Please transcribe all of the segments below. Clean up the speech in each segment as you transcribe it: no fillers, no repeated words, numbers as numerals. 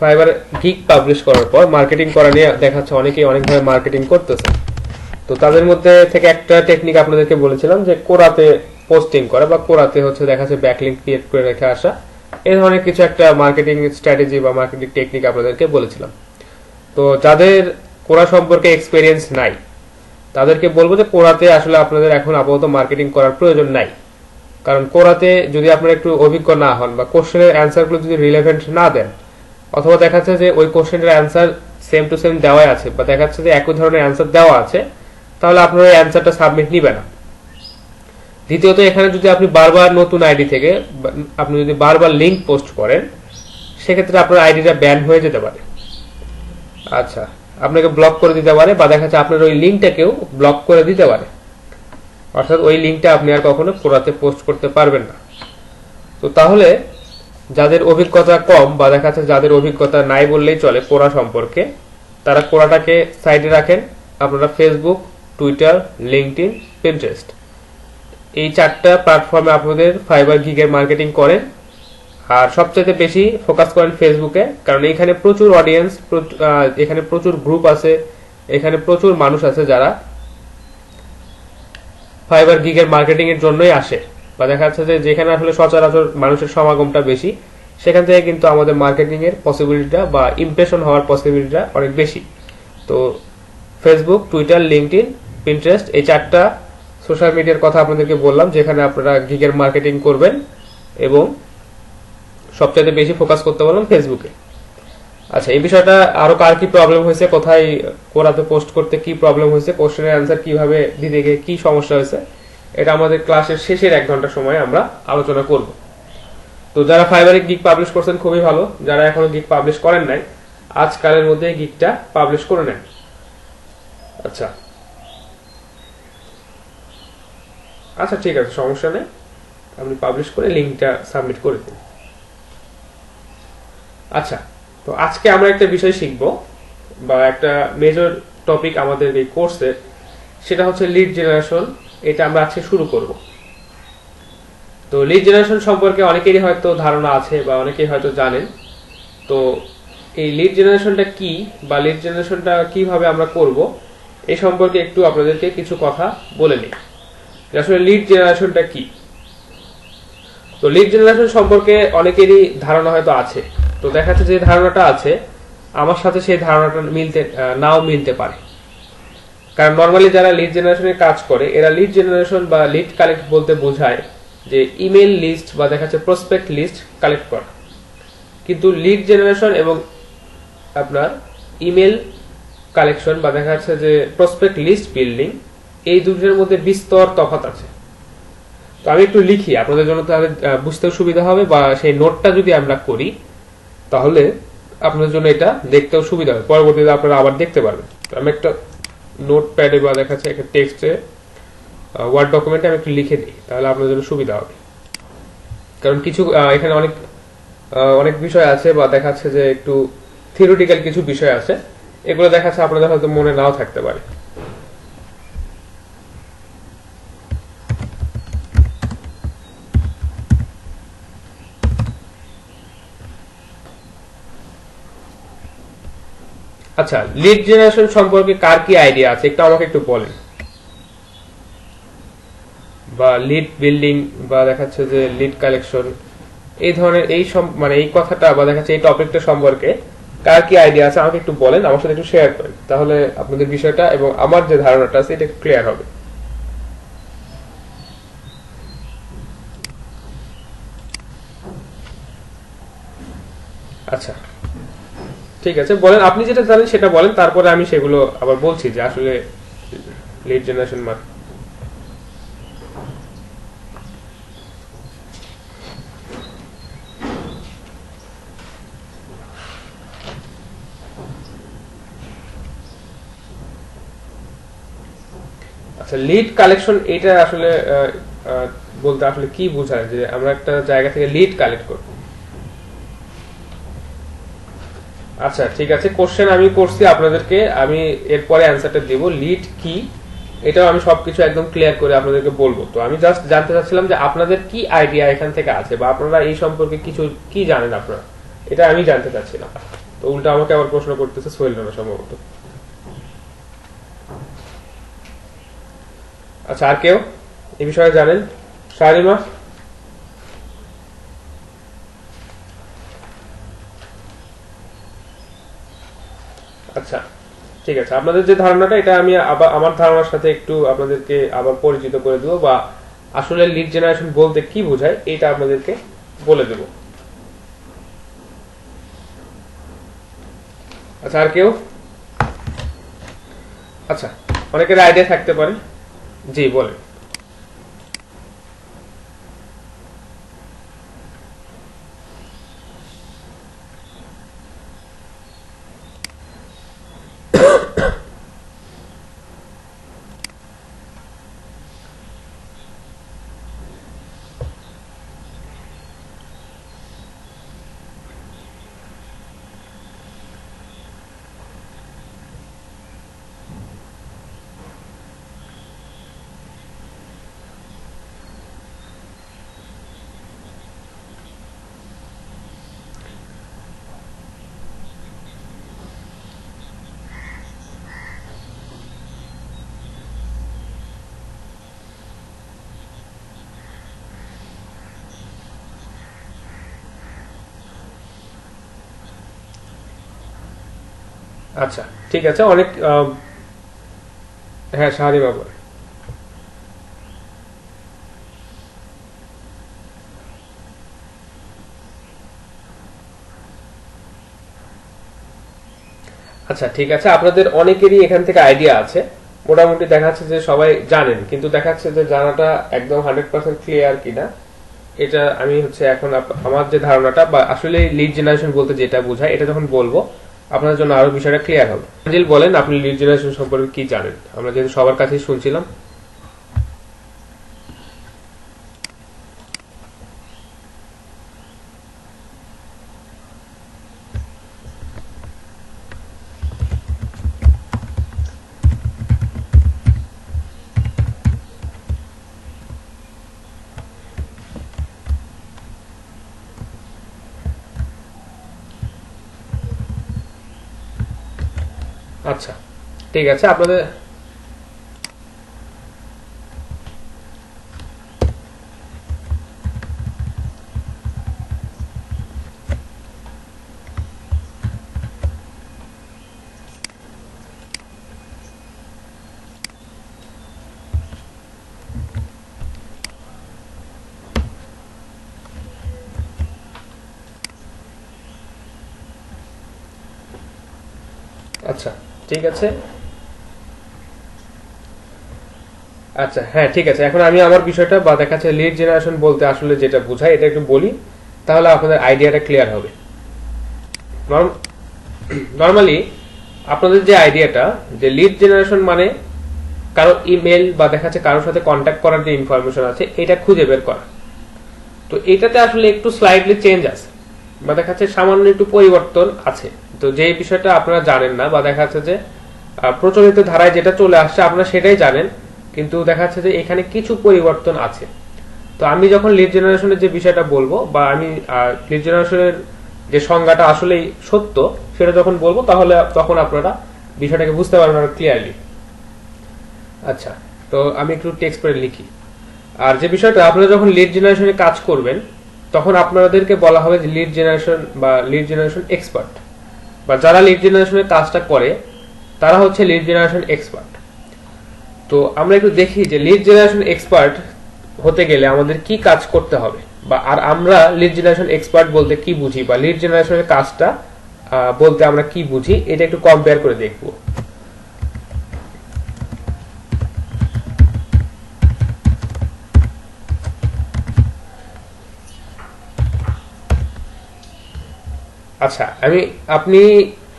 Fibre gig publish করার পর marketing করা নিয়ে দেখাচ্ছে অনেকেই অনেকভাবে মার্কেটিং করতেছে। তো তাদের মধ্যে থেকে একটা টেকনিক আপনাদেরকে বলেছিলাম যে কোরাতে পোস্টিং করা বা কোরাতে হচ্ছে দেখাচ্ছে ব্যাকলিংক ক্রিয়েট করে রেখে আসা, এই ধরনের কিছু একটা মার্কেটিং স্ট্র্যাটেজি বা মার্কেটিং টেকনিক আপনাদেরকে বলেছিলাম। তো যাদের কোরা সম্পর্কে এক্সপেরিয়েন্স নাই তাদেরকে বলবো যে কোরাতে আসলে আপনাদের এখন আপাতত মার্কেটিং করার প্রয়োজন নাই। কারণ কোরাতে যদি আপনারা একটু অভিজ্ঞ না হন বা কোশ্চেনের অ্যান্সারগুলো যদি রিলেভেন্ট না দেন, অথবা দেখাচ্ছে যে ওই কোশ্চেনের অ্যান্সার সেম টু সেম দেওয়া আছে বা দেখাচ্ছে যে একই ধরনের অ্যান্সার দেওয়া আছে, তাহলে আপনার ওই অ্যান্সারটা সাবমিট নিবে না। দ্বিতীয়ত, এখানে যদি আপনি বারবার নতুন আইডি থেকে আপনি যদি বারবার লিঙ্ক পোস্ট করেন, সেক্ষেত্রে আপনার আইডিটা ব্যান হয়ে যেতে পারে। আচ্ছা, আপনাকে ব্লক করে দিতে পারে বা দেখা যাচ্ছে আপনার ওই লিঙ্কটাকেও ব্লক করে দিতে পারে, অর্থাৎ ওই লিঙ্কটা আপনি আর কখনো কোরাতে পোস্ট করতে পারবেন না। তো তাহলে যাদের অভিজ্ঞতা কম বা দেখা যাচ্ছে যাদের অভিজ্ঞতা নাই বললেই চলে কোরা সম্পর্কে, তারা কোরাটাকে সাইডে রাখেন। আপনারা ফেসবুক, টুইটার, লিঙ্কডইন, পিন্টারেস্ট এই 4টা প্ল্যাটফর্মে আপনাদের ফাইবার গিগের মার্কেটিং করেন। আর সবচেয়ে বেশি ফোকাস করেন ফেসবুকে, কারণ এখানে প্রচুর অডিয়েন্স, এখানে প্রচুর গ্রুপ আছে, এখানে প্রচুর মানুষ আছে যারা ফাইবার গিগের মার্কেটিং এর জন্যই আসে, বা দেখা যাচ্ছে যে যেখানে আসলে সচরাচর মানুষের সমাগমটা বেশি, সেখান থেকে কিন্তু আমাদের মার্কেটিং এর পসিবিলিটিটা বা ইমপ্রেশন হওয়ার পসিবিলিটিটা অনেক বেশি। তো ফেসবুক, টুইটার, লিঙ্কডইন, পিন্টারেস্ট এই 4টা সোশ্যাল মিডিয়ার কথা আপনাদেরকে বললাম যেখানে আপনারা গিগের মার্কেটিং করবেন, এবং সবচেয়ে বেশি ফোকাস করতে বললাম ফেসবুকে। আচ্ছা, এই বিষয়টা আরো কার কি প্রবলেম হয়েছে, কোথায় কোরাতে পোস্ট করতে কি প্রবলেম হয়েছে, কোশ্চেনের অ্যান্সার কিভাবে দিতে গিয়ে কি সমস্যা হয়েছে, এটা আমাদের ক্লাসের শেষের 1 ঘন্টা সময় আমরা আলোচনা করব। তো যারা ফাইবারে গিগ পাবলিশ করছেন খুবই ভালো, যারা এখনো গিগ পাবলিশ করেন নাই আজকালের মধ্যে গিগটা পাবলিশ করে নেন। আচ্ছা আচ্ছা ঠিক আছে, সমস্যা নেই, আপনি পাবলিশ করে লিঙ্কটা সাবমিট করে দিন। আচ্ছা, তো আজকে আমরা একটা বিষয় শিখব বা একটা মেজর টপিক আমাদের এই কোর্সের, সেটা হচ্ছে লিড জেনারেশন। এটা আমরা আজকে শুরু করব। তো লিড জেনারেশন সম্পর্কে অনেকেরই হয়তো ধারণা আছে বা অনেকেই হয়তো জানেন। তো এই লিড জেনারেশনটা কি বা লিড জেনারেশনটা কিভাবে আমরা করব, এই সম্পর্কে একটু আপনাদেরকে কিছু কথা বলে নিই। আসলে লিড জেনারেশনটা কি। তো লিড জেনারেশন সম্পর্কে অনেকেরই ধারণা হয়তো আছে। তো দেখা যাচ্ছে যে ধারণাটা আছে আমার সাথে সেই ধারণাটা নাও মিলতে পারে। কারণ নর্মালি যারা লিড জেনারেশনের কাজ করে, এরা লিড জেনারেশন বা লিড কালেক্ট বলতে বোঝায় যে ইমেল লিস্ট বা দেখা যাচ্ছে প্রসপেক্ট লিস্ট কালেক্ট করা। কিন্তু লিড জেনারেশন এবং আপনার ইমেল কালেকশন বা দেখা যাচ্ছে যে প্রসপেক্ট লিস্ট বিল্ডিং, এই দুটোর মধ্যে বিস্তর তফাৎ আছে। তো আমি একটু লিখি আপনাদের জন্য, তাহলে বুঝতেও সুবিধা হবে, বা সেই নোটটা যদি আমরা করি তাহলে আপনাদের জন্য এটা দেখতেও সুবিধা হবে, পরবর্তীতে আপনারা আবার দেখতে পারবেন। আমি একটা নোট প্যাডে বা দেখা যাচ্ছে একটা টেক্সটে ওয়ার্ড ডকুমেন্টে আমি একটু লিখে দিই, তাহলে আপনাদের জন্য সুবিধা হবে। কারণ কিছু এখানে অনেক বিষয় আছে বা দেখা যাচ্ছে যে একটু থিওরিটিক্যাল কিছু বিষয় আছে, এগুলো দেখা যাচ্ছে আপনাদের হয়তো মনে নাও থাকতে পারে। আচ্ছা, লিড জেনারেশন সম্পর্কে কার কি আইডিয়া আছে একটু আমাকে একটু বলেন, বা লিড বিল্ডিং বা দেখাচ্ছে যে লিড কালেকশন, এই ধরনের এই কথাটা বা দেখাচ্ছে এই টপিকটা সম্পর্কে কার কি আইডিয়া আছে আমাকে একটু বলেন, আমার সাথে একটু শেয়ার করেন, তাহলে আপনাদের বিষয়টা এবং আমার যে ধারণাটা আছে এটা ক্লিয়ার হবে। আচ্ছা ঠিক আছে, বলেন আপনি যেটা জানেন সেটা বলেন, তারপরে আমি সেগুলো আবার বলছি যে আসলে লিড জেনারেশন মানে। আচ্ছা, লিড কালেকশন এটা আসলে বলতে আসলে কি বোঝায়, যে আমরা একটা জায়গা থেকে লিড কালেক্ট করব। আচ্ছা ঠিক আছে, কোশ্চেন আমি করছি আপনাদেরকে, আমি এরপরে অ্যান্সারটা দেব। লিড কি এটাও আমি সবকিছু একদম ক্লিয়ার করে আপনাদেরকে বলবো। তো আমি জাস্ট জানতে চাচ্ছিলাম যে আপনাদের কি আইডিয়া এখান থেকে আছে, বা আপনারা এই সম্পর্কে কিছু কি জানেন আপনারা, এটা আমি জানতে চাচ্ছিলাম। তো উল্টা আমাকে আবার প্রশ্ন করতেছে সোহেল রানা সম্ভবত। আচ্ছা, আর কেউ এই বিষয়ে জানেন? শারিমা? আচ্ছা, ঠিক আছে। আপনাদের যে ধারণাটা, এটা আমি আবার আমার ধারণার সাথে একটু আপনাদেরকে আবার পরিচিত করে দেবো, বা আসলে লিড জেনারেশন বলতে কি বোঝায় এটা আপনাদেরকে বলে দেব। আচ্ছা, আর কেউ? আচ্ছা, অনেকের আইডিয়া থাকতে পারে। জি, বলেন। আচ্ছা, ঠিক আছে। অনেক হ্যাঁ, শাহরিমা বলে। আচ্ছা, ঠিক আছে। আপনাদের অনেকেরই এখান থেকে আইডিয়া আছে, মোটামুটি দেখা যাচ্ছে যে সবাই জানেন, কিন্তু দেখা যাচ্ছে যে জানাটা একদম 100% ক্লিয়ার কিনা, এটা আমি হচ্ছে এখন আমার যে ধারণাটা বা আসলে লিড জেনারেশন বলতে যেটা বোঝায়, এটা যখন বলবো আপনাদের জন্য আরো বিষয়টা ক্লিয়ার হবে। আঞ্জিল, বলেন আপনি লিড জেনারেশন সম্পর্কে কি জানেন? আমরা যেহেতু সবার কাছেই শুনছিলাম। আচ্ছা, ঠিক আছে। আপনাদের আচ্ছা, ঠিক আছে। আচ্ছা, হ্যাঁ, ঠিক আছে। এখন আমি আমার বিষয়টা বা দেখা যাচ্ছে লিড জেনারেশন বলতে আসলে যেটা বোঝায় এটা একটু বলি, তাহলে আপনাদের আইডিয়াটা ক্লিয়ার হবে। নর্মালি আপনাদের যে আইডিয়াটা, যে লিড জেনারেশন মানে কারো ইমেল বা দেখা যাচ্ছে কারোর সাথে কন্ট্যাক্ট করার যে ইনফরমেশন আছে এটা খুঁজে বের করা। তো এটাতে আসলে একটু স্লাইডলি চেঞ্জ আছে, বা দেখা যাচ্ছে সামান্য একটু পরিবর্তন আছে। তো যে বিষয়টা আপনারা জানেন না, বা দেখা যাচ্ছে যে প্রচলিত ধারায় যেটা চলে আসছে আপনারা সেটাই জানেন, কিন্তু দেখা যাচ্ছে যে এখানে কিছু পরিবর্তন আছে। তো আমি যখন লিড জেনারেশনের যে বিষয়টা বলবো, বা আমি লিড জেনারেশনের যে সংজ্ঞাটা আসলেই সত্য সেটা যখন বলবো, তাহলে তখন আপনারা বিষয়টাকে বুঝতে পারবেন আরো ক্লিয়ারলি। আচ্ছা, তো আমি একটু টেক্সট করে লিখি। আর যে বিষয়টা, আপনারা যখন লিড জেনারেশনে কাজ করবেন তখন আপনাদেরকে বলা হবে যে লিড জেনারেশন বা লিড জেনারেশন এক্সপার্ট, বা যারা লিড জেনারেশনের কাজটা করে তারা হচ্ছে লিড জেনারেশন এক্সপার্ট। তো আমরা একটু দেখি যে লিড জেনারেশন এক্সপার্ট হতে গেলে আমাদের কি কাজ করতে হবে, বা আর আমরা লিড জেনারেশন এক্সপার্ট বলতে কি বুঝি, বা লিড জেনারেশনের কাজটা বলতে আমরা কি বুঝি, এটা একটু কম্পেয়ার করে দেখবো। আচ্ছা, আপনি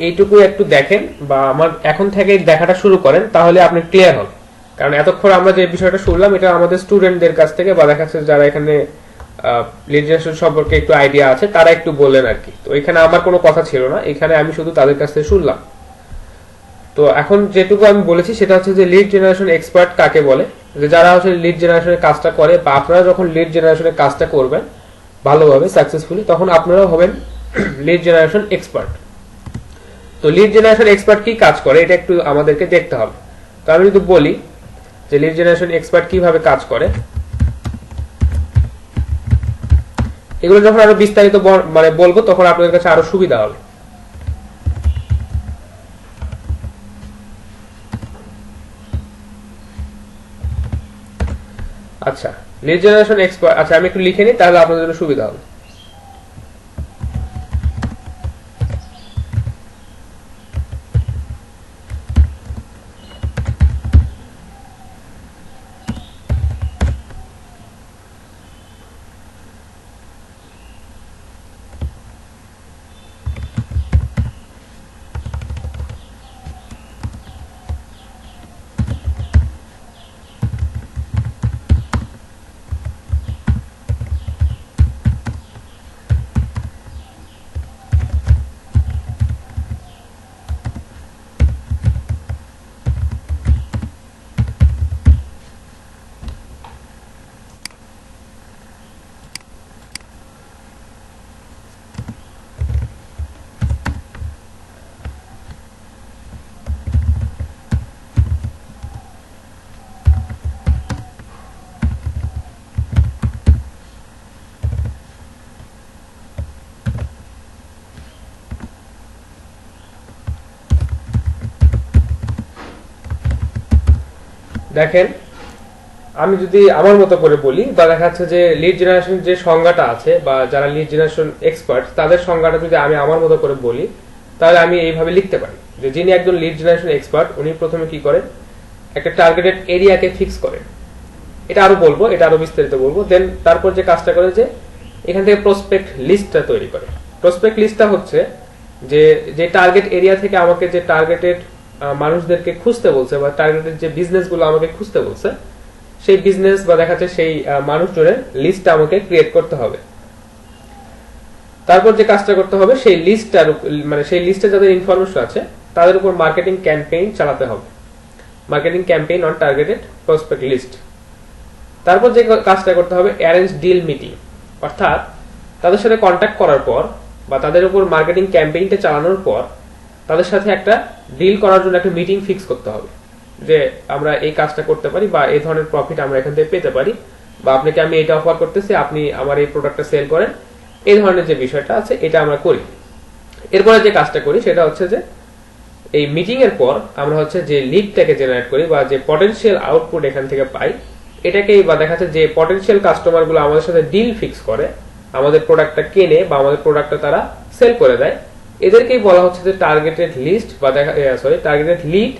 এইটুকু একটু দেখেন, বা আমার এখন থেকে দেখাটা শুরু করেন, তাহলে আপনি ক্লিয়ার হন। কারণ এতক্ষণ আমরা যে বিষয়টা শুনলাম এটা আমাদের স্টুডেন্টদের কাছ থেকে, বা দেখা যাচ্ছে যারা এখানে লিড জেনারেশন সম্পর্কে একটু আইডিয়া আছে তারা একটু বললেন আর কি। তো এখানে আমার কোনো কথা ছিল না, এখানে আমি শুধু তাদের কাছ থেকে শুনলাম। তো এখন যেটুকু আমি বলেছি সেটা হচ্ছে যে লিড জেনারেশন এক্সপার্ট কাকে বলে, যে যারা হচ্ছে লিড জেনারেশনের কাজটা করে, বা আপনারা যখন লিড জেনারেশনের কাজটা করবেন ভালোভাবে সাকসেসফুলি, তখন আপনারাও হবেন লিড জেনারেশন এক্সপার্ট। তো লিড জেনারেশন এক্সপার্ট কি কাজ করে এটা একটু আমাদেরকে দেখতে হবে। তো আমি যদি বলি যে লিড জেনারেশন এক্সপার্ট কিভাবে কাজ করে, এগুলো যখন আরো বিস্তারিত মানে বলবো তখন আপনাদের কাছে আরো সুবিধা হবে। আচ্ছা, লিড জেনারেশন এক্সপার্ট, আচ্ছা আমি একটু লিখে নিই তাহলে আপনাদের জন্য সুবিধা হবে। দেখেন, আমি যদি আমার মতো করে বলি বা দেখা যাচ্ছে যে লিড জেনারেশন যে সংজ্ঞাটা আছে বা যারা লিড জেনারেশন এক্সপার্ট তাদের সংজ্ঞাটা যদি আমি আমার মতো করে বলি তাহলে আমি এইভাবে লিখতে পারি যে যিনি একজন লিড জেনারেশন এক্সপার্ট উনি প্রথমে কি করেন, একটা টার্গেটেড এরিয়াকে ফিক্স করেন। এটা আরো বলবো, এটা আরো বিস্তারিত বলবো। দেন তারপর যে কাজটা করে যে এখান থেকে প্রসপেক্ট লিস্টটা তৈরি করে। প্রসপেক্ট লিস্টটা হচ্ছে যে যে টার্গেট এরিয়া থেকে আমাকে যে টার্গেটেড মানুষদেরকে খুঁজতে বলছে বা টার্গেটেড যে বিজনেস গুলো আমাকে খুঁজতে বলছে সেই বিজনেস বা দেখা যাচ্ছে সেই মানুষজনের লিস্টটা আমাকে ক্রিয়েট করতে হবে। তারপর যে কাজটা করতে হবে সেই লিস্টটার মানে সেই লিস্টে যাদের ইনফরমেশন আছে তাদের উপর মার্কেটিং ক্যাম্পেইন চালাতে হবে, marketing campaign on targeted prospect list. তারপর যে কাজটা করতে হবে অ্যারেঞ্জ ডিল মিটিং, অর্থাৎ তাদের সাথে কন্ট্যাক্ট করার পর বা তাদের উপর মার্কেটিং ক্যাম্পেইনটা চালানোর পর তাদের সাথে একটা ডিল করার জন্য একটা মিটিং ফিক্স করতে হবে যে আমরা এই কাজটা করতে পারি বা এই ধরনের প্রফিট আমরা এখান থেকে পেতে পারি বা আপনাকে আমি এটা অফার করতেছি, আপনি আমার এই প্রোডাক্টটা সেল করেন, এই ধরনের যে বিষয়টা আছে এটা আমরা করি। এরপরে যে কাজটা করি সেটা হচ্ছে যে এই মিটিং এর পর আমরা হচ্ছে যে লিডটাকে জেনারেট করি বা যে পটেনশিয়াল আউটপুট এখান থেকে পাই এটাকেই বা দেখা যাচ্ছে যে পটেনশিয়াল কাস্টমার গুলো আমাদের সাথে ডিল ফিক্স করে, আমাদের প্রোডাক্টটা কেনে বা আমাদের প্রোডাক্টটা তারা সেল করে দেয়, এদেরকেই বলা হচ্ছে যে টার্গেটেড লিস্ট বা দেখা টার্গেটেড লিড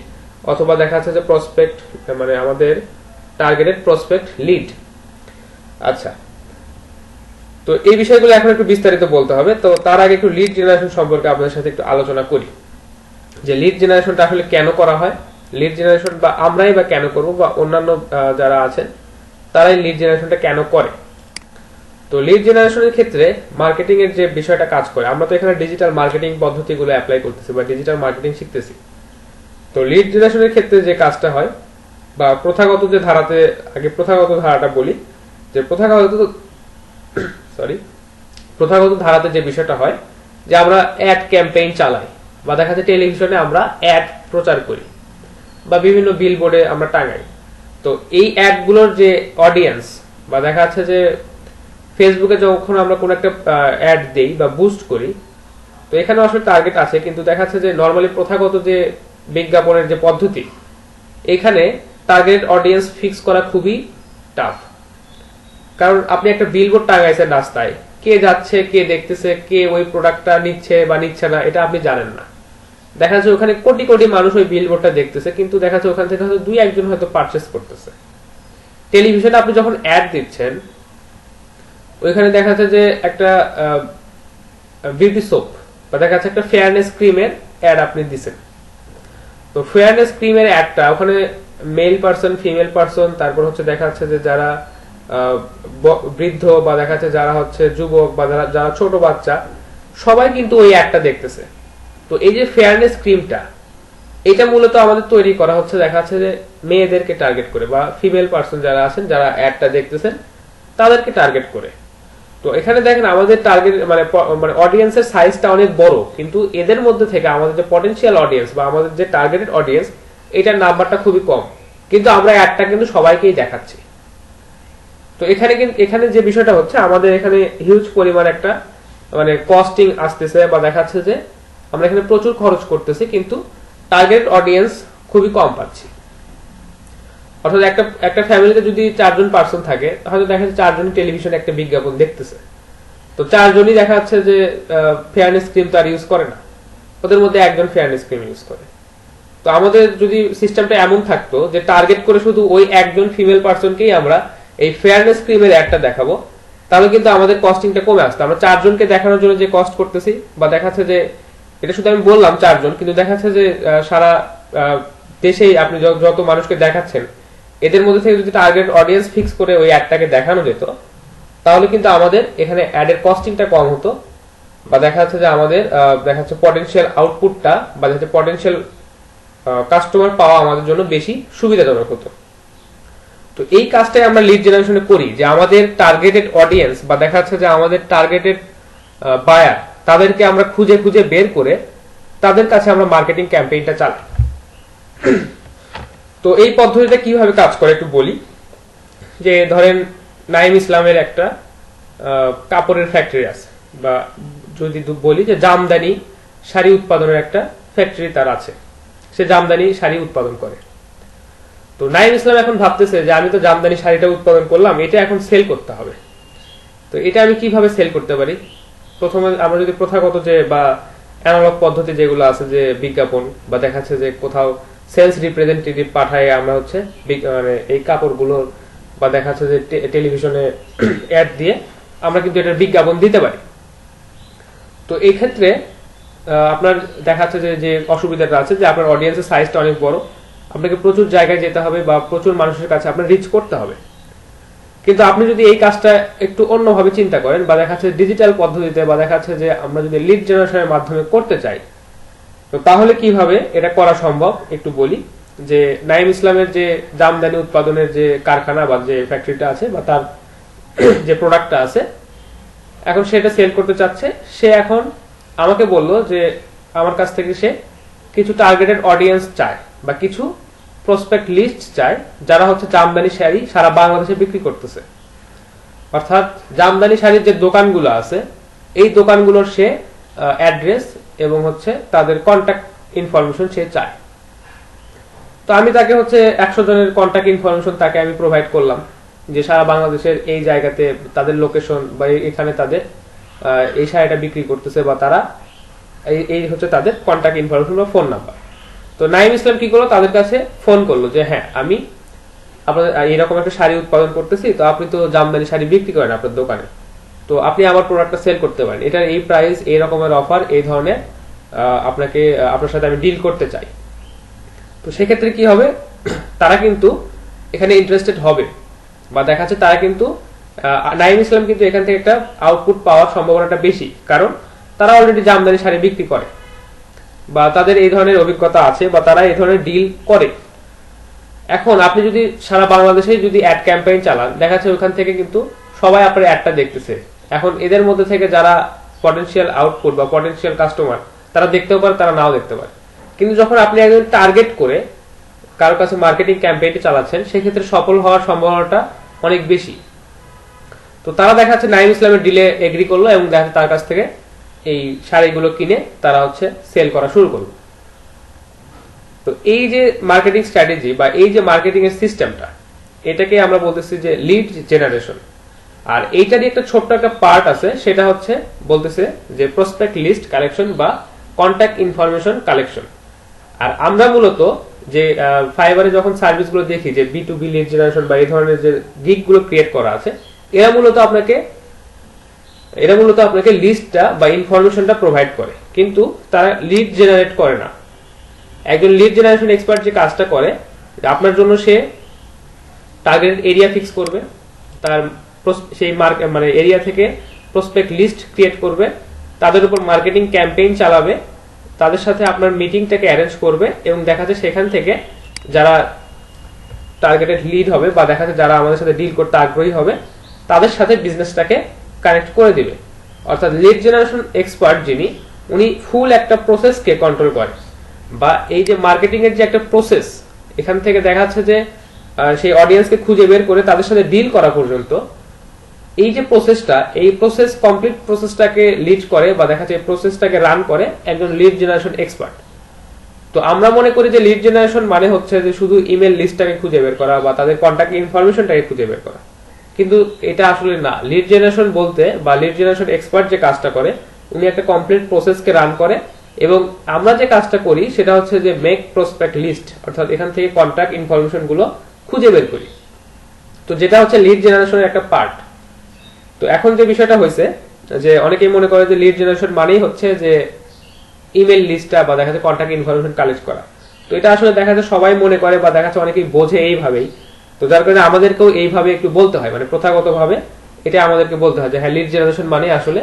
অথবা দেখা যাচ্ছে যে প্রসপেক্ট মানে আমাদের টার্গেটেড প্রসপেক্ট লিড। আচ্ছা, তো এই বিষয়গুলো এখন একটু বিস্তারিত বলতে হবে। তো তার আগে একটু লিড জেনারেশন সম্পর্কে আপনাদের সাথে একটু আলোচনা করি যে লিড জেনারেশনটা আসলে কেন করা হয়, লিড জেনারেশন বা আমরাই বা কেন করব বা অন্যান্য যারা আছেন তারাই লিড জেনারেশনটা কেন করে। তো লিড জেনারেশনের ক্ষেত্রে মার্কেটিং এর যে বিষয়টা কাজ করে, আমরা তো এখানে ডিজিটাল মার্কেটিং পদ্ধতিগুলো অ্যাপ্লাই করতেছি বা ডিজিটাল মার্কেটিং শিখতেছি। তো লিড জেনারেশনের ক্ষেত্রে যে কাজটা হয় বা প্রথাগত যে ধারাতে, আগে প্রথাগত ধারাটা বলি যে প্রথাগত ধারাতে যে বিষয়টা হয় যে আমরা অ্যাড ক্যাম্পেইন চালাই বা দেখা যাচ্ছে টেলিভিশনে আমরা অ্যাড প্রচার করি বা বিভিন্ন বিলবোর্ডে আমরা টাঙাই। তো এই অ্যাড গুলোর যে অডিয়েন্স বা দেখা যাচ্ছে যে ফেসবুকে যখন আমরা কোন একটা অ্যাড দেই বা বুস্ট করি তো এখানে আসলে টার্গেট আছে, কিন্তু দেখা যাচ্ছে যে নরমালি প্রথাগত যে বিজ্ঞাপনের যে পদ্ধতি এখানে টার্গেট অডিয়েন্স ফিক্স করা খুবই টাফ। কারণ আপনি একটা বিলবোর্ড টাঙাইছেন রাস্তায়, কে যাচ্ছে, কে দেখতেছে, কে ওই প্রোডাক্টটা নিচ্ছে বা নিচ্ছে না এটা আপনি জানেন না। দেখা যাচ্ছে ওখানে কোটি কোটি মানুষ ওই বিলবোর্ডটা দেখতেছে কিন্তু দেখা যাচ্ছে ওখান থেকে হয়তো দুই একজন হয়তো পারচেস করতেছে। টেলিভিশনে আপনি যখন অ্যাড দিচ্ছেন ওইখানে দেখা যাচ্ছে যে একটা বিউটি সোপ বা দেখা যাচ্ছে একটা ফেয়ারনেস ক্রিমের অ্যাড আপনি দিচ্ছেন। তো ফেয়ারনেস ক্রিমের অ্যাডটা ওখানে মেল পারসন, ফিমেল পারসন, তারপর হচ্ছে দেখা যাচ্ছে যে যারা বৃদ্ধ বা দেখা যাচ্ছে যারা হচ্ছে যুবক বা যারা ছোট বাচ্চা সবাই কিন্তু ওই অ্যাডটা দেখতেছে। তো এই যে ফেয়ারনেস ক্রিমটা এটা মূলত আমাদের তৈরি করা হচ্ছে দেখা যাচ্ছে যে মেয়েদেরকে টার্গেট করে বা ফিমেল পারসন যারা আছেন যারা অ্যাডটা দেখতেছেন তাদেরকে টার্গেট করে। তো এখানে দেখেন আমাদের টার্গেট মানে অডিয়েন্সের সাইজটা অনেক বড়, কিন্তু এদের মধ্যে থেকে আমাদের যে পটেনশিয়াল অডিয়েন্স বা আমাদের যে টার্গেটেড অডিয়েন্স এটার নাম্বারটা খুবই কম, কিন্তু আমরা অ্যাডটা কিন্তু সবাইকেই দেখাচ্ছি। তো এখানে যে বিষয়টা হচ্ছে, আমাদের এখানে হিউজ পরিমাণ একটা মানে কস্টিং আসতেছে বা দেখাচ্ছে যে আমরা এখানে প্রচুর খরচ করতেছি, কিন্তু টার্গেট অডিয়েন্স খুবই কম পাচ্ছি। অর্থাৎ একটা ফ্যামিলিতে যদি 4 জন পার্সন থাকে, হয়তো দেখা যাচ্ছে 4 জন টেলিভিশনে একটা বিজ্ঞাপন দেখতেছে, তো 4 জনই দেখা যাচ্ছে যে ফেয়ারনেস ক্রিম তো আর ইউজ করে না, ওদের মধ্যে একজন ফেয়ারনেস ক্রিম ইউজ করে। তো আমাদের যদি সিস্টেমটা এমন থাকতো যে টার্গেট করে শুধু ওই একজন ফিমেল পার্সনকেই আমরা এই ফেয়ারনেস ক্রিমের অ্যাডটা দেখাবো, তাহলে কিন্তু আমাদের কস্টিংটা কমে আসতো। আমরা 4 জনকে দেখানোর জন্য যে কস্ট করতেছি, বা দেখাচ্ছে যে এটা শুধু আমি বললাম 4 জন, কিন্তু দেখাচ্ছে যে সারা দেশেই আপনি যত মানুষকে দেখাচ্ছেন এদের মধ্যে থেকে যদি টার্গেট অডিয়েন্স ফিক্স করে ওই অ্যাডটাকে দেখানো যেত, তাহলে কিন্তু আমাদের এখানে অ্যাডের কস্টিংটা কম হতো, বা দেখা যাচ্ছে যে আমাদের দেখা যাচ্ছে পটেনশিয়াল আউটপুটটা বা দেখা যাচ্ছে পটেনশিয়াল কাস্টমার পাওয়া আমাদের জন্য বেশি সুবিধাজনক হতো। তো এই কাজটাই আমরা লিড জেনারেশনে করি, যে আমাদের টার্গেটেড অডিয়েন্স বা দেখা যাচ্ছে যে আমাদের টার্গেটেড বায়ার, তাদেরকে আমরা খুঁজে খুঁজে বের করে তাদের কাছে আমরা মার্কেটিং ক্যাম্পেইনটা চালাই। তো এই পদ্ধতিটা কিভাবে কাজ করে একটু বলি। যে ধরেন নাইম ইসলামের একটা কাপড়ের ফ্যাক্টরি আছে, বা যদি বলি যে জামদানি শাড়ি উৎপাদনের একটা ফ্যাক্টরি তার আছে, সে জামদানি শাড়ি উৎপাদন করে। তো নাইম ইসলাম এখন ভাবতেছে যে আমি তো জামদানি শাড়িটা উৎপাদন করলাম, এটা এখন সেল করতে হবে। তো এটা আমি কিভাবে সেল করতে পারি? প্রথমে আমরা যদি প্রথাগত যে বা অ্যানালগ পদ্ধতি যেগুলো আছে, যে বিজ্ঞাপন বা দেখাচ্ছে যে কোথাও সেলস রিপ্রেজেন্টেটিভ পাঠায় আমরা হচ্ছে মানে এই কাপড়গুলো বা দেখাচ্ছে যে টেলিভিশনে অ্যাড দিয়ে আমরা কিন্তু এটার বিজ্ঞাপন দিতে পারি। তো এই ক্ষেত্রে আপনার দেখাচ্ছে যে অসুবিধাটা আছে যে আপনার অডিয়েন্সের সাইজটা অনেক বড়, আপনাকে প্রচুর জায়গায় যেতে হবে বা প্রচুর মানুষের কাছে আপনার রিচ করতে হবে। কিন্তু আপনি যদি এই কাজটা একটু অন্যভাবে চিন্তা করেন, বা দেখাচ্ছে ডিজিটাল পদ্ধতিতে, বা দেখাচ্ছে যে আমরা যদি লিড জেনারেশনের মাধ্যমে করতে চাই, তো তাহলে কিভাবে এটা করা সম্ভব একটু বলি। যে নাইম ইসলামের যে জামদানি উৎপাদনের যে কারখানা বা যে ফ্যাক্টরিটা আছে বা তার যে প্রোডাক্টটা আছে, এখন সেটা সেল করতে চাচ্ছে। সে এখন আমাকে বলল যে আমার কাছ থেকে সে কিছু টার্গেটেড অডিয়েন্স চায় বা কিছু প্রসপেক্ট লিস্ট চায়, যারা হচ্ছে জামদানি শাড়ি সারা বাংলাদেশে বিক্রি করতেছে। অর্থাৎ জামদানি শাড়ির যে দোকানগুলো আছে, এই দোকানগুলোর সে অ্যাড্রেস এবং হচ্ছে তাদের কন্ট্যাক্ট ইনফরমেশন সে চায়। তো আমি তাকে হচ্ছে 100 জনের কন্ট্যাক্ট ইনফরমেশন তাকে আমি প্রোভাইড করলাম, যে সারা বাংলাদেশের এই জায়গাতে তাদের লোকেশন বা এখানে তাদের এই শাড়িটা বিক্রি করতেছে, বা তারা এই হচ্ছে তাদের কন্ট্যাক্ট ইনফরমেশন বা ফোন নাম্বার। তো নাইম ইসলাম কি করলো, তাদের কাছে ফোন করলো যে হ্যাঁ আমি আপনাদের এরকম একটা শাড়ি উৎপাদন করতেছি, তো আপনি তো জামদানি শাড়ি বিক্রি করেন আপনার দোকানে, তো আপনি আমার প্রোডাক্টটা সেল করতে পারেন, এটার এই প্রাইস, এই রকমের অফার, এই ধরনের আপনার সাথে আমি ডিল করতে চাই। তো সেক্ষেত্রে কি হবে, তারা কিন্তু এখানে ইন্টারেস্টেড হবে, বা দেখাচ্ছে তারা কিন্তু নাইম ইসলাম কিন্তু এখান থেকে একটা আউটপুট পাওয়ার সম্ভাবনাটা বেশি, কারণ তারা অলরেডি জামদানি শাড়ি বিক্রি করে, বা তাদের এই ধরনের অভিজ্ঞতা আছে, বা তারা এই ধরনের ডিল করে। এখন আপনি যদি সারা বাংলাদেশে যদি অ্যাড ক্যাম্পেইন চালান, দেখা যাচ্ছে ওখান থেকে কিন্তু সবাই আপনার অ্যাডটা দেখতেছে। এখন এদের মধ্যে থেকে যারা পটেনশিয়াল আউটপুট বা পটেনশিয়াল কাস্টমার, তারা দেখতেও পারে, তারা নাও দেখতে পারে। কিন্তু যখন আপনি একজন টার্গেট করে কারোর কাছে মার্কেটিং ক্যাম্পেইনটি চালাচ্ছেন, সেক্ষেত্রে সফল হওয়ার সম্ভাবনাটা অনেক বেশি। তো তারা দেখা যাচ্ছে নাইম ইসলামের ডিলে এগ্রি করলো এবং দেখা তার কাছ থেকে এই শাড়িগুলো কিনে তারা হচ্ছে সেল করা শুরু করলো। তো এই যে মার্কেটিং স্ট্র্যাটেজি বা এই যে মার্কেটিং এর সিস্টেমটা, এটাকে আমরা বলতেছি যে লিড জেনারেশন। আর এইটারই একটা ছোট্ট একটা পার্ট আছে, সেটা হচ্ছে বলতেছে যে প্রসপেক্ট লিস্ট কালেকশন বা কন্ট্যাক্ট ইনফরমেশন কালেকশন। আর আমরা মূলত যে ফাইবারে যখন সার্ভিসগুলো দেখি যে B2B লিড জেনারেশন বা এই ধরনের যে গিগগুলো ক্রিয়েট করা আছে, এরা মূলত আপনাকে লিস্টটা বা ইনফরমেশনটা প্রোভাইড করে, কিন্তু তারা লিড জেনারেট করে না। একজন লিড জেনারেশন এক্সপার্ট যে কাজটা করে, আপনার জন্য সে টার্গেট এরিয়া ফিক্স করবে, তার সেই মানে এরিয়া থেকে প্রসপেক্ট লিস্ট ক্রিয়েট করবে, তাদের উপর মার্কেটিং ক্যাম্পেইন চালাবে, তাদের সাথে আপনার মিটিংটাকে অ্যারেঞ্জ করবে, এবং দেখা যাচ্ছে সেখান থেকে যারা টার্গেটেড লিড হবে বা দেখা যাচ্ছে যারা আমাদের সাথে ডিল করতে আগ্রহী হবে, তাদের সাথে বিজনেসটাকে কানেক্ট করে দিবে। অর্থাৎ লিড জেনারেশন এক্সপার্ট যিনি, উনি ফুল একটা প্রসেসকে কন্ট্রোল করে, বা এই যে মার্কেটিং এর যে একটা প্রসেস, এখান থেকে দেখা যাচ্ছে যে সেই অডিয়েন্সকে খুঁজে বের করে তাদের সাথে ডিল করা পর্যন্ত এই যে প্রসেসটা, এই প্রসেস কমপ্লিট প্রসেসটাকে লিড করে বা দেখা যাচ্ছে এই প্রসেসটাকে রান করে একজন লিড জেনারেশন এক্সপার্ট। তো আমরা মনে করি যে লিড জেনারেশন মানে হচ্ছে যে শুধু ইমেল লিস্টটাকে খুঁজে বের করা বা তাদের কন্ট্যাক্ট ইনফরমেশনটাকে খুঁজে বের করা, কিন্তু এটা আসলে না। লিড জেনারেশন বলতে বা লিড জেনারেশন এক্সপার্ট যে কাজটা করে, উনি একটা কমপ্লিট প্রসেসকে রান করে, এবং আমরা যে কাজটা করি সেটা হচ্ছে যে মেক প্রসপেক্ট লিস্ট, অর্থাৎ এখান থেকে কন্ট্যাক্ট ইনফরমেশন গুলো খুঁজে বের করি। তো যেটা হচ্ছে লিড জেনারেশনের একটা পার্ট। তো এখন যে বিষয়টা হয়েছে যে অনেকেই মনে করে যে লিড জেনারেশন মানেই হচ্ছে যে ইমেল লিস্টটা বা দেখা যাচ্ছে কন্ট্যাক্ট ইনফরমেশন কালেক্ট করা। তো এটা আসলে দেখা যাচ্ছে সবাই মনে করে বা দেখা যাচ্ছে অনেকেই বোঝে এইভাবেই। তো যার কারণে আমাদেরকেও এইভাবে একটু বলতে হয়, মানে প্রথাগত ভাবে এটা আমাদেরকে বলতে হয় যে হ্যাঁ, লিড জেনারেশন মানে আসলে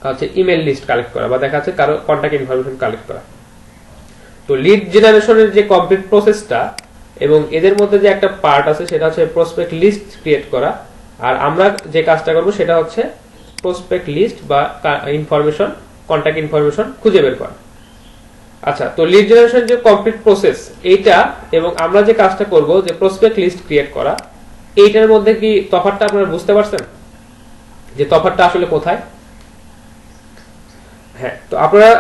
হচ্ছে ইমেল লিস্ট কালেক্ট করা বা দেখা যাচ্ছে কারো কন্ট্যাক্ট ইনফরমেশন কালেক্ট করা। তো লিড জেনারেশনের যে কমপ্লিট প্রসেসটা এবং এদের মধ্যে যে একটা পার্ট আছে সেটা হচ্ছে প্রসপেক্ট লিস্ট ক্রিয়েট করা, আর আমরা যে কাজটা করব সেটা হচ্ছে প্রসপেক্ট লিস্ট বা ইনফরমেশন, কন্ট্যাক্ট ইনফরমেশন খুঁজে বের করা। আচ্ছা, তো লিড জেনারেশন যে কমপ্লিট প্রসেস এইটা এবং আমরা যে কাজটা করব যে প্রসপেক্ট লিস্ট ক্রিয়েট করা, এইটার মধ্যে কি তফাৎটা আপনারা বুঝতে পারছেন যে তফাৎটা আসলে কোথায়? হ্যাঁ, তো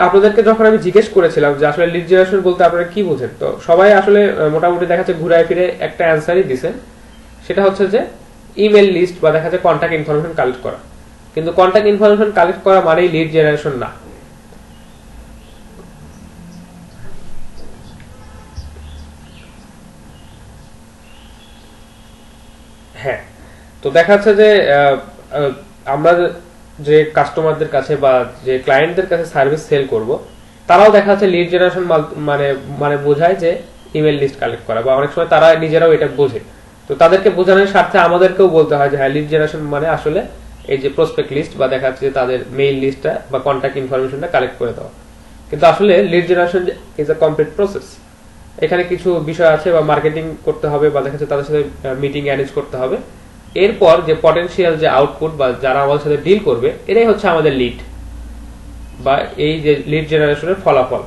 আপনাদেরকে যখন আমি জিজ্ঞেস করেছিলাম যে আসলে লিড জেনারেশন বলতে আপনারা কি বুঝেন, তো সবাই আসলে মোটামুটি দেখা যাচ্ছে ঘুরায় ফিরে একটা অ্যান্সারই দিছেন, সেটা হচ্ছে যে ইমেল লিস্ট বা দেখা যাচ্ছে কন্ট্যাক্ট ইনফরমেশন কালেক্ট করা। কিন্তু কন্ট্যাক্ট ইনফরমেশন কালেক্ট করা মানেই লিড জেনারেশন না। হ্যাঁ, তো দেখা যাচ্ছে যে আমরা যে কাস্টমারদের কাছে বা যে ক্লায়েন্টদের কাছে সার্ভিস সেল করব, তারাও দেখা যাচ্ছে লিড জেনারেশন মানে মানে বোঝায় যে ইমেল লিস্ট কালেক্ট করা, বা অনেক সময় তারা নিজেরাও এটা বোঝে। তো তাদেরকে বোঝানোর স্বার্থে আমাদেরকেও বলতে হয় যে হ্যাঁ, লিড জেনারেশন মানে আসলে এই যে প্রসপেক্ট লিস্ট বা দেখা যাচ্ছে তাদের মেইল লিস্টটা বা কন্ট্যাক্ট ইনফরমেশনটা কালেক্ট করে দেওয়া। কিন্তু আসলে lead generation is a complete process. এখানে কিছু বিষয় আছে বা মার্কেটিং করতে হবে বা দেখা যাচ্ছে তাদের সাথে মিটিং অ্যারেঞ্জ করতে হবে। এরপর যে পটেনশিয়াল যে আউটপুট বা যারা আমাদের সাথে ডিল করবে, এটাই হচ্ছে আমাদের লিড বা এই যে লিড জেনারেশনের ফলাফল।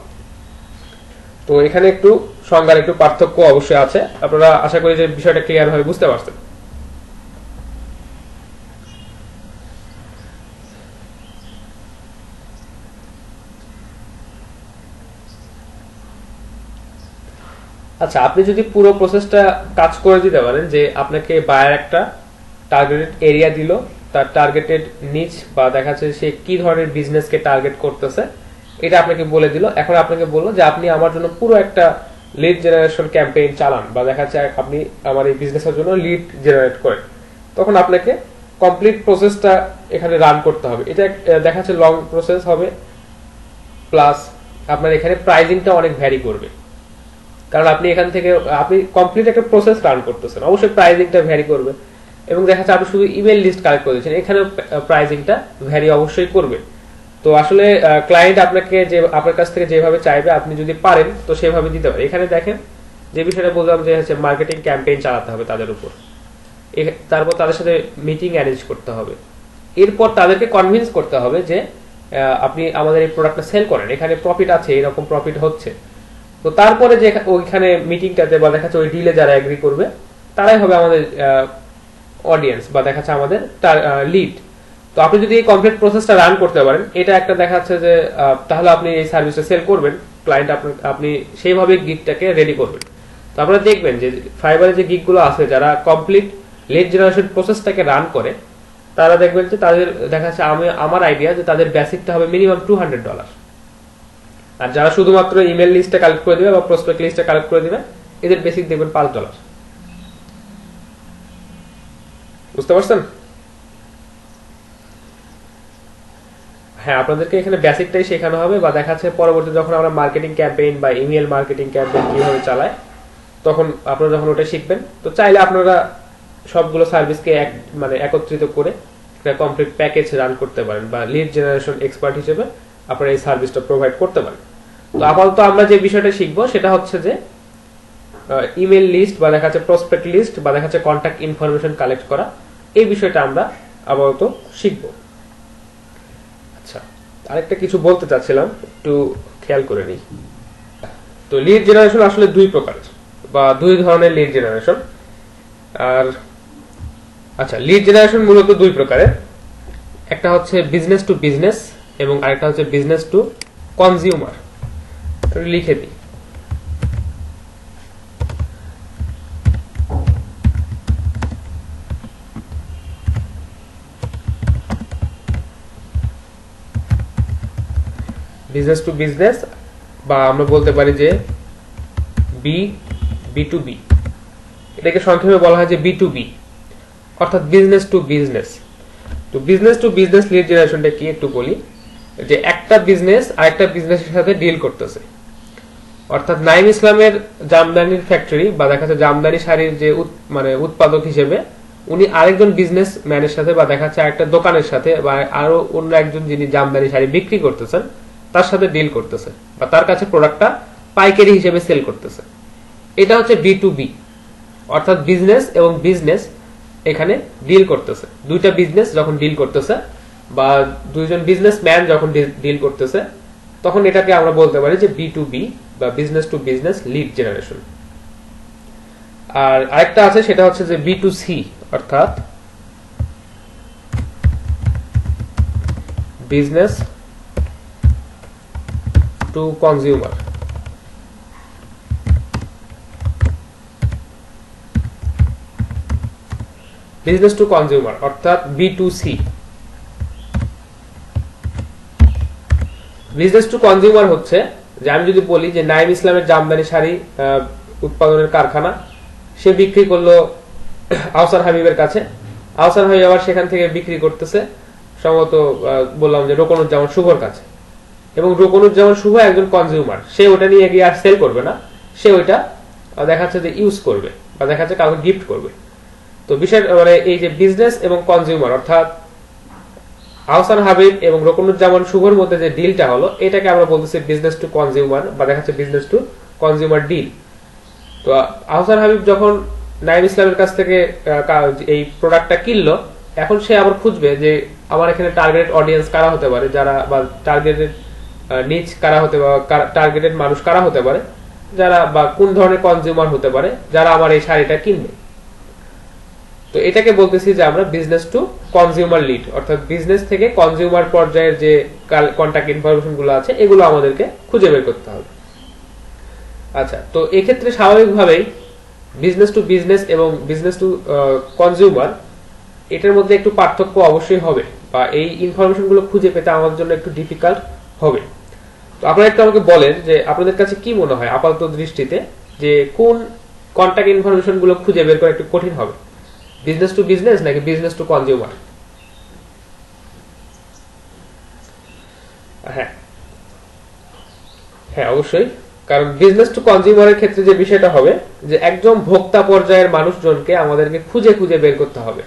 তো এখানে একটু সংজ্ঞার একটু পার্থক্য অবশ্যই আছে। আপনারা আশা করি যে বিষয়টা ক্লিয়ার ভাবে বুঝতে পারছেন। আচ্ছা, আপনি যদি পুরো প্রসেসটা কাজ করে দিতে পারেন, যে আপনাকে বায়ার একটা টার্গেটেড এরিয়া দিল, তার টার্গেটেড নিচ বা দেখা যাচ্ছে সে কি ধরনের বিজনেসকে টার্গেট করতেছে এটা আপনাকে বলে দিল। এখন আপনাকে বললো যে আপনি আমার জন্য পুরো একটা লিড জেনারেশন ক্যাম্পেইন চালান বা দেখা যাচ্ছে আপনি আমার এই বিজনেসের জন্য লিড জেনারেট করেন। তখন আপনাকে কমপ্লিট প্রসেসটা এখানে রান করতে হবে। এটা দেখা যাচ্ছে লং প্রসেস হবে, প্লাস আপনার এখানে প্রাইজিংটা অনেক ভ্যারি করবে, কারণ আপনি এখান থেকে আপনি কমপ্লিট একটা প্রসেস রান করতেছেন, অবশ্যই প্রাইজিংটা ভ্যারি করবে। এবং দেখা যাচ্ছে আপনি শুধু ইমেল লিস্ট কালেক্ট করে দিচ্ছেন, এখানে প্রাইজিংটা ভ্যারি অবশ্যই করবে। তো আসলে ক্লায়েন্ট আপনাকে যে আপনার কাছ থেকে যেভাবে চাইবে, আপনি যদি পারেন তো সেভাবে দিতে পারেন। এখানে দেখেন যে বিষয়টা বললাম যে হচ্ছে মার্কেটিং ক্যাম্পেইন চালাতে হবে তাদের উপর, তারপর তাদের সাথে মিটিং অ্যারেঞ্জ করতে হবে, এরপর তাদেরকে কনভিন্স করতে হবে যে আপনি আমাদের এই প্রোডাক্টটা সেল করেন, এখানে প্রফিট আছে, এরকম প্রফিট হচ্ছে। তো তারপরে যে ওইখানে মিটিংটাতে বা দেখাচ্ছে ওই ডিলে যারা এগ্রি করবে তারাই হবে আমাদের অডিয়েন্স বা দেখাচ্ছে আমাদের লিড। তো আপনি যদি এই কমপ্লিট প্রসেসটা রান করতে পারেন, এটা একটা দেখাচ্ছে যে তাহলে আপনি এই সার্ভিসটা সেল করবেন, ক্লায়েন্ট আপনি সেইভাবে গিগটাকে রেডি করবেন। তো আপনারা দেখবেন যে ফাইবারে যে গিগগুলো আছে যারা কমপ্লিট লিড জেনারেশন প্রসেসটাকে রান করে, তারা দেখবেন যে তাদের দেখাচ্ছে আমার আইডিয়া যে তাদের বেসিকটা হবে মিনিমাম $200। আর যারা শুধুমাত্র ইমেল লিস্টটা কালেক্ট করে দিবে বা প্রসপেক্ট লিস্টটা কালেক্ট করে দিবে, এদের বেসিক দেখবেন $5। বুঝতে পারছেন? হ্যাঁ, আপনাদেরকে এখানে বেসিকটাই শেখানো হবে বা দেখাচ্ছে পরবর্তী যখন আমরা মার্কেটিং ক্যাম্পেইন বা ইমেল মার্কেটিং ক্যাম্পেইন কিভাবে চালায়, তখন আপনারা যখন ওটা শিখবেন, তো চাইলে আপনারা সবগুলো সার্ভিসকে মানে একত্রিত করে একটা কমপ্লিট প্যাকেজ রান করতে পারেন বা লিড জেনারেশন এক্সপার্ট হিসেবে আপনারা এই সার্ভিসটা প্রোভাইড করতে পারেন। তো আপাতত আমরা যে বিষয়টা শিখবো সেটা হচ্ছে যে ইমেল লিস্ট বা দেখা যাচ্ছে প্রসপেক্ট লিস্ট বা দেখা যাচ্ছে কন্ট্যাক্ট ইনফরমেশন কালেক্ট করা, এই বিষয়টা আমরা আপাতত শিখব। আচ্ছা, আরেকটা কিছু বলতে চাচ্ছিলাম, একটু খেয়াল করে নিই। তো লিড জেনারেশন আসলে দুই প্রকার বা দুই ধরনের লিড জেনারেশন। আর আচ্ছা, লিড জেনারেশন মূলত দুই প্রকারের, একটা হচ্ছে বিজনেস টু বিজনেস এবং আরেকটা হচ্ছে বিজনেস টু কনজিউমার। লিখে দিই। বিজনেস টু বিজনেস, বা আমরা বলতে পারি যে বি টু বি, এটাকে সংক্ষেপে বলা হয় যে বি টু বি, অর্থাৎ বিজনেস টু বিজনেস। তো বিজনেস টু বিজনেস লিড জেনারেশনটা কি একটু বলি, যে একটা বিজনেস আরেকটা বিজনেসের সাথে ডিল করতেছে। অর্থাৎ নাইম ইসলামের জামদানির ফ্যাক্টরি বা দেখা যাচ্ছে জামদানি শাড়ির যে মানে উৎপাদক হিসেবে উনি আরেকজন বিজনেস ম্যানের সাথে বা দেখা যাচ্ছে আরেকটা দোকানের সাথে বা আরো অন্য একজন যিনি জামদানি শাড়ি বিক্রি করতেছেন তার সাথে ডিল করতেছে বা তার কাছে প্রোডাক্টটা পাইকারি হিসেবে সেল করতেছে। এটা হচ্ছে বি টু বি, অর্থাৎ বিজনেস এবং বিজনেস এখানে ডিল করতেছে। দুইটা বিজনেস যখন ডিল করতেছে বা দুইজন বিজনেসম্যান যখন ডিল করতেছে, তখন এটাকে আমরা বলতে পারি যে বি টু বি বা business to business lead generation. আর আরেকটা আছে, সেটা হচ্ছে যে বি টু সি, অর্থাৎ business to consumer. Business to consumer অর্থাৎ B to C. Business to consumer হচ্ছে যে আমি যদি বলি যে নাইম ইসলামের জামদানি শাড়ি উৎপাদনের কারখানা, সে বিক্রি করলো আহসান হাবিবের কাছে। আহসান হাবিব আবার সেখান থেকে বিক্রি করতেছে সম্ভবত বললাম যে রোকনুজ্জামান শুভর কাছে, এবং রোকনুজ্জামান শুভ একজন কনজিউমার, সে ওটা নিয়ে গিয়ে আর সেল করবে না, সে ওইটা দেখাচ্ছে যে ইউজ করবে বা দেখাচ্ছে কাউকে গিফট করবে। তো বিষয় মানে এই যে বিজনেস এবং কনজিউমার অর্থাৎ আহসান হাবিব এবং রোকনুজ্জামান শুভর মধ্যে যে ডিলটা হলো, এটাকে আমরা বলতেছি বিজনেস টু কনজিউমার বা দেখাচ্ছে বিজনেস টু কনজিউমার ডিল। তো আহসান হাবিব যখন নাইম ইসলামের কাছ থেকে এই প্রোডাক্টটা কিনলো, এখন সে আবার খুঁজবে যে আমার এখানে টার্গেটেড অডিয়েন্স কারা হতে পারে, যারা বা টার্গেটেড নিচ কারা হতে পারে, টার্গেটেড মানুষ কারা হতে পারে, যারা বা কোন ধরনের কনজিউমার হতে পারে যারা আমার এই শাড়িটা কিনবে। তো এটাকে বলতেছি যে আমরা বিজনেস টু কনজিউমার লিড, অর্থাৎ বিজনেস থেকে কনজিউমার পর্যায়ের যে কন্টাক্ট ইনফরমেশন গুলো আছে এগুলো আমাদেরকে খুঁজে বের করতে হবে। আচ্ছা, তো এক্ষেত্রে স্বাভাবিকভাবেই বিজনেস টু বিজনেস এবং বিজনেস টু কনজিউমার এটার মধ্যে একটু পার্থক্য অবশ্যই হবে, বা এই ইনফরমেশন গুলো খুঁজে পেতে আমাদের জন্য একটু ডিফিকাল্ট হবে। তো আপনারা একটু আমাকে বলেন যে আপনাদের কাছে কি মনে হয় আপাতত দৃষ্টিতে যে কোন কন্টাক্ট ইনফরমেশন গুলো খুঁজে বের করা একটু কঠিন হবে, বিজনেস টু বিজনেস নাকি বিজনেস টু কনজিউমার? হ্যাঁ হ্যাঁ, অবশ্যই। কারণ বিজনেস টু কনজিউমারের ক্ষেত্রে যে বিষয়টা হবে যে একদম ভোক্তা পর্যায়ের মানুষজনকে আমাদেরকে খুঁজে খুঁজে বের করতে হবে।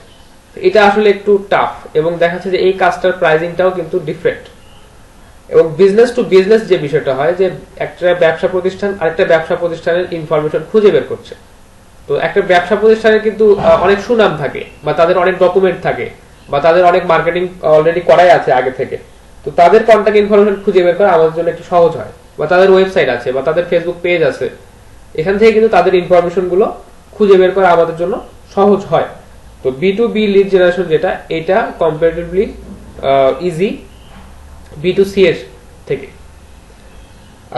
এটা আসলে একটু টাফ, এবং দেখা যাচ্ছে যে এই কাজটার প্রাইসিংটাও কিন্তু ডিফারেন্ট। এবং বিজনেস টু বিজনেস যে বিষয়টা হয় যে একটা ব্যবসা প্রতিষ্ঠান আরেকটা ব্যবসা প্রতিষ্ঠানের ইনফরমেশন খুঁজে বের করছে। তো একটা ব্যবসা প্রতিষ্ঠানের কিন্তু অনেক সুনাম থাকে বা তাদের অনেক ডকুমেন্ট থাকে বা তাদের অনেক মার্কেটিং অলরেডি করাই আছে আগে থেকে। তো তাদের কন্টাক্ট ইনফরমেশন খুঁজে বের করা আমাদের জন্য একটু সহজ হয়, বা তাদের ওয়েবসাইট আছে বা তাদের ফেসবুক পেজ আছে, এখান থেকে কিন্তু তাদের ইনফরমেশন গুলো খুঁজে বের করা আমাদের জন্য সহজ হয়। তো B to B lead generation যেটা, এটা comparatively easy B to C এর থেকে।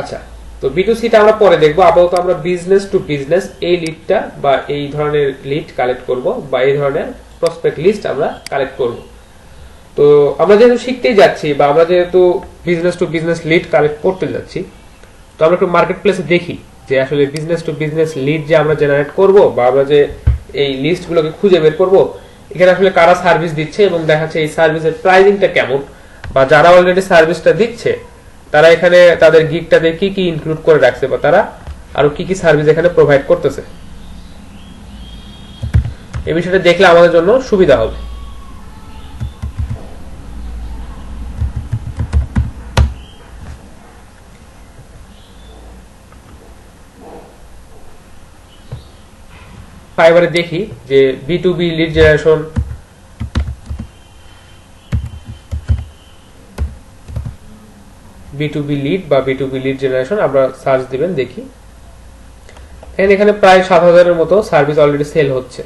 আচ্ছা, তো বি টু সিটা আমরা পরে দেখবো। আপাতত আমরা বিজনেস টু বিজনেস এই লিডটা বা এই ধরনের লিড কালেক্ট করব বা এই ধরনের প্রসপেক্ট লিস্ট আমরা কালেক্ট করব। তো আমরা যেহেতু শিখতেই যাচ্ছি বা আমরা যেহেতু business to business lead collect করতে যাচ্ছি, তো আমরা একটু মার্কেট প্লেসে দেখি যে আসলে বিজনেস টু বিজনেস লিড যে আমরা জেনারেট করব বা আমরা যে এই লিস্টগুলোকে খুঁজে বের করব, এখানে আসলে কারা সার্ভিস দিচ্ছে এবং দেখাচ্ছে এই সার্ভিসের প্রাইসিংটা কেমন, বা যারা অলরেডি সার্ভিসটা দিচ্ছে তারা এখানে তাদের গিগটাতে কি কি ইনক্লুড করে রাখছে বা তারা আরো কি কি সার্ভিস এখানে প্রোভাইড করতেছে। এই বিষয়টা দেখলে আমাদের জন্য সুবিধা হবে। ফাইবারে দেখি যে B to B lead generation B2B lead বা B2B লিড জেনারেশন আমরা সার্চ দিবেন দেখি। এখানে প্রায় 7000 এর মতো সার্ভিস অলরেডি সেল হচ্ছে।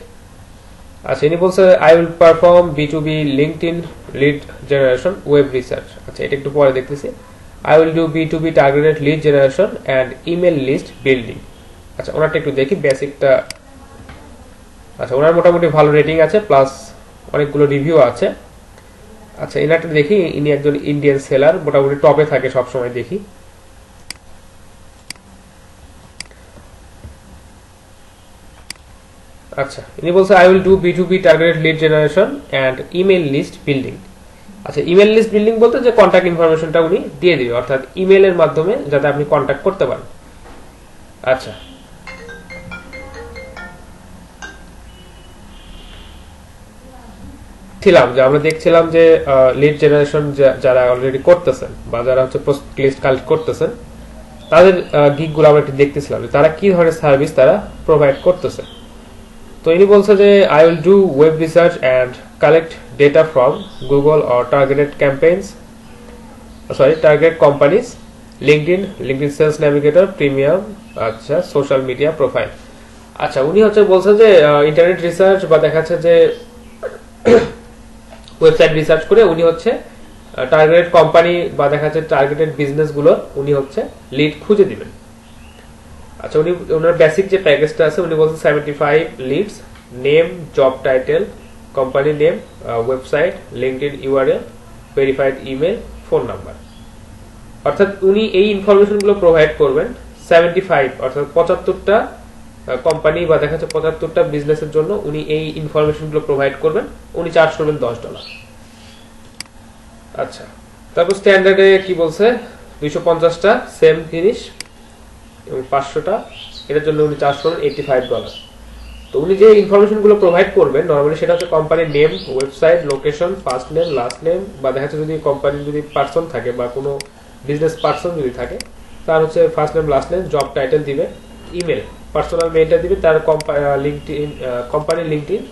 আচ্ছা, ইনি বলছে I will perform B2B LinkedIn lead generation web research. আচ্ছা, এটা একটু পরে দেখতেছি। I will do B2B targeted lead generation and email list building. আচ্ছা, ওনারটা একটু দেখি বেসিকটা। আচ্ছা, ওনার মোটামুটি ভালো রেটিং আছে, প্লাস অনেকগুলো রিভিউ আছে। আচ্ছা, এনারটা দেখি, ইনি একজন ইন্ডিয়ান সেলার, মোটামুটি টপে থাকে সব সময় দেখি। আচ্ছা, ইনি বলছে I will do B2B targeted lead generation and email list building. আচ্ছা, ইমেল লিস্ট বিল্ডিং বলতে যে কন্টাক্ট ইনফরমেশনটা উনি দিয়ে দিবে, অর্থাৎ ইমেলের মাধ্যমে যাতে আপনি কন্টাক্ট করতে পারেন। আচ্ছা, আমরা দেখছিলাম যে লিড জেনারেশন যারা অলরেডি করতেছেন বা যারা হচ্ছে লিস্ট কালেক্ট করতেছেন তাদের গিগগুলো আমরা একটু দেখতেছিলাম তারা কি ধরনের সার্ভিস তারা প্রোভাইড করতেছে। তো ইনি বলছে যে I will do web research and collect data from Google or targeted campaigns, target companies, LinkedIn sales navigator, premium, আচ্ছা, সোশ্যাল মিডিয়া প্রোফাইল। আচ্ছা, উনি হচ্ছে বলছে যে ইন্টারনেট রিসার্চ বা দেখা যাচ্ছে যে ওয়েবসাইট রিসার্চ করে উনি হচ্ছে টার্গেটেড কোম্পানি বা দেখা যাচ্ছে টার্গেটেড বিজনেস গুলো উনি হচ্ছে লিড খুঁজে দিবেন। আচ্ছা, উনি ওনার বেসিক যে প্যাকেজটা আছে উনি বলছেন 75 leads, name, job title, company name, website, LinkedIn URL, verified email, phone number. অর্থাৎ উনি এই ইনফরমেশন গুলো প্রোভাইড করবেন 75 অর্থাৎ 75টা কোম্পানি বা দেখা যাচ্ছে 75টা বিজনেসের জন্য উনি এই ইনফরমেশন গুলো প্রোভাইড করবেন। উনি চার্জ করবেন $10। আচ্ছা, তারপর স্ট্যান্ডার্ডে কি বলছে 250টা সেম জিনিস এবং 500টা, এটার জন্য উনি চার্জ করবেন $85। তো উনি যে ইনফরমেশন গুলো প্রোভাইড করবেন নরমালি সেটা হচ্ছে কোম্পানির name, website, location, first name, last name, বা দেখা যাচ্ছে যদি কোম্পানির যদি পার্সন থাকে বা কোনো বিজনেস পার্সন যদি থাকে তার হচ্ছে first name, last name, job title দিবে, ইমেল, পার্সোনাল মেইলটা দিবে, তার কোম্পানির লিঙ্কডইন,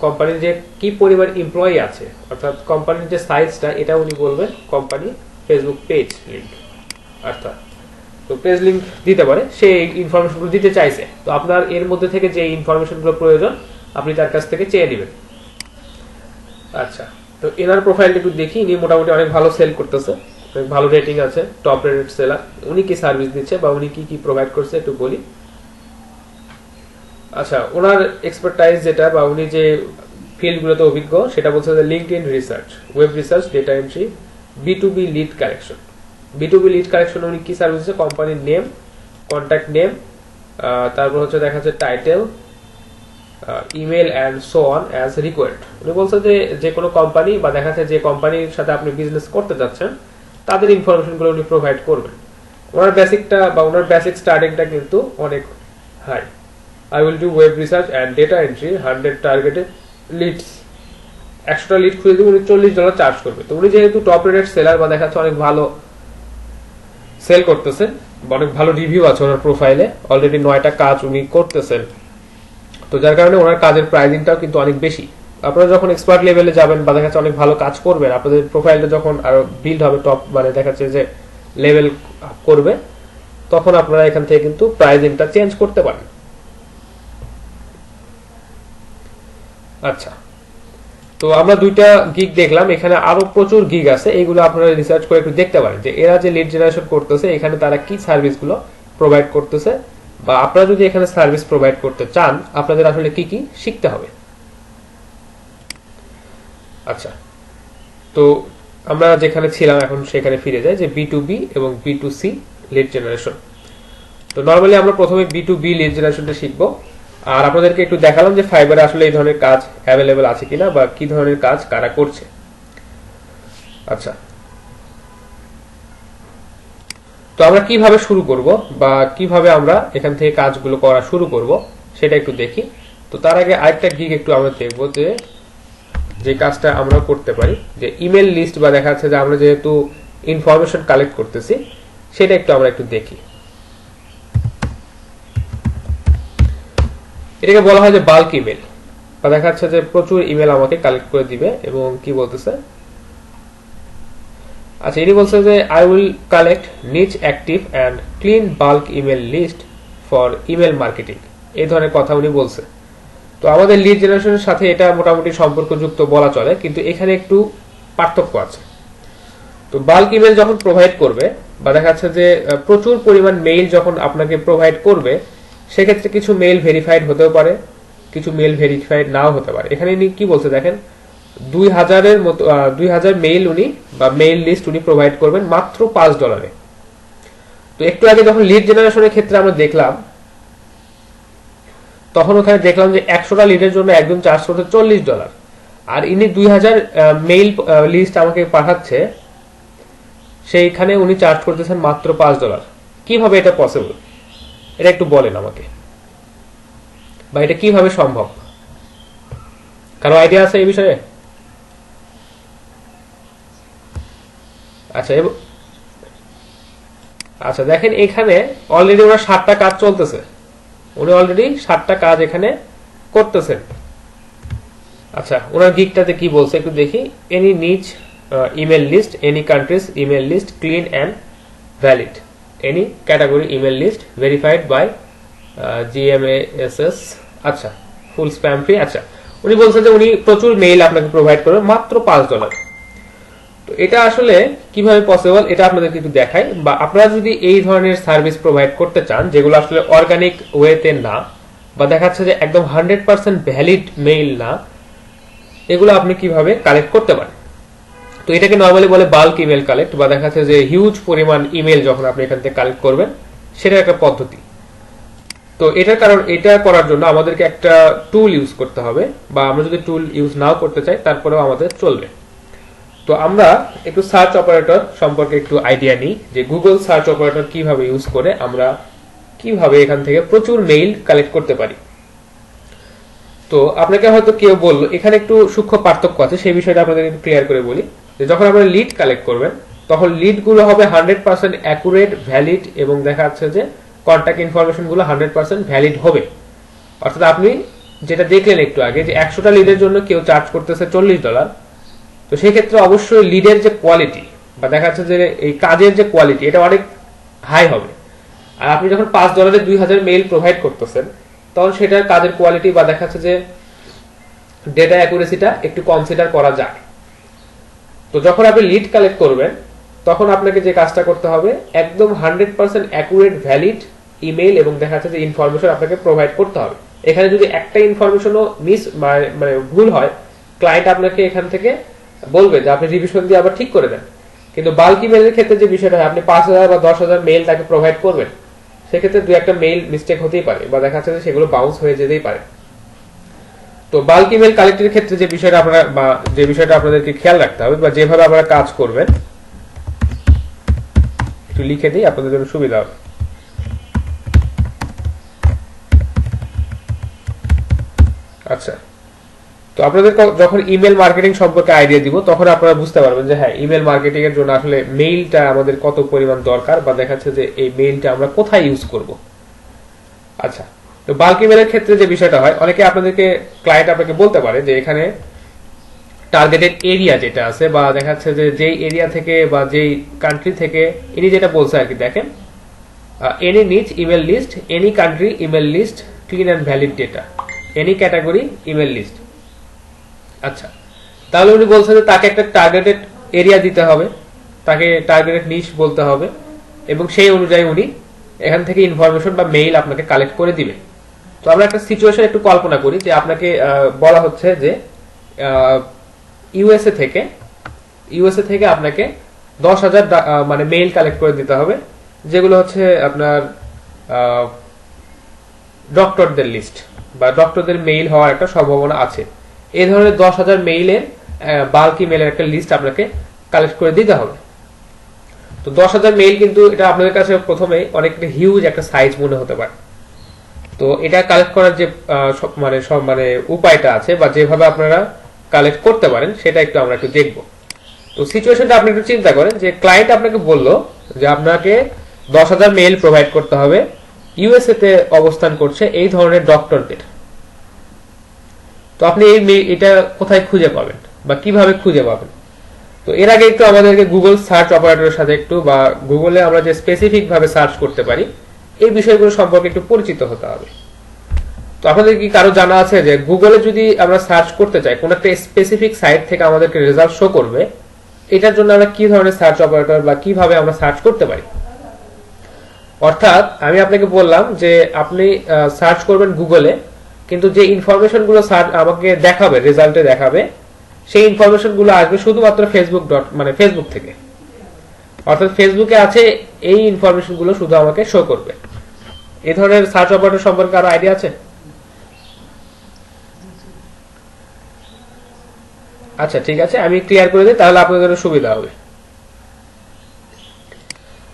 কোম্পানির যে কি পরিমাণ এমপ্লয়ি আছে অর্থাৎ কোম্পানির যে সাইজটা এটা উনি বলবেন, কোম্পানি ফেসবুক পেজ লিংক অর্থাৎ তো পেজ লিংক দিতে পারে, সেই ইনফরমেশনগুলো দিতে চাইছে। তো আপনার এর মধ্যে থেকে যে ইনফরমেশনগুলো প্রয়োজন আপনি তার কাছ থেকে চেয়ে নেবেন। আচ্ছা, তো এনার প্রোফাইলটা একটু দেখি। ইনি মোটামুটি অনেক ভালো সেল করতেছে, অনেক ভালো রেটিং আছে, টপ রেটেড সেলার। উনি কি সার্ভিস দিচ্ছে বা উনি কি কি প্রোভাইড করছে একটু বলি। আচ্ছা, ওনার এক্সপার্টাইজ যেটা বা উনি যে ফিল্ডগুলোতে অভিজ্ঞ সেটা বলছে যে LinkedIn research, web research, data entry, B2B lead collection. B2B lead collection উনি কি সার্ভিস দিচ্ছে, কোম্পানির নেম, কন্ট্যাক্ট নেম, তারপর হচ্ছে দেখা যাচ্ছে title, email and so on as required. উনি বলছে যে যে কোনো কোম্পানি বা দেখা যাচ্ছে যে কোম্পানির সাথে আপনি বিজনেস করতে যাচ্ছেন তাদের ইনফরমেশনগুলো উনি প্রোভাইড করবেন। ওনার বেসিকটা বা ওনার বেসিক স্টার্টিংটা কিন্তু অনেক high. I will do web research and data entry, 100 targeted leads, 100টা lead খুঁজে দিয়ে উনি $40 চার্জ করবে। তো উনি যেহেতু টপ রেটেড সেলার বা দেখাচ্ছে অনেক ভালো সেল করতেছেন, অনেক ভালো রিভিউ আছে ওনার প্রোফাইলে, অলরেডি 9টা কাজ উনি করতেছেন, তো যার কারণে ওনার কাজের প্রাইসিংটাও কিন্তু অনেক বেশি। আপনারা যখন এক্সপার্ট লেভেলে যাবেন বা দেখাচ্ছে অনেক ভালো কাজ করবেন, আপনাদের প্রোফাইলটা যখন আরো বিল্ড হবে, টপ মানে দেখাচ্ছে যে লেভেল করবে, তখন আপনারা এখান থেকে কিন্তু প্রাইসিংটা চেঞ্জ করতে পারেন। আচ্ছা, তো আমরা 2টা গিগ দেখলাম, এখানে আরো প্রচুর গিগ আছে, এইগুলো আপনারা রিসার্চ করে একটু দেখতে পারেন যে এরা যে লিড জেনারেশন করতেছে এখানে তারা কি সার্ভিসগুলো প্রোভাইড করতেছে, বা আপনারা যদি এখানে সার্ভিস প্রোভাইড করতে চান আপনাদের আসলে কি কি শিখতে হবে। আচ্ছা, তো আমরা যেখানে ছিলাম এখন সেখানে ফিরে যাই যে B2B এবং B2C লিড জেনারেশন। তো নরমালি আমরা প্রথমে B2B লিড জেনারেশনটা শিখবো, আর আপনাদেরকে একটু দেখালাম যে ফাইবারে আসলে এই ধরনের কাজ অ্যাভেলেবেল আছে কিনা বা কি ধরনের কাজ কারা করছে। আচ্ছা, তো আমরা কিভাবে শুরু করব বা কিভাবে আমরা এখান থেকে কাজগুলো করা শুরু করব সেটা একটু দেখি। তো তার আগে আরেকটা গিগ একটু আমরা দেখব যে কাজটা আমরা করতে পারি, যে ইমেল লিস্ট বা দেখা যাচ্ছে যে আমরা যেহেতু ইনফরমেশন কালেক্ট করতেছি সেটা একটু আমরা একটু দেখি। এটাকে বলা হয় যে বাল্ক ইমেল, বা দেখা যাচ্ছে যে প্রচুর ইমেল আমাকে কালেক্ট করে দিবে। এবং কি বলতেছে, আচ্ছা, ইনি বলছে যে I will collect niche active and clean bulk email list for email marketing, এই ধরনের কথা উনি বলছে। তো আমাদের লিড জেনারেশনের সাথে এটা মোটামুটি সম্পর্কযুক্ত বলা চলে, কিন্তু এখানে একটু পার্থক্য আছে। তো বাল্ক ইমেল যখন প্রোভাইড করবে বা দেখা যাচ্ছে যে প্রচুর পরিমাণ মেইল যখন আপনাকে প্রোভাইড করবে, সেক্ষেত্রে কিছু মেইল ভেরিফাইড হতেও পারে, কিছু মেইল ভেরিফাইড নাও হতে পারে। এখানে উনি কি বলছে দেখেন, 2000-এর মতো 2000 মেইল উনি বা মেইল লিস্ট উনি প্রোভাইড করবেন মাত্র $5। তো একটু আগে যখন লিড জেনারেশনের ক্ষেত্রে আমরা দেখলাম, তখন ওখানে দেখলাম যে 100টা লিডের জন্য একজন চার্জ করতে $40, আর ইনি 2000 মেইল লিস্ট আমাকে পাঠাচ্ছে, সেইখানে উনি চার্জ করতেছেন মাত্র $5। কিভাবে এটা পসিবল, এটা একটু বলেন আমাকে, বা এটা কিভাবে সম্ভব? কারো আইডিয়া আছে এই বিষয়ে? আচ্ছা, আচ্ছা দেখেন এখানে অলরেডি ওনার 7টা কাজ চলতেছে, উনি অলরেডি 7টা কাজ এখানে করতেছেন। আচ্ছা, ওনার গিকটাতে কি বলছে একটু দেখি। Any niche email list, any countries email list clean and valid, any category email list verified by GMASS, আচ্ছা ফুল স্প্যাম ফ্রি। আচ্ছা, উনি বলছেন যে উনি প্রচুর মেইল আপনাকে প্রোভাইড করবেন মাত্র $5। তো এটা আসলে কিভাবে পসিবল এটা আপনাদেরকে একটু দেখাই। বা আপনারা যদি এই ধরনের সার্ভিস প্রোভাইড করতে চান যেগুলো আসলে অর্গানিক ওয়েতে না, বা দেখাচ্ছে যে একদম 100% ভ্যালিড মেইল না, এগুলো আপনি কিভাবে কালেক্ট করতে পারেন। তো এটাকে নরমালি বলে বাল্ক ইমেল কালেক্ট, বা দেখাচ্ছে যে হিউজ পরিমাণ ইমেল যখন আপনি এখান থেকে কালেক্ট করবেন, সেটা একটা পদ্ধতি। তো এটার কারণ, এটা করার জন্য আমাদেরকে একটা টুল ইউজ করতে হবে, বা আমরা যদি টুল ইউজ নাও করতে চাই তারপরেও আমাদের চলবে। তো আমরা একটু সার্চ অপারেটর সম্পর্কে একটু আইডিয়া নিই, যে গুগল সার্চ অপারেটর কিভাবে ইউজ করে আমরা কিভাবে এখান থেকে প্রচুর মেইল কালেক্ট করতে পারি। তো আপনাকে হয়তো কেউ বললো, এখানে একটু সূক্ষ্ম পার্থক্য আছে, সেই বিষয়টা আপনাদের একটু ক্লিয়ার করে বলি। যে যখন আপনারা লিড কালেক্ট করবেন, তখন লিড গুলো হবে 100% অ্যাকুরেট, ভ্যালিড, এবং দেখা যাচ্ছে যে কন্ট্যাক্ট ইনফরমেশন গুলো 100% ভ্যালিড হবে। অর্থাৎ আপনি যেটা দেখলেন একটু আগে, যে 100টা লিডের জন্য কেউ চার্জ করতেছে $40, তো সেই ক্ষেত্রে অবশ্যই লিডের যে কোয়ালিটি, বা দেখা যাচ্ছে যে এই কাজের যে কোয়ালিটি, এটা অনেক হাই হবে। আর আপনি যখন $5 2000 মেইল প্রোভাইড করতেছেন, তখন সেটার কাজের কোয়ালিটি বা দেখা যাচ্ছে যে ডেটা অ্যাকুরেসিটা একটু কনসিডার করা যায়। তো যখন আপনি লিড কালেক্ট করবেন, তখন আপনাকে যে কাজটা করতে হবে, একদম 100% অ্যাকুরেট, ভ্যালিড ইমেইল এবং দেখা যাচ্ছে যে ইনফরমেশন আপনাকে প্রোভাইড করতে হবে। এখানে যদি একটা ইনফরমেশনও মিস মানে ভুল হয়, ক্লায়েন্ট আপনাকে এখান থেকে বলবে যে আপনি রিভিশন দিয়ে আবার ঠিক করে দেন। কিন্তু বাল্ক ইমেইলের ক্ষেত্রে যে বিষয়টা হয়, আপনি 5000 বা 10000 মেইল তাকে প্রোভাইড করবেন, সেক্ষেত্রে দু একটা মেইল মিস্টেক হতেই পারে, বা দেখা যাচ্ছে যে সেগুলো বাউন্স হয়ে যেতেই পারে। তো বাল্ক ইমেল কালেক্টের ক্ষেত্রে যে বিষয়টা আপনারা, বা যে বিষয়টা আপনাদেরকে খেয়াল রাখতে হবে, বা যেভাবে আপনারা কাজ করবেন, একটু লিখে দিই আপনাদের জন্য সুবিধা হবে। আচ্ছা, তো আপনাদের যখন ইমেল মার্কেটিং সম্পর্কে আইডিয়া দিব, তখন আপনারা বুঝতে পারবেন যে হ্যাঁ, ইমেল মার্কেটিং এর জন্য আসলে মেইলটা আমাদের কত পরিমাণ দরকার, বা দেখাচ্ছে যে এই মেইলটা আমরা কোথায় ইউজ করব। আচ্ছা, তো বাল্ক ইমেলের ক্ষেত্রে যে বিষয়টা হয়, অনেকে আপনাদেরকে ক্লায়েন্ট আপনাকে বলতে পারে যে এখানে টার্গেটেড এরিয়া যেটা আছে, বা দেখাচ্ছে যে যেই এরিয়া থেকে বা যেই কান্ট্রি থেকে, ইনি যেটা বলছে আর কি, দেখেন any niche email list, any country email list, clean and valid data, any category email list. আচ্ছা, তাহলে উনি বলছেন যে তাকে একটা টার্গেটেড এরিয়া দিতে হবে, তাকে টার্গেটেড নিশ বলতে হবে, এবং সেই অনুযায়ী উনি এখান থেকে ইনফরমেশন বা মেইল আপনাকে কালেক্ট করে দিবে। তো আমরা একটা সিচুয়েশন একটু কল্পনা করি, যে আপনাকে বলা হচ্ছে যে ইউএসএ থেকে আপনাকে 10,000 মানে মেইল কালেক্ট করে দিতে হবে, যেগুলো হচ্ছে আপনার ডক্টরদের লিস্ট, বা ডক্টরদের মেইল হওয়ার একটা সম্ভাবনা আছে। এই ধরনের 10,000 মেইলের বাল্ক ইমেলের একটা লিস্ট আপনাকে কালেক্ট করে দিতে হবে। তো 10,000 মেইল কিন্তু এটা আপনাদের কাছে প্রথমে অনেকটা হিউজ একটা সাইজ মনে হতে পারে। তো এটা কালেক্ট করার যে মানে উপায়টা আছে, বা যেভাবে আপনারা কালেক্ট করতে পারেন, সেটা আমরা একটু দেখব। তো সিচুয়েশনটা আপনি একটু চিন্তা করেন, যে ক্লায়েন্ট আপনাকে বলল যে আপনাকে 10,000 মেইল প্রোভাইড করতে হবে ইউএসএ তে অবস্থান করছে এই ধরনের ডক্টরদের। তো আপনি এটা কোথায় খুঁজে পাবেন, বা কিভাবে খুঁজে পাবেন? তো এর আগে একটু আমাদেরকে গুগল সার্চ অপারেটরের সাথে একটু বা গুগলে আমরা যে স্পেসিফিক ভাবে সার্চ করতে পারি এই বিষয়গুলো সম্পর্কে একটু পরিচিত হতে হবে। তো আপনাদের কি কারো জানা আছে যে গুগলে যদি আমরা সার্চ করতে চাই কোন একটা স্পেসিফিক সাইট থেকে আমাদেরকে রেজাল্ট শো করবে, এটার জন্য আমরা কি ধরনের সার্চ অপারেটর বা কিভাবে আমরা সার্চ করতে পারি? অর্থাৎ আমি আপনাকে বললাম যে আপনি সার্চ করবেন গুগলে, কিন্তু যে ইনফরমেশন গুলো আমাকে দেখাবে, রেজাল্টে দেখাবে, সেই ইনফরমেশন গুলো আসবে শুধুমাত্র ফেসবুক থেকে। অর্থাৎ ফেসবুকে আছে এই ইনফরমেশন গুলো শুধু আমাকে শো করবে। এই ধরনের সার্চ অপারেটর সম্পর্কে আরো আইডিয়া আছে? আচ্ছা ঠিক আছে, আমি ক্লিয়ার করে দিই, তাহলে আপনাদের সুবিধা হবে।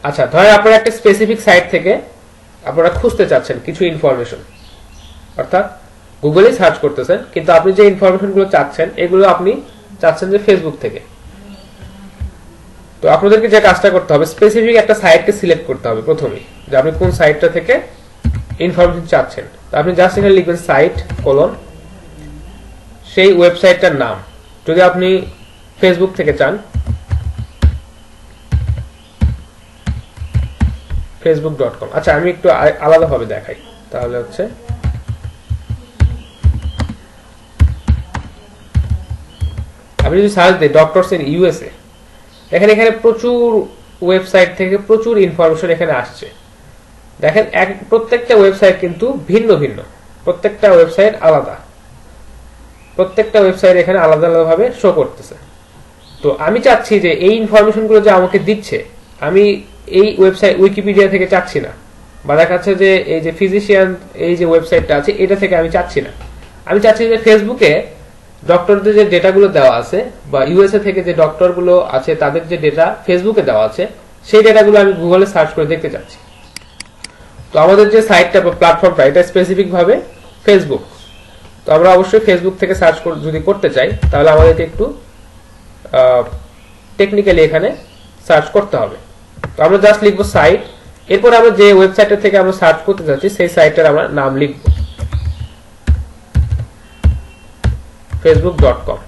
আচ্ছা, ধরেন আপনারা একটা স্পেসিফিক সাইট থেকে আপনারা খুঁজতে চাচ্ছেন কিছু ইনফরমেশন, অর্থাৎ গুগলে সার্চ করতেছেন, কিন্তু আপনি যে ইনফরমেশন গুলো চাচ্ছেন এগুলো আপনি চাচ্ছেন যে ফেসবুক থেকে। তো আপনাদেরকে যে কাজটা করতে হবে, স্পেসিফিক একটা সাইটকে সিলেক্ট করতে হবে প্রথমেই, যে আপনি কোন সাইটটা থেকে ইনফরমেশন চাচ্ছেন। তো আপনি জাস্ট এখানে লিখবেন সাইট কোলন সেই ওয়েবসাইটটার নাম। যদি আপনি ফেসবুক থেকে চান, facebook.com। আচ্ছা, আমি একটু আলাদাভাবে দেখাই, তাহলে হচ্ছে আমি যদি সার্চ দিই ডক্টরস ইন ইউএসএ, দেখেন এখানে প্রচুর ওয়েবসাইট থেকে প্রচুর ইনফরমেশন এখানে আসছে। দেখেন প্রত্যেকটা ওয়েবসাইট কিন্তু ভিন্ন ভিন্ন, প্রত্যেকটা ওয়েবসাইট আলাদা, প্রত্যেকটা ওয়েবসাইট এখানে আলাদা আলাদা ভাবে শো করতেছে। তো আমি চাচ্ছি যে এই ইনফরমেশন গুলো যে আমাকে দিচ্ছে, আমি এই ওয়েবসাইট উইকিপিডিয়া থেকে চাচ্ছি না, বা দেখা যাচ্ছে যে এই যে ফিজিশিয়ান এই যে ওয়েবসাইটটা আছে এটা থেকে আমি চাচ্ছি না। আমি চাচ্ছি যে ফেসবুকে ডক্টরদের যে ডেটাগুলো দেওয়া আছে, বা ইউএসএ থেকে যে ডক্টরগুলো আছে তাদের যে ডেটা ফেসবুকে দেওয়া আছে, সেই ডেটাগুলো আমি গুগলে সার্চ করে দেখতে চাচ্ছি। তো আমাদের যে সাইটটা বা প্ল্যাটফর্মটা, এটা স্পেসিফিক ভাবে ফেসবুক। তো আমরা অবশ্যই ফেসবুক থেকে সার্চ যদি করতে চাই, তাহলে আমাদেরকে একটু টেকনিক্যালি এখানে সার্চ করতে হবে। তো আমরা জাস্ট লিখবো সাইট, এরপর আমরা যে ওয়েবসাইটটা থেকে আমরা সার্চ করতে যাচ্ছি সেই সাইটের আমরা নাম লিখব facebook.com।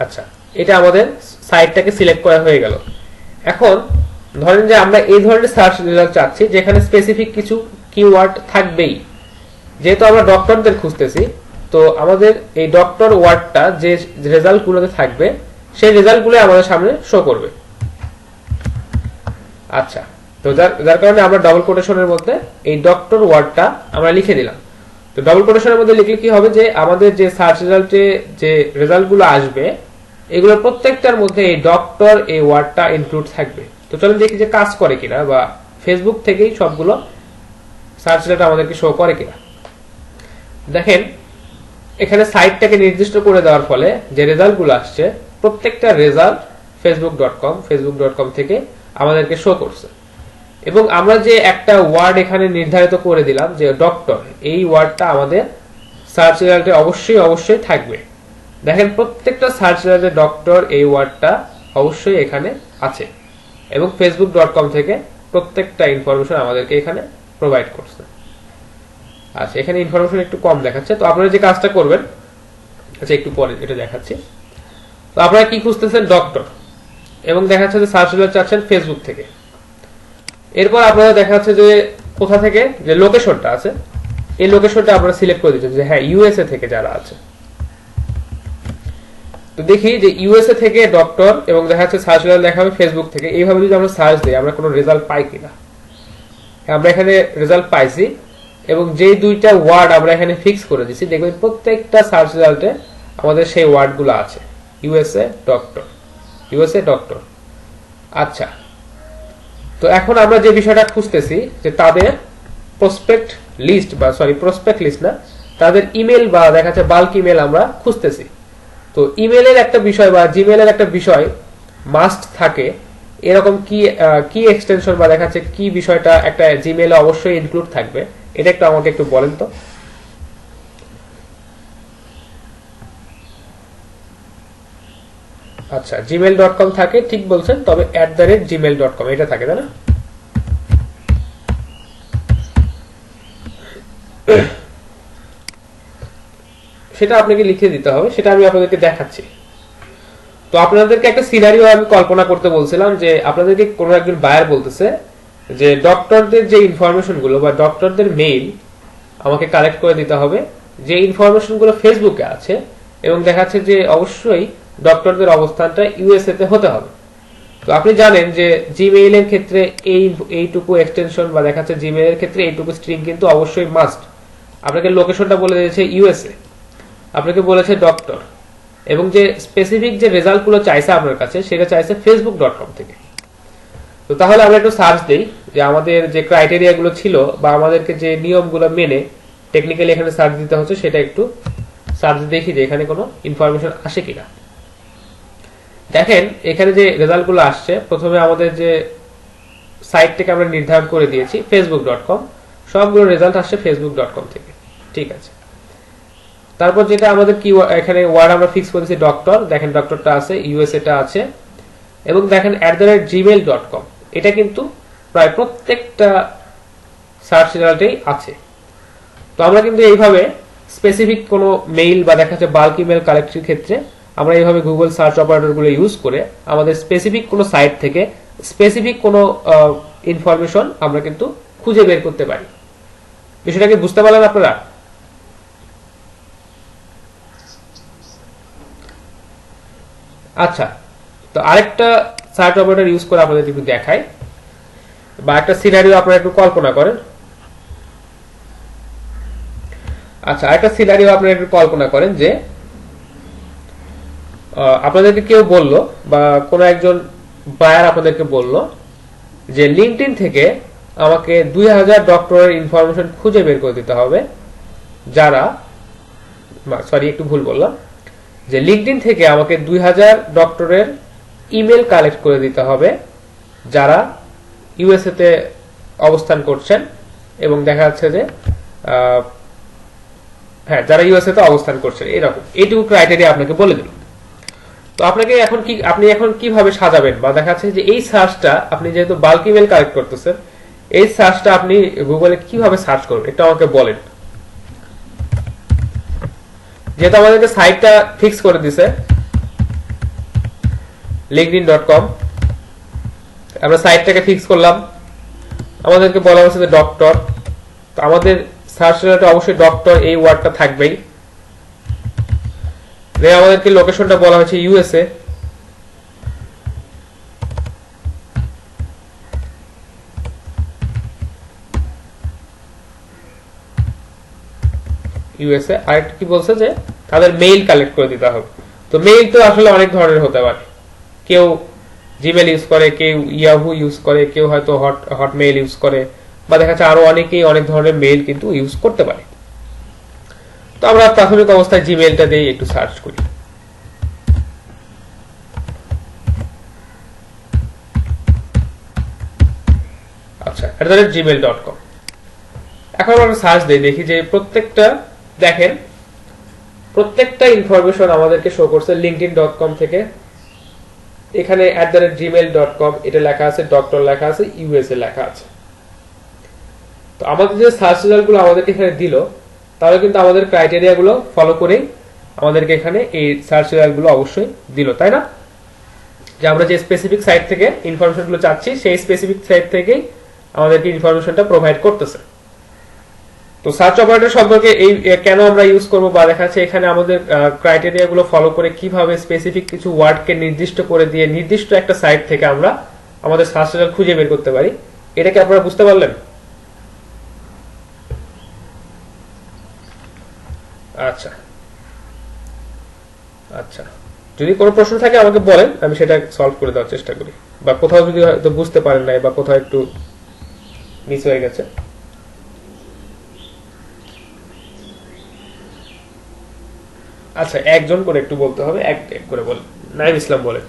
আচ্ছা, এটা আমাদের সাইটটাকে সিলেক্ট করা হয়ে গেল। এখন ধরেন যে আমরা এই ধরনের সার্চ রেজাল্ট চাচ্ছি যেখানে স্পেসিফিক কিছু কিওয়ার্ড থাকবেই। যেহেতু আমরা ডক্টরদের খুঁজতেছি, তো আমাদের এই ডক্টর ওয়ার্ডটা যে রেজাল্টগুলোতে থাকবে সেই রেজাল্টগুলো আমাদের সামনে শো করবে। আচ্ছা, তো যার কারণে আমরা ডবল কোটেশনের মধ্যে এই ডক্টর ওয়ার্ডটা আমরা লিখে দিলাম। তো ডবল কোটেশনের মধ্যে লিখলে কি হবে, যে আমাদের যে সার্চ রেজাল্টে যে রেজাল্টগুলো আসবে এগুলোর প্রত্যেকটার মধ্যে এই ডক্টর এই ওয়ার্ডটা ইনক্লুড থাকবে। তো চলুন দেখি যে কাজ করে কিনা, বা ফেসবুক থেকেই সবগুলো সার্চ রেজাল্ট আমাদেরকে শো করে কিনা। দেখেন এখানে সাইটটাকে নির্দিষ্ট করে দেওয়ার ফলে যে রেজাল্টগুলো আসছে প্রত্যেকটা রেজাল্ট facebook.com থেকে আমাদেরকে শো করছে। এবং আমরা যে একটা ওয়ার্ড এখানে নির্ধারিত করে দিলাম যে ডক্টর, এই ওয়ার্ডটা আমাদের সার্চ রেজাল্টে অবশ্যই থাকবে। দেখেন প্রত্যেকটা সার্চ রেজাল্টে ডক্টর এই ওয়ার্ডটা অবশ্যই এখানে আছে, এবং facebook.com থেকে প্রত্যেকটা ইনফরমেশন আমাদেরকে এখানে প্রোভাইড করছে। আচ্ছা, এখানে ইনফরমেশন একটু কম দেখাচ্ছে। তো আপনারা যে কাজটা করবেন, আচ্ছা একটু পরে এটা দেখাচ্ছি। তো আপনারা কি খুঁজতেছেন, ডক্টর, এবং দেখা যাচ্ছে যে সার্চ রেজাল্ট চাচ্ছেন ফেসবুক থেকে। এরপর আপনারা দেখা যাচ্ছে যে কোথা থেকে যে লোকেশনটা আছে, এই লোকেশনটা আপনারা সিলেক্ট করে দিচ্ছেন যে হ্যাঁ ইউএসএ থেকে যারা আছে। তো দেখি যে ইউএসএ থেকে ডক্টর, এবং দেখা যাচ্ছে সার্চ রেজাল্ট দেখাবে ফেসবুক থেকে। এইভাবে যদি আমরা সার্চ দিই আমরা কোনো রেজাল্ট পাই কিনা। আমরা এখানে রেজাল্ট পাইছি, এবং যে দুইটা ওয়ার্ড আমরা এখানে ফিক্স করে দিছি, দেখবেন প্রত্যেকটা সার্চ রেজাল্টে আমাদের সেই ওয়ার্ডগুলো আছে, ইউএসএ ডক্টর। আচ্ছা, তো এখন আমরা যে বিষয়টা খুঁজতেছি যে তাদের প্রসপেক্ট লিস্ট না, তাদের ইমেল বা দেখা যাচ্ছে বাল্ক ইমেল আমরা খুঁজতেছি। তো ইমেলের একটা বিষয় বা জিমেলের একটা বিষয় মাস্ট থাকে, এরকম কি এক্সটেনশন বা দেখা যাচ্ছে কি বিষয়টা একটা জিমেলে অবশ্যই ইনক্লুড থাকবে, এটা একটু আমাকে একটু বলেন তো। আচ্ছা, gmail.com থাকে, ঠিক বলছেন, তবে @gmail.com এটা থাকে, তাই না? সেটা আপনাকে লিখে দিতে হবে, সেটা আমি আপনাদেরকে দেখাচ্ছি। তো আপনাদেরকে একটা সিনারিও আমি কল্পনা করতে বলছিলাম যে আপনাদেরকে কোনো একজন বায়ার বলতেছে যে ডক্টরদের যে ইনফরমেশন গুলো বা ডক্টরদের মেইল আমাকে কালেক্ট করে দিতে হবে, যে ইনফরমেশন গুলো ফেসবুকে আছে, এবং দেখাচ্ছে যে অবশ্যই ডক্টরদের অবস্থানটা ইউএসএ তে হতে হবে। তো আপনি জানেন যে জিমেইল এর ক্ষেত্রে এইটুকু এক্সটেনশন বা দেখাচ্ছে জিমেইল এর ক্ষেত্রে এইটুকু স্ট্রিং কিন্তু অবশ্যই মাস্ট। আপনাকে লোকেশনটা বলে দিয়েছে ইউএসএ, আপনাকে বলেছে ডক্টর, এবং যে স্পেসিফিক যে রেজাল্ট গুলো চাইছে আপনার কাছে সেটা চাইছে facebook.com থেকে। তো তাহলে আমরা একটু সার্চ দেই যে আমাদের যে ক্রাইটেরিয়া গুলো ছিল বা আমাদেরকে যে নিয়মগুলো মেনে টেকনিক্যালি এখানে সার্চ দিতে হচ্ছে সেটা একটু সার্চ দেখি যে এখানে কোনো ইনফরমেশন আসে কিনা। দেখেন এখানে যে রেজাল্ট গুলো আসছে, প্রথমে আমাদের যে সাইট থেকে আমরা নির্ধারণ করে দিয়েছি facebook.com, সবগুলো রেজাল্ট আসছে facebook.com থেকে। ঠিক আছে, তারপর যেটা আমাদের কি এখানে ওয়ার্ড আমরা ফিক্স করেছি ডক্টর, দেখেন ডক্টরটা আছে, ইউএসএ টা আছে, এবং দেখেন @gmail.com, এটা কিন্তু প্রায় প্রত্যেকটা সার্চ রেজাল্টেই আছে। তো আমরা কিন্তু এইভাবে স্পেসিফিক কোনো মেইল বা দেখা যাচ্ছে বাল্ক ইমেল কালেক্টের ক্ষেত্রে আমরা এইভাবে গুগল সার্চ অপারেটর গুলো ইউজ করে আমাদের স্পেসিফিক কোনো সাইট থেকে স্পেসিফিক কোনো ইনফরমেশন আমরা কিন্তু খুঁজে বের করতে পারি। বিষয়টাকে বুঝতে পারলেন আপনারা? আচ্ছা, তো আরেকটা সার্চ অপারেটর ইউজ করে আপনাদের একটু দেখাই, বা একটা সিনারিও আপনারা একটু কল্পনা করেন। আচ্ছা, আরেকটা সিনারিও আপনারা একটু কল্পনা করেন যে আপনাদেরকে কেউ বলল বা কোনো একজন বায়ার আপনাদেরকে বলল যে লিঙ্কডইন থেকে আমাকে 2000 ডক্টরের ইনফরমেশন খুঁজে বের করে দিতে হবে, যারা একটু ভুল বললাম, যে লিঙ্কডইন থেকে আমাকে 2000 ডক্টরের ইমেল কালেক্ট করে দিতে হবে যারা ইউএসএ তে অবস্থান করছেন, এবং দেখা যাচ্ছে যে হ্যাঁ যারা ইউএসএ তে অবস্থান করছেন, এরকম এইটুকু ক্রাইটেরিয়া আপনাকে বলে দিল। তো আপনাকে আপনি এখন কিভাবে সাজাবেন, বা দেখা যাচ্ছে যে এই সার্চটা আপনি যেহেতু বাল্ক ইমেল কালেক্ট করতেছেন, এই সার্চটা আপনি গুগলে কিভাবে সার্চ করবেন এটা আমাকে বলেন। যেহেতু আমাদেরকে সাইটটা ফিক্স করে দিছে linkedin.com, আমরা সাইটটাকে ফিক্স করলাম, আমাদেরকে বলা হচ্ছে যে ডক্টর, তো আমাদের সার্চ রেজাল্টে অবশ্যই ডক্টর এই ওয়ার্ডটা থাকবেই। আমাদেরকে লোকেশনটা বলা হয়েছে ইউএসএ, আরেকটা কি বলছে যে তাদের মেইল কালেক্ট করে দিতে হবে। তো মেইল তো আসলে অনেক ধরনের হতে পারে, কেউ জিমেল ইউজ করে, কেউ ইয়াহু ইউজ করে, কেউ হয়তো হটমেইল ইউজ করে, বা দেখা যাচ্ছে আরো অনেকেই অনেক ধরনের মেইল কিন্তু ইউজ করতে পারে। তো আমরা প্রাথমিক অবস্থায় জিমেইলটা দিয়ে একটু সার্চ করি। আচ্ছা, @gmail.com, এখন আমরা সার্চ দিই, দেখি যে দেখেন প্রত্যেকটা ইনফরমেশন আমাদেরকে শো করছে linkedin.com থেকে। এখানে @gmail.com এটা লেখা আছে, ডক্টর লেখা আছে, ইউএসএ লেখা আছে। তো আমাদের যে সার্চ রেজাল্ট গুলো আমাদেরকে এখানে দিল, তাহলে কিন্তু আমাদের ক্রাইটেরিয়া গুলো ফলো করেই আমাদেরকে এখানে এই সার্চ রেজাল্ট গুলো অবশ্যই দিল, তাই না? যে আমরা যে স্পেসিফিক সাইট থেকে ইনফরমেশন গুলো চাচ্ছি সেই স্পেসিফিক সাইট থেকেই আমাদেরকে ইনফরমেশনটা প্রোভাইড করতেছে। তো সার্চ অপারেটর সম্পর্কে এই কেন আমরা ইউজ করব, বা দেখা যাচ্ছে এখানে আমাদের ক্রাইটেরিয়া গুলো ফলো করে কিভাবে স্পেসিফিক কিছু ওয়ার্ডকে নির্দিষ্ট করে দিয়ে নির্দিষ্ট একটা সাইট থেকে আমরা আমাদের সার্চ রেজাল্ট খুঁজে বের করতে পারি, এটাকে আপনারা বুঝতে পারলেন? আচ্ছা আচ্ছা, যদি কোনো প্রশ্ন থাকে আমাকে বলেন, আমি সেটা সলভ করে দেওয়ার চেষ্টা করি, বা কোথাও যদি হয়তো বুঝতে পারেন নাই বা কোথাও একটু মিস হয়ে গেছে। আচ্ছা, একজন করে একটু বলতে হবে, এক করে বলেন। নাইম ইসলাম বলেন।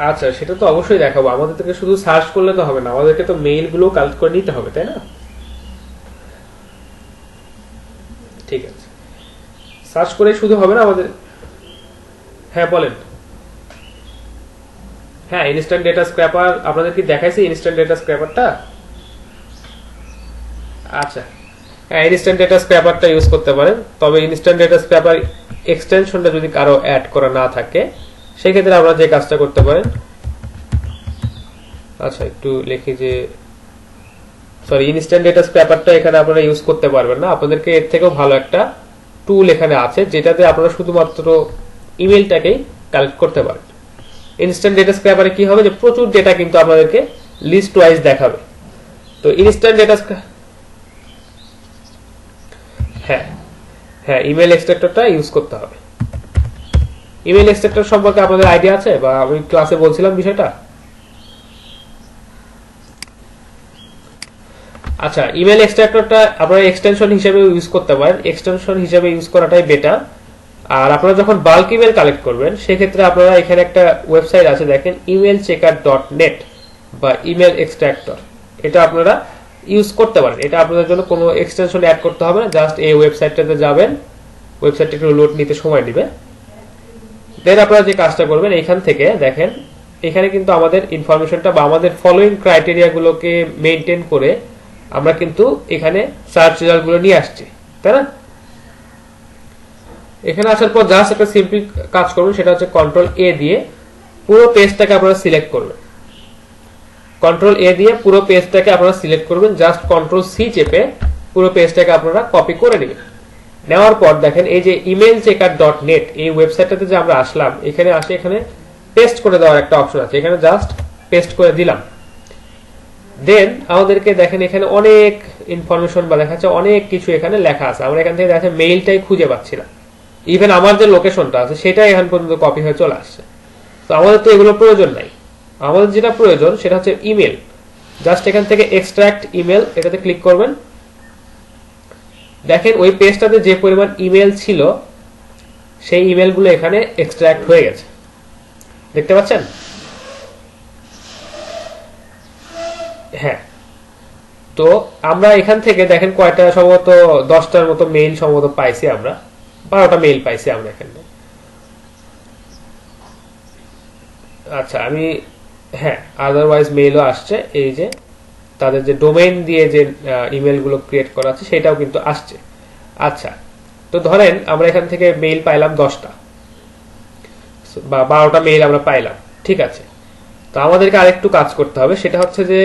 আচ্ছা, সেটা তো অবশ্যই দেখাবো। আমাদের থেকে শুধু সার্চ করলে তো হবে না, আমাদেরকে তো মেইল গুলো কালেক্ট করে নিতে হবে, তাই না? ঠিক আছে, সার্চ করে শুধু হবে না আমাদের। হ্যাঁ বলেন। হ্যাঁ, ইনস্ট্যান্ট ডেটা স্ক্র্যাপার আপনাদের কি দেখাইছে? ইনস্ট্যান্ট ডেটা স্ক্র্যাপারটা আচ্ছা, ইনস্ট্যান্ট ডেটা স্ক্র্যাপারটা ইউজ করতে পারেন, তবে ইনস্ট্যান্ট ডেটা স্ক্র্যাপার এক্সটেনশনটা যদি কারো অ্যাড করা না থাকে সেক্ষেত্রে আমরা যে কাজটা করতে পারেন, আচ্ছা একটু লিখি যে সরি, ইনস্ট্যান্ট ডেটা স্ক্র্যাপারটা এখানে আপনারা ইউজ করতে পারবেন না। আপনাদেরকে এর থেকেও ভালো একটা টুল এখানে আছে যেটাতে আপনারা শুধুমাত্র ইমেলটাকেই কালেক্ট করতে পারেন। ইনস্ট্যান্ট ডেটা স্ক্র্যাপারে কি হবে যে প্রচুর ডেটা কিন্তু আপনাদেরকে লিস্ট ওয়াইজ দেখাবে। তো ইনস্ট্যান্ট ডেটা হ্যাঁ হ্যাঁ ইমেল এক্সট্রাক্টরটা ইউজ করতে হবে। ইমেল এক্সট্রাক্টর সম্পর্কে আপনাদের আইডিয়া আছে, বা আমি ক্লাসে বলছিলাম বিষয়টা? আচ্ছা, ইমেল এক্সট্রাক্টরটা আপনারা এক্সটেনশন হিসেবে ইউজ করতে পারেন, এক্সটেনশন হিসেবে ইউজ করাটাই বেটার। আর আপনারা যখন বাল্ক ইমেল কালেক্ট করবেন সেক্ষেত্রে আপনারা এখানে একটা ওয়েবসাইট আছে দেখেন, emailchecker.net বা ইমেল এক্সট্রাক্টর, এটা আপনারা ইউজ করতে পারেন। এটা আপনাদের জন্য কোনো এক্সটেনশন অ্যাড করতে হবে না, জাস্ট এই ওয়েবসাইটটাতে যাবেন, ওয়েবসাইটটা একটু লোড নিতে সময় নেবে। দেন আপনারা যে কাজটা করবেন, এখান থেকে দেখেন এখানে কিন্তু আমাদের ইনফরমেশনটা বা আমাদের ফলোইং ক্রাইটেরিয়া গুলোকে মেনটেন করে আমরা কিন্তু এখানে সার্চ রেজাল্ট গুলো নিয়ে আসছি, তাই না? এখানে আসার পর জাস্ট একটা সিম্পল কাজ করবেন, সেটা হচ্ছে কন্ট্রোল এ দিয়ে পুরো পেজটাকে আপনারা সিলেক্ট করবেন। কন্ট্রোল এ দিয়ে পুরো পেজটাকে আপনারা সিলেক্ট করবেন, জাস্ট কন্ট্রোল সি চেপে পুরো পেজটাকে আপনারা কপি করে নেবেন। নেওয়ার পর দেখেন এই যে emailchecker.net এই ওয়েবসাইটটাতে যে আমরা আসলাম, এখানে আসে এখানে পেস্ট করে দেওয়ার একটা অপশন আছে, এখানে জাস্ট পেস্ট করে দিলাম। দেন আমাদেরকে দেখেন এখানে অনেক ইনফরমেশন বা দেখা যাচ্ছে অনেক কিছু এখানে লেখা আছে। আমরা এখান থেকে দেখা যাচ্ছে মেইলটাই খুঁজে পাচ্ছি না, ইভেন আমার যে লোকেশনটা আছে সেটাই এখান পর্যন্ত কপি হয়ে চলে আসছে। তো আমাদের তো এগুলো প্রয়োজন নাই, আমাদের যেটা প্রয়োজন সেটা হচ্ছে ইমেল। জাস্ট এখান থেকে এক্সট্রাক্ট ইমেল এটাতে ক্লিক করবেন। দেখেন ওই পেজটাতে যে পরিমাণ ইমেল ছিল সেই ইমেলগুলো এখানে এক্সট্রাক্ট হয়ে গেছে, দেখতে পাচ্ছেন? হ্যাঁ, তো আমরা এখান থেকে দেখেন কয়টা, সম্ভবত 10টার মতো মেইল সম্ভবত পাইছি আমরা, 12টা মেইল পাইছি আমরা এখানে। আচ্ছা আমি হ্যাঁ আদারওয়াইজ মেইলও আসছে, এই যে তাদের যে ডোমেইন দিয়ে যে ইমেলগুলো ক্রিয়েট করা আছে সেটাও কিন্তু আসছে। আচ্ছা, তো ধরেন আমরা এখান থেকে মেইল পাইলাম 10টা বা 12টা মেইল আমরা পাইলাম, ঠিক আছে। তো আমাদেরকে আরেকটু কাজ করতে হবে, সেটা হচ্ছে যে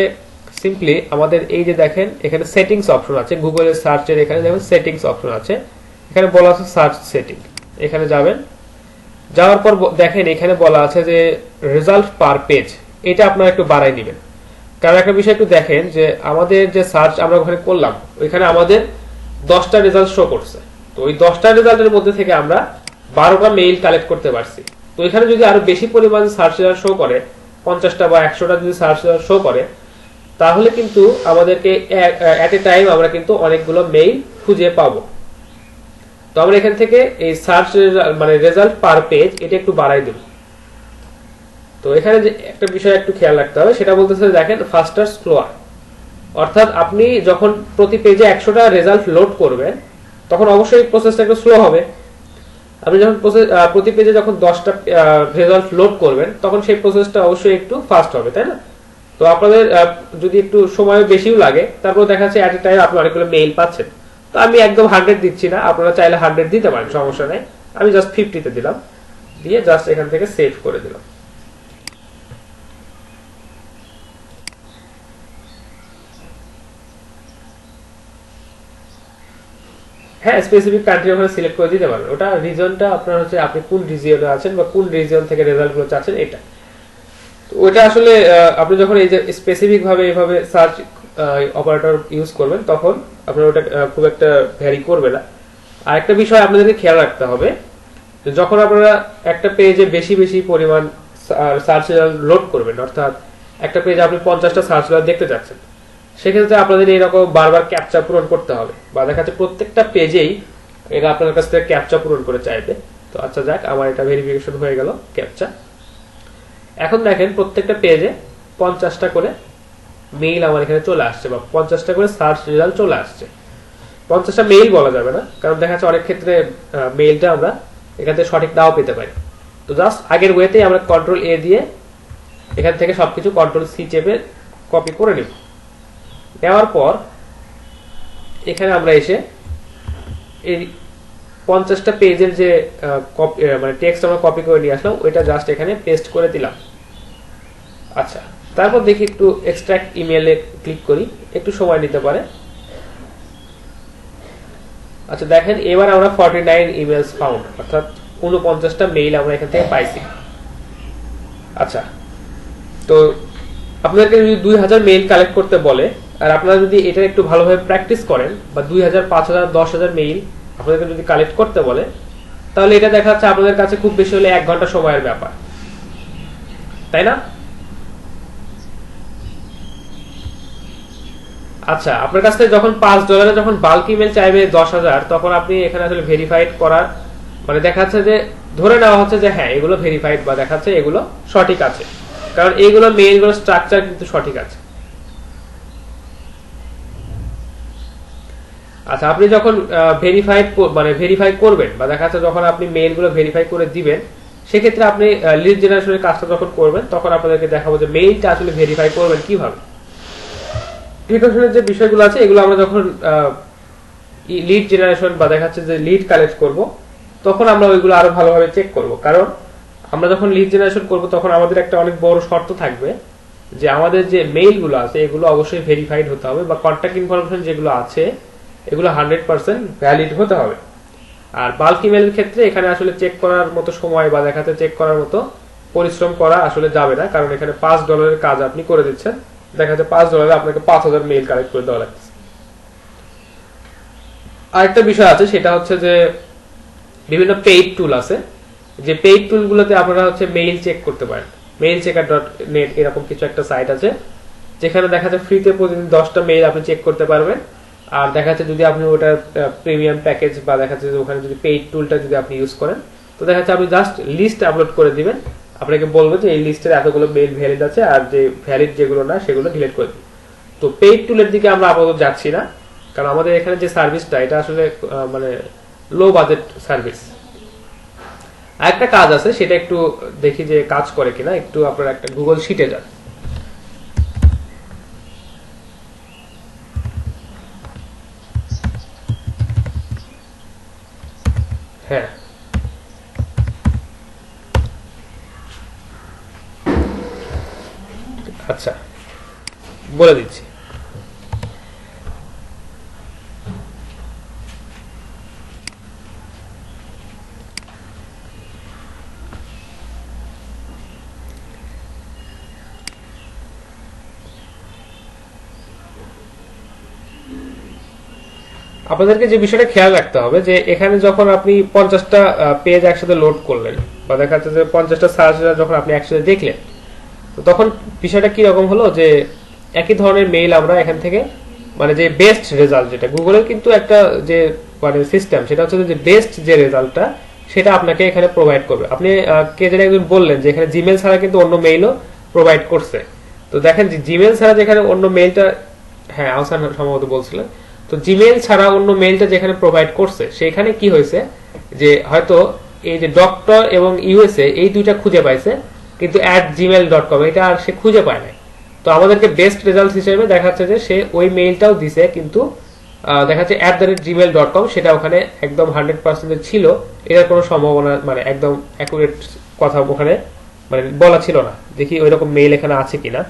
সিম্পলি আমাদের এই যে দেখেন এখানে সেটিংস অপশন আছে, গুগলের সার্চের এখানে যেমন সেটিংস অপশন আছে, এখানে বলা আছে সার্চ সেটিং, এখানে যাবেন। যাওয়ার পর দেখেন এখানে বলা আছে যে রেজাল্ট পার পেজ, এটা আপনারা একটু বাড়াই দিবেন। কারণ একটা বিষয় একটু দেখেন যে আমাদের যে সার্চ আমরা ওখানে করলাম ওইখানে আমাদের 10টা রেজাল্ট শো করছে, তো ওই 10টা রেজাল্টের মধ্যে থেকে আমরা 12টা মেইল কালেক্ট করতে পারছি। তো এখানে যদি আরো বেশি পরিমাণ সার্চ রেজাল্ট শো করে, 50টা বা 100টা যদি সার্চ রেজাল্ট শো করে, তাহলে কিন্তু আমাদেরকে এট এ টাইম আমরা কিন্তু অনেকগুলো মেইল খুঁজে পাবো। তো আমরা এখান থেকে এই সার্চ মানে রেজাল্ট পার পেজ এটা একটু বাড়াই দেব। তো এখানে যে একটা বিষয় একটু খেয়াল রাখতে হবে, সেটা বলতেছে দেখেন ফাস্টার স্লোয়ার, অর্থাৎ আপনি যখন প্রতি পেজে 100টা রেজাল্ট লোড করবেন তখন অবশ্যই প্রসেসটা একটু স্লো হবে। আপনি যখন প্রতি পেজে যখন 10টা রেজাল্ট লোড করবেন তখন সেই প্রসেসটা অবশ্যই একটু ফাস্ট হবে, তাই না? তো আপনাদের যদি একটু সময় বেশিও লাগে, তারপর দেখা যাচ্ছে এট এ টাইম আপনি অনেকগুলো মেইল পাচ্ছেন। তো আমি একদম 100 দিচ্ছি না, আপনারা চাইলে 100 দিতে পারেন, সমস্যা নেই। আমি জাস্ট 50তে দিলাম, দিয়ে জাস্ট এখান থেকে সেভ করে দিলাম। হ্যাঁ, স্পেসিফিক কান্ট্রি ওখানে সিলেক্ট করে দিতে পারবেন, ওটা রিজনটা আপনার হচ্ছে আপনি কোন রিজিয়নে আছেন বা কোন রিজিয়ন থেকে রেজাল্ট গুলো চাচ্ছেন এটা। তো ওইটা আসলে আপনি যখন এই যে স্পেসিফিক ভাবে এইভাবে সার্চ অপারেটর ইউজ করবেন তখন আপনার ওটা খুব একটা ভ্যারি করবে না। আর একটা বিষয় আপনাদেরকে খেয়াল রাখতে হবে, যখন আপনারা একটা পেজে বেশি বেশি পরিমাণ সার্চ রেজাল্ট লোড করবেন, অর্থাৎ একটা পেজে আপনি 50টা সার্চ রেজাল্ট দেখতে চাচ্ছেন, সেক্ষেত্রে আপনাদের এরকম বারবার ক্যাপচা পূরণ করতে হবে, বা দেখা যাচ্ছে প্রত্যেকটা পেজেই এটা আপনার কাছ থেকে ক্যাপচা পূরণ করে চাইবে। তো আচ্ছা যাক, আমার এটা ভেরিফিকেশন হয়ে গেল ক্যাপচা। এখন দেখেন প্রত্যেকটা পেজে 50টা করে মেইল আমার এখানে চলে আসছে, বা 50টা করে সার্চ রেজাল্ট চলে আসছে। 50টা মেইল বলা যাবে না, কারণ দেখা যাচ্ছে অনেক ক্ষেত্রে মেইলটা আমরা এখান থেকে সঠিক নাও পেতে পারি। তো জাস্ট আগের ওয়েতে আমরা কন্ট্রোল এ দিয়ে এখান থেকে সবকিছু কন্ট্রোল সি চেপে কপি করে নিব। নেওয়ার পর এখানে আমরা এসে এই 50টা পেজের যে মানে টেক্সট আমরা কপি করে নিয়ে আসলাম ওইটা জাস্ট এখানে পেস্ট করে দিলাম। আচ্ছা, তারপর দেখি একটু এক্সট্রাক্ট ইমেইলে ক্লিক করি, একটু সময় নিতে পারে। আচ্ছা দেখেন, এবার আমরা 49 ইমেলস ফাউন্ড, অর্থাৎ 49টা মেইল আমরা এখান থেকে পাইছি। আচ্ছা, তো আপনাদেরকে যদি 2000 মেইল কালেক্ট করতে বলে আর আপনারা যদি এটা একটু ভালোভাবে প্র্যাকটিস করেন বা 2000, 5000, 10000 মেইল আপনাদেরকে যদি কালেক্ট করতে বলে, তাহলে এটা দেখা যাচ্ছে আপনাদের কাছে খুব বেশি হলে 1 ঘন্টা সময়ের ব্যাপার, তাই না? আচ্ছা, আপনার কাছ থেকে যখন $5 যখন বাল্ক ইমেল চাইবে 10,000, তখন আপনি এখানে আসলে ভেরিফাইড করার মানে দেখাচ্ছে যে ধরে নেওয়া হচ্ছে যে হ্যাঁ এগুলো ভেরিফাইড বা দেখাচ্ছে এগুলো সঠিক আছে, কারণ এইগুলো মেইলগুলো স্ট্রাকচার কিন্তু সঠিক আছে। আচ্ছা, আপনি যখন ভেরিফাই করবেন বা দেখা যাচ্ছে যখন আপনি মেইলগুলো ভেরিফাই করে দিবেন, সেক্ষেত্রে আপনি লিড জেনারেশনের কাজটা যখন করবেন তখন আপনাদেরকে দেখাবো যে মেইলটা আসলে ভেরিফাই করবেন কিভাবে। যে বিষয়গুলো আছে এগুলো আমরা যখন লিড জেনারেশন বা দেখা যাচ্ছে যে লিড কালেক্ট করব তখন আমরা ওইগুলো আরো ভালোভাবে চেক করব, কারণ আমরা যখন লিড জেনারেশন করব তখন আমাদের একটা অনেক বড় শর্ত থাকবে যে আমাদের যে মেইলগুলো আছে এগুলো অবশ্যই ভেরিফাইড হতে হবে বা কন্ট্যাক্ট ইনফরমেশন যেগুলো আছে এগুলো 100% ভ্যালিড হতে হবে। আর বাল্ক ইমেলের ক্ষেত্রে এখানে আসলে চেক করার মতো সময় বা দেখাতে চেক করার মতো পরিশ্রম করা আসলে যাবে না, কারণ এখানে $5 কাজ আপনি করে দিচ্ছেন, দেখা যাচ্ছে $5 আপনাকে 5000 মেইল কালেক্ট করে দেওয়া লাগছে। আরেকটা বিষয় আছে, সেটা হচ্ছে যে বিভিন্ন পেইড টুল আছে, যে পেইড টুলগুলোতে আপনারা হচ্ছে মেইল চেক করতে পারেন। mailchecker.net এরকম কিছু একটা সাইট আছে যেখানে দেখা যায় ফ্রিতে প্রতিদিন 10টা মেইল আপনি চেক করতে পারবেন। আর দেখা যাচ্ছে যদি আপনি ওটার প্রিমিয়াম প্যাকেজ বা দেখা যাচ্ছে ওখানে যদি পেইড টুলটা যদি আপনি ইউজ করেন, তো দেখা যাচ্ছে আপনি জাস্ট লিস্ট আপলোড করে দিবেন, আপনাকে বলবো যে এই লিস্টের এতগুলো মেইল ভ্যালিড আছে আর যে ভ্যালিড যেগুলো না সেগুলো ডিলিট করে দিন। তো পেইড টুলের দিকে আমরা আপাতত যাচ্ছি না, কারণ আমাদের এখানে যে সার্ভিসটা এটা আসলে মানে লো বাজেট সার্ভিস। আরেকটা কাজ আছে, সেটা একটু দেখি যে কাজ করে কিনা। একটু আপনারা একটা গুগল শিটে যান। হ্যাঁ, আচ্ছা বলে দিচ্ছি। আপনাদেরকে যে বিষয়টা খেয়াল রাখতে হবে যে এখানে যখন আপনি 50টা পেজ একসাথে লোড করলেন বা দেখা যাচ্ছে যে 50টা সার্চ যখন আপনি একসাথে দেখলেন, তো তখন বিষয়টা কি রকম হলো যে একই ধরনের মেইল আমরা এখান থেকে মানে যে বেস্ট রেজাল্ট, যেটা গুগলের কিন্তু একটা যে মানে সিস্টেম, সেটা হচ্ছে যে বেস্ট যে রেজাল্টটা সেটা আপনাকে এখানে প্রোভাইড করবে। আপনি কে যেন একজন বললেন যে এখানে জিমেল ছাড়া কিন্তু অন্য মেইলও প্রোভাইড করছে, তো দেখেন যে জিমেল ছাড়া যেখানে অন্য মেইলটা, হ্যাঁ আহসান সম্ভবত বলছিলেন, তো জিমেল ছাড়া অন্য মেইলটা যেখানে প্রোভাইড করছে সেখানে কি হয়েছে যে হয়তো এই যে ডক্টর এবং ইউএসএ এই দুইটা খুঁজে পাইছে, কিন্তু @gmail.com এটা আর সে খুঁজে পায় নাই। তো আমাদেরকে বেস্ট রেজাল্ট হিসেবে দেখাচ্ছে যে সে ওই মেইলটাও দিছে, কিন্তু দেখাচ্ছে @gmail.com সেটা ওখানে একদম 100% ছিল, এটার কোনো সম্ভাবনা মানে একদম অ্যাকুরেট কথা ওখানে মানে বলা ছিল না। দেখি ওইরকম মেইল এখানে আছে কিনা।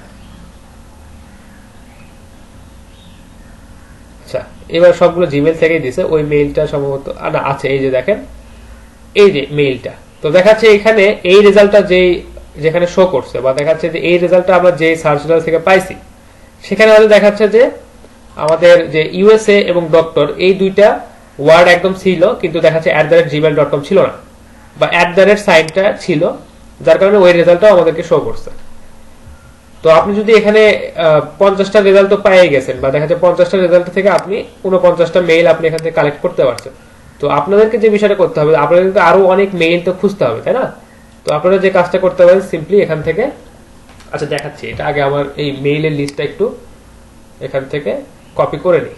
আচ্ছা, এবার সবগুলো জিমেল থেকেই দিছে, ওই মেইলটা সম্ভবত না আছে, এই যে দেখেন এই যে মেইলটা। তো দেখাচ্ছে এখানে এই রেজাল্টটা যেখানে শো করছে বা দেখাচ্ছে যে এই রেজাল্টটা আমরা যে সার্চ রেজাল্ট থেকে পাইছি সেখানে হয়তো দেখাচ্ছে যে আমাদের যে ইউএসএ এবং ডক্টর এই দুইটা ওয়ার্ড একদম ছিল, কিন্তু দেখাচ্ছে @gmail.com ছিল না বা সাইনটা ছিল, যার কারণে ওই রেজাল্টটাও আমাদেরকে শো করছে। তো আপনি যদি এখানে 50টা রেজাল্ট তো পেয়ে গেছেন বা দেখা যাচ্ছে 50টা রেজাল্ট থেকে আপনি 49টা মেইল আপনি এখান থেকে কালেক্ট করতে পারছেন, তো আপনাদেরকে যে বিষয়টা করতে হবে আপনাদের কিন্তু আরো অনেক মেইল তো খুঁজতে হবে, তাই না? তো আপনারা যে কাজটা করতে পারেন সিম্পলি এখান থেকে, আচ্ছা দেখাচ্ছি, এটা আগে আমার এই মেইলের লিস্টটা একটু এখান থেকে কপি করে নিই।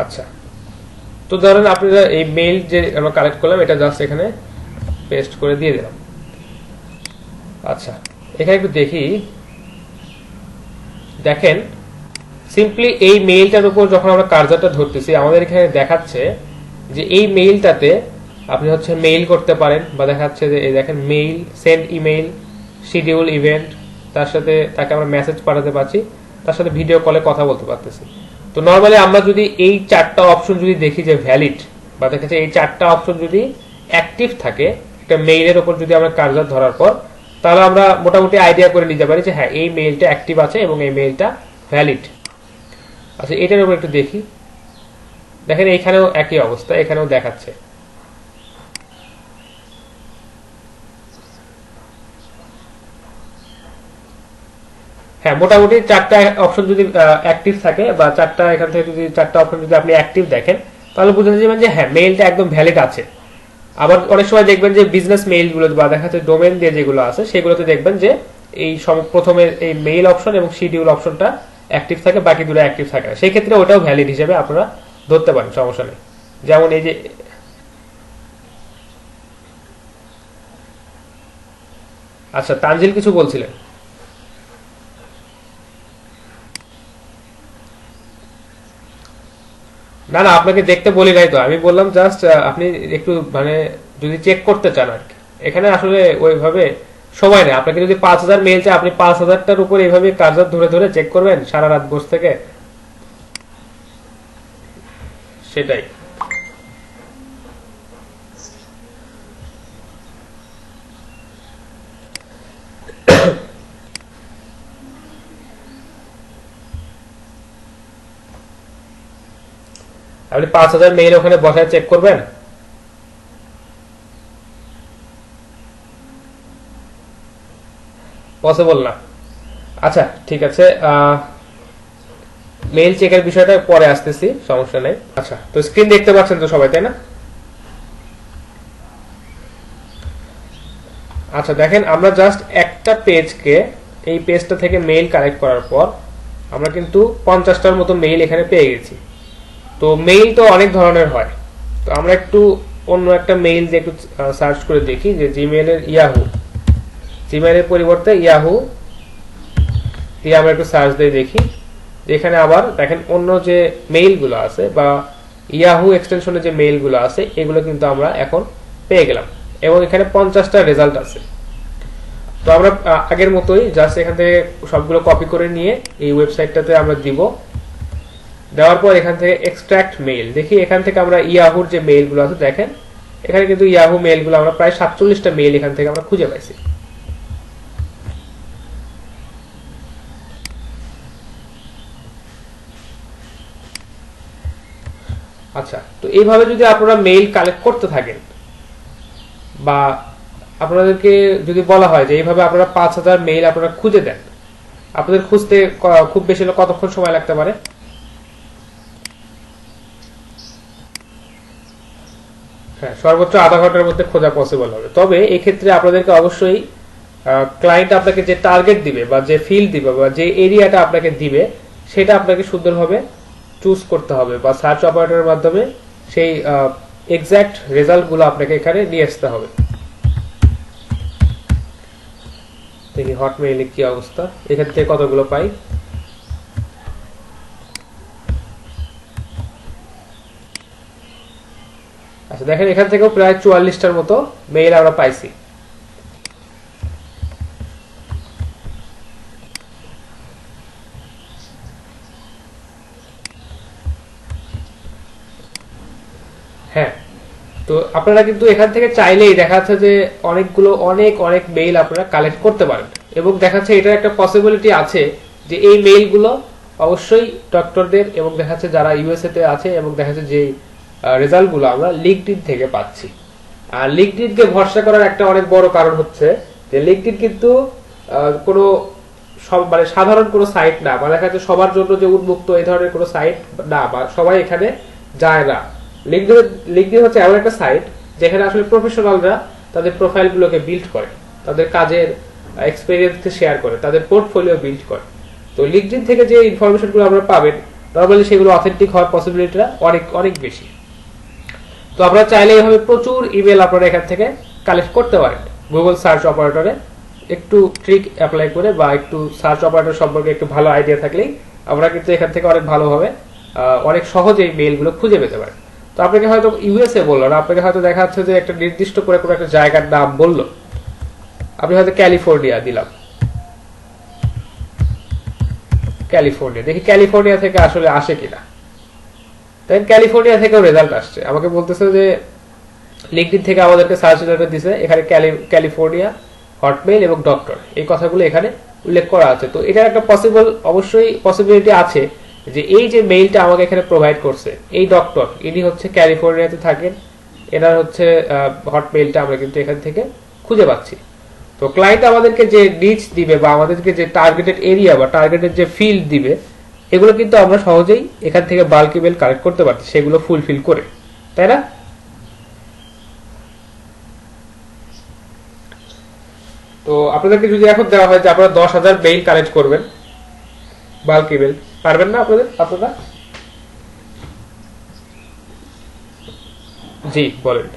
আচ্ছা, তো ধরেন আপনারা এই মেইল যে আমরা কালেক্ট করলাম এটা জাস্ট এখানে পেস্ট করে দিয়ে দিলাম। আচ্ছা, এখানে একটু দেখি, দেখেন সিম্পলি এই মেইলটার উপর যখন আমরা কার্সারটা ধরতেছি আমাদের এখানে দেখাচ্ছে যে এই মেইলটাতে আপনি হচ্ছে মেইল করতে পারেন, বা দেখাচ্ছে যে এই দেখেন mail, send email, schedule event, তার সাথে তাকে আমরা মেসেজ পাঠাতে পারছি, তার সাথে ভিডিও কলে কথা বলতে পারতেছি। তো নর্মালি আমরা যদি এই চারটা অপশন যদি দেখি যে ভ্যালিড, বা দেখাচ্ছে এই চারটা অপশন যদি অ্যাক্টিভ থাকে একটা মেইলের উপর যদি আমরা কার্সার ধরার পর, তাহলে আমরা মোটামুটি আইডিয়া করে নিতে পারি যে হ্যাঁ এই মেইলটা অ্যাক্টিভ আছে এবং এই মেইলটা ভ্যালিড। আচ্ছা, এটার উপর একটু দেখি, দেখেন এখানেও একই অবস্থা, এখানেও দেখাচ্ছে। হ্যাঁ, মোটামুটি চারটা অপশন যদি অ্যাক্টিভ থাকে, বা চারটা এখান থেকে যদি চারটা অপশন যদি আপনি অ্যাক্টিভ দেখেন, তাহলে বুঝতে যাবেন যে হ্যাঁ মেইলটা একদম ভ্যালিড আছে। আবার অনেক সময় দেখবেন যে বিজনেস মেইল গুলো বা দেখা যাচ্ছে ডোমেন দিয়ে যেগুলো আছে সেগুলোতে দেখবেন যে এই প্রথমে এই মেইল অপশন এবং শিডিউল অপশনটা অ্যাক্টিভ থাকে, বাকি দুটো অ্যাক্টিভ থাকে না। সেই ক্ষেত্রে ওটাও ভ্যালিড হিসেবে আপনারা ধরতে পারেন, সমস্যা নেই। যেমন এই যে আচ্ছা, তানজিল কিছু বলছিলেন। না না, আপনাকে দেখতে বলি নাই তো, আমি বললাম জাস্ট আপনি একটু মানে যদি চেক করতে চান আর কি। এখানে আসলে ওইভাবে সময় নেই। আপনাকে যদি 5,000 মেইল চাই, আপনি 5,000টার উপর এইভাবে কার্সার ধরে ধরে চেক করবেন সারা রাত বসে থেকে, সেটাই। আপনি 5,000 মেইল ওখানে বসায় চেক করবেন? পসিবল না। আচ্ছা ঠিক আছে, মেইল চেকের বিষয়টা পরে আসতেছি, সমস্যা নেই। আচ্ছা, তো স্ক্রিন দেখতে পাচ্ছেন তো সবাই, তাই না? আচ্ছা দেখেন, আমরা জাস্ট একটা পেজকে, এই পেজটা থেকে মেইল কালেক্ট করার পর আমরা কিন্তু 50টার মতো মেইল এখানে পেয়ে গেছি। তো মেইল তো অনেক ধরনের হয়, তো আমরা একটু অন্য একটা মেইল দিয়ে একটু সার্চ করে দেখি যে জিমেইলের জিমেইলের পরিবর্তে ইয়াহু দিয়ে আমরা একটু সার্চ দিয়ে দেখি। এখানে আবার দেখেন অন্য যে মেইলগুলো আছে বা ইয়াহু এক্সটেনশনে যে মেইলগুলো আছে এগুলো কিন্তু আমরা এখন পেয়ে গেলাম, এবং এখানে 50টা রেজাল্ট আছে। তো আমরা আগের মতোই জাস্ট এখান থেকে সবগুলো কপি করে নিয়ে এই ওয়েবসাইটটাতে আমরা দিব। দেওয়ার পর এখান থেকে এক্সট্রাক্ট মেইল দেখি, এখান থেকে আমরা ইয়াহুর যে মেইলগুলো আছে দেখেন এখানে কিন্তু ইয়াহু মেইলগুলো আমরা প্রায় 47টা মেইল এখান থেকে আমরা খুঁজে পাইছি। আচ্ছা, তো এইভাবে যদি আপনারা মেইল কালেক্ট করতে থাকেন, বা আপনাদেরকে যদি বলা হয় যে এইভাবে আপনারা 5,000 মেইল আপনারা খুঁজে দেন, আপনাদের খুঁজতে খুব বেশি হলে কতক্ষণ সময় লাগতে পারে? হ্যাঁ, সর্বোচ্চ আধা ঘন্টার মধ্যে খোঁজা পসিবল হবে। তবে এই ক্ষেত্রে আপনাদেরকে অবশ্যই ক্লায়েন্ট আপনাকে যে টার্গেট দিবে বা যে ফিল্ড দিবে বা যে এরিয়াটা আপনাকে দিবে সেটা আপনাকে সুন্দরভাবে চুজ করতে হবে, বা সার্চ অপারেটরের মাধ্যমে সেই এক্সাক্ট রেজাল্টগুলো আপনাকে এখানে নিয়ে আসতে হবে। দেখি হটমেইলে কি অবস্থা, এখান থেকে কতগুলো পাই। আচ্ছা দেখেন, এখান থেকেও প্রায় 44টার মতো মেইল আমরা পাইছি। হ্যাঁ, তো আপনারা কিন্তু এখান থেকে চাইলেই দেখা যাচ্ছে যে অনেকগুলো অনেক অনেক মেইল আপনারা কালেক্ট করতে পারেন, এবং দেখা যাচ্ছে এটার একটা পসিবিলিটি আছে যে এই মেইলগুলো অবশ্যই ডক্টরদের এবং দেখা যাচ্ছে যারা ইউএসএ তে আছে, এবং দেখা যাচ্ছে যে রেজাল্টগুলো আমরা লিঙ্কডইন থেকে পাচ্ছি। আর লিঙ্কডইনকে ভরসা করার একটা অনেক বড় কারণ হচ্ছে যে লিঙ্কডইন কিন্তু কোনো মানে সাধারণ কোনো সাইট না, বা দেখা যাচ্ছে সবার জন্য যে উন্মুক্ত এই ধরনের কোনো সাইট না, বা সবাই এখানে যায় না। লিঙ্কডইন হচ্ছে এমন একটা সাইট যেখানে আসলে প্রফেশনালরা তাদের প্রোফাইলগুলোকে বিল্ড করে, তাদের কাজের এক্সপেরিয়েন্সকে শেয়ার করে, তাদের পোর্টফোলিও বিল্ড করে। তো লিঙ্কডইন থেকে যে ইনফরমেশনগুলো আমরা পাবেন নর্মালি সেগুলো অথেন্টিক হওয়ার পসিবিলিটিটা অনেক অনেক বেশি। তো আপনারা চাইলে এইভাবে প্রচুর ইমেল আপনারা এখান থেকে কালেক্ট করতে পারেন গুগল সার্চ অপারেটরে একটু ট্রিক অ্যাপ্লাই করে বা একটু সার্চ অপারেটর সম্পর্কে একটু ভালো আইডিয়া থাকলেই আমরা কিন্তু এখান থেকে অনেক ভালোভাবে অনেক সহজেই মেইলগুলো খুঁজে পেতে পারেন। তো আপনাকে হয়তো ইউএসএ বললো না, আপনাকে হয়তো দেখা যাচ্ছে যে একটা নির্দিষ্ট করে কোনো একটা জায়গার নাম বললো, আপনি হয়তো ক্যালিফোর্নিয়া দিলাম, ক্যালিফোর্নিয়া, দেখি ক্যালিফোর্নিয়া থেকে আসলে আসে কিনা। তাই ক্যালিফোর্নিয়া থেকেও রেজাল্ট আসছে। আমাকে বলতেছে যে লিঙ্কডইন থেকে আমাদেরকে সার্চ রেজাল্ট দিছে, এখানে ক্যালিফোর্নিয়া, হটমেইল এবং ডক্টর এই কথাগুলো এখানে উল্লেখ করা আছে। তো এটার একটা অবশ্যই পসিবিলিটি আছে যে এই যে মেইলটা আমাকে এখানে প্রোভাইড করছে এই ডক্টর, ইনি হচ্ছে ক্যালিফোর্নিয়াতে থাকেন, এনার হচ্ছে হটমেইলটা আমরা কিন্তু এখান থেকে খুঁজে পাচ্ছি। তো ক্লায়েন্ট আমাদেরকে যে নিচ দিবে বা আমাদেরকে যে টার্গেটেড এরিয়া বা টার্গেটেড যে ফিল্ড দিবে এগুলো কিন্তু আমরা সহজেই এখান থেকে বাল্ক ইমেল কালেক্ট করতে পারছি সেগুলো ফুলফিল করে, তাই না? তো আপনাদেরকে যদি এখন দেওয়া হয় যে আপনারা 10,000 মেইল কালেক্ট করবেন বাল্ক ইমেল, পারবেন না আপনারা? জি বলেন।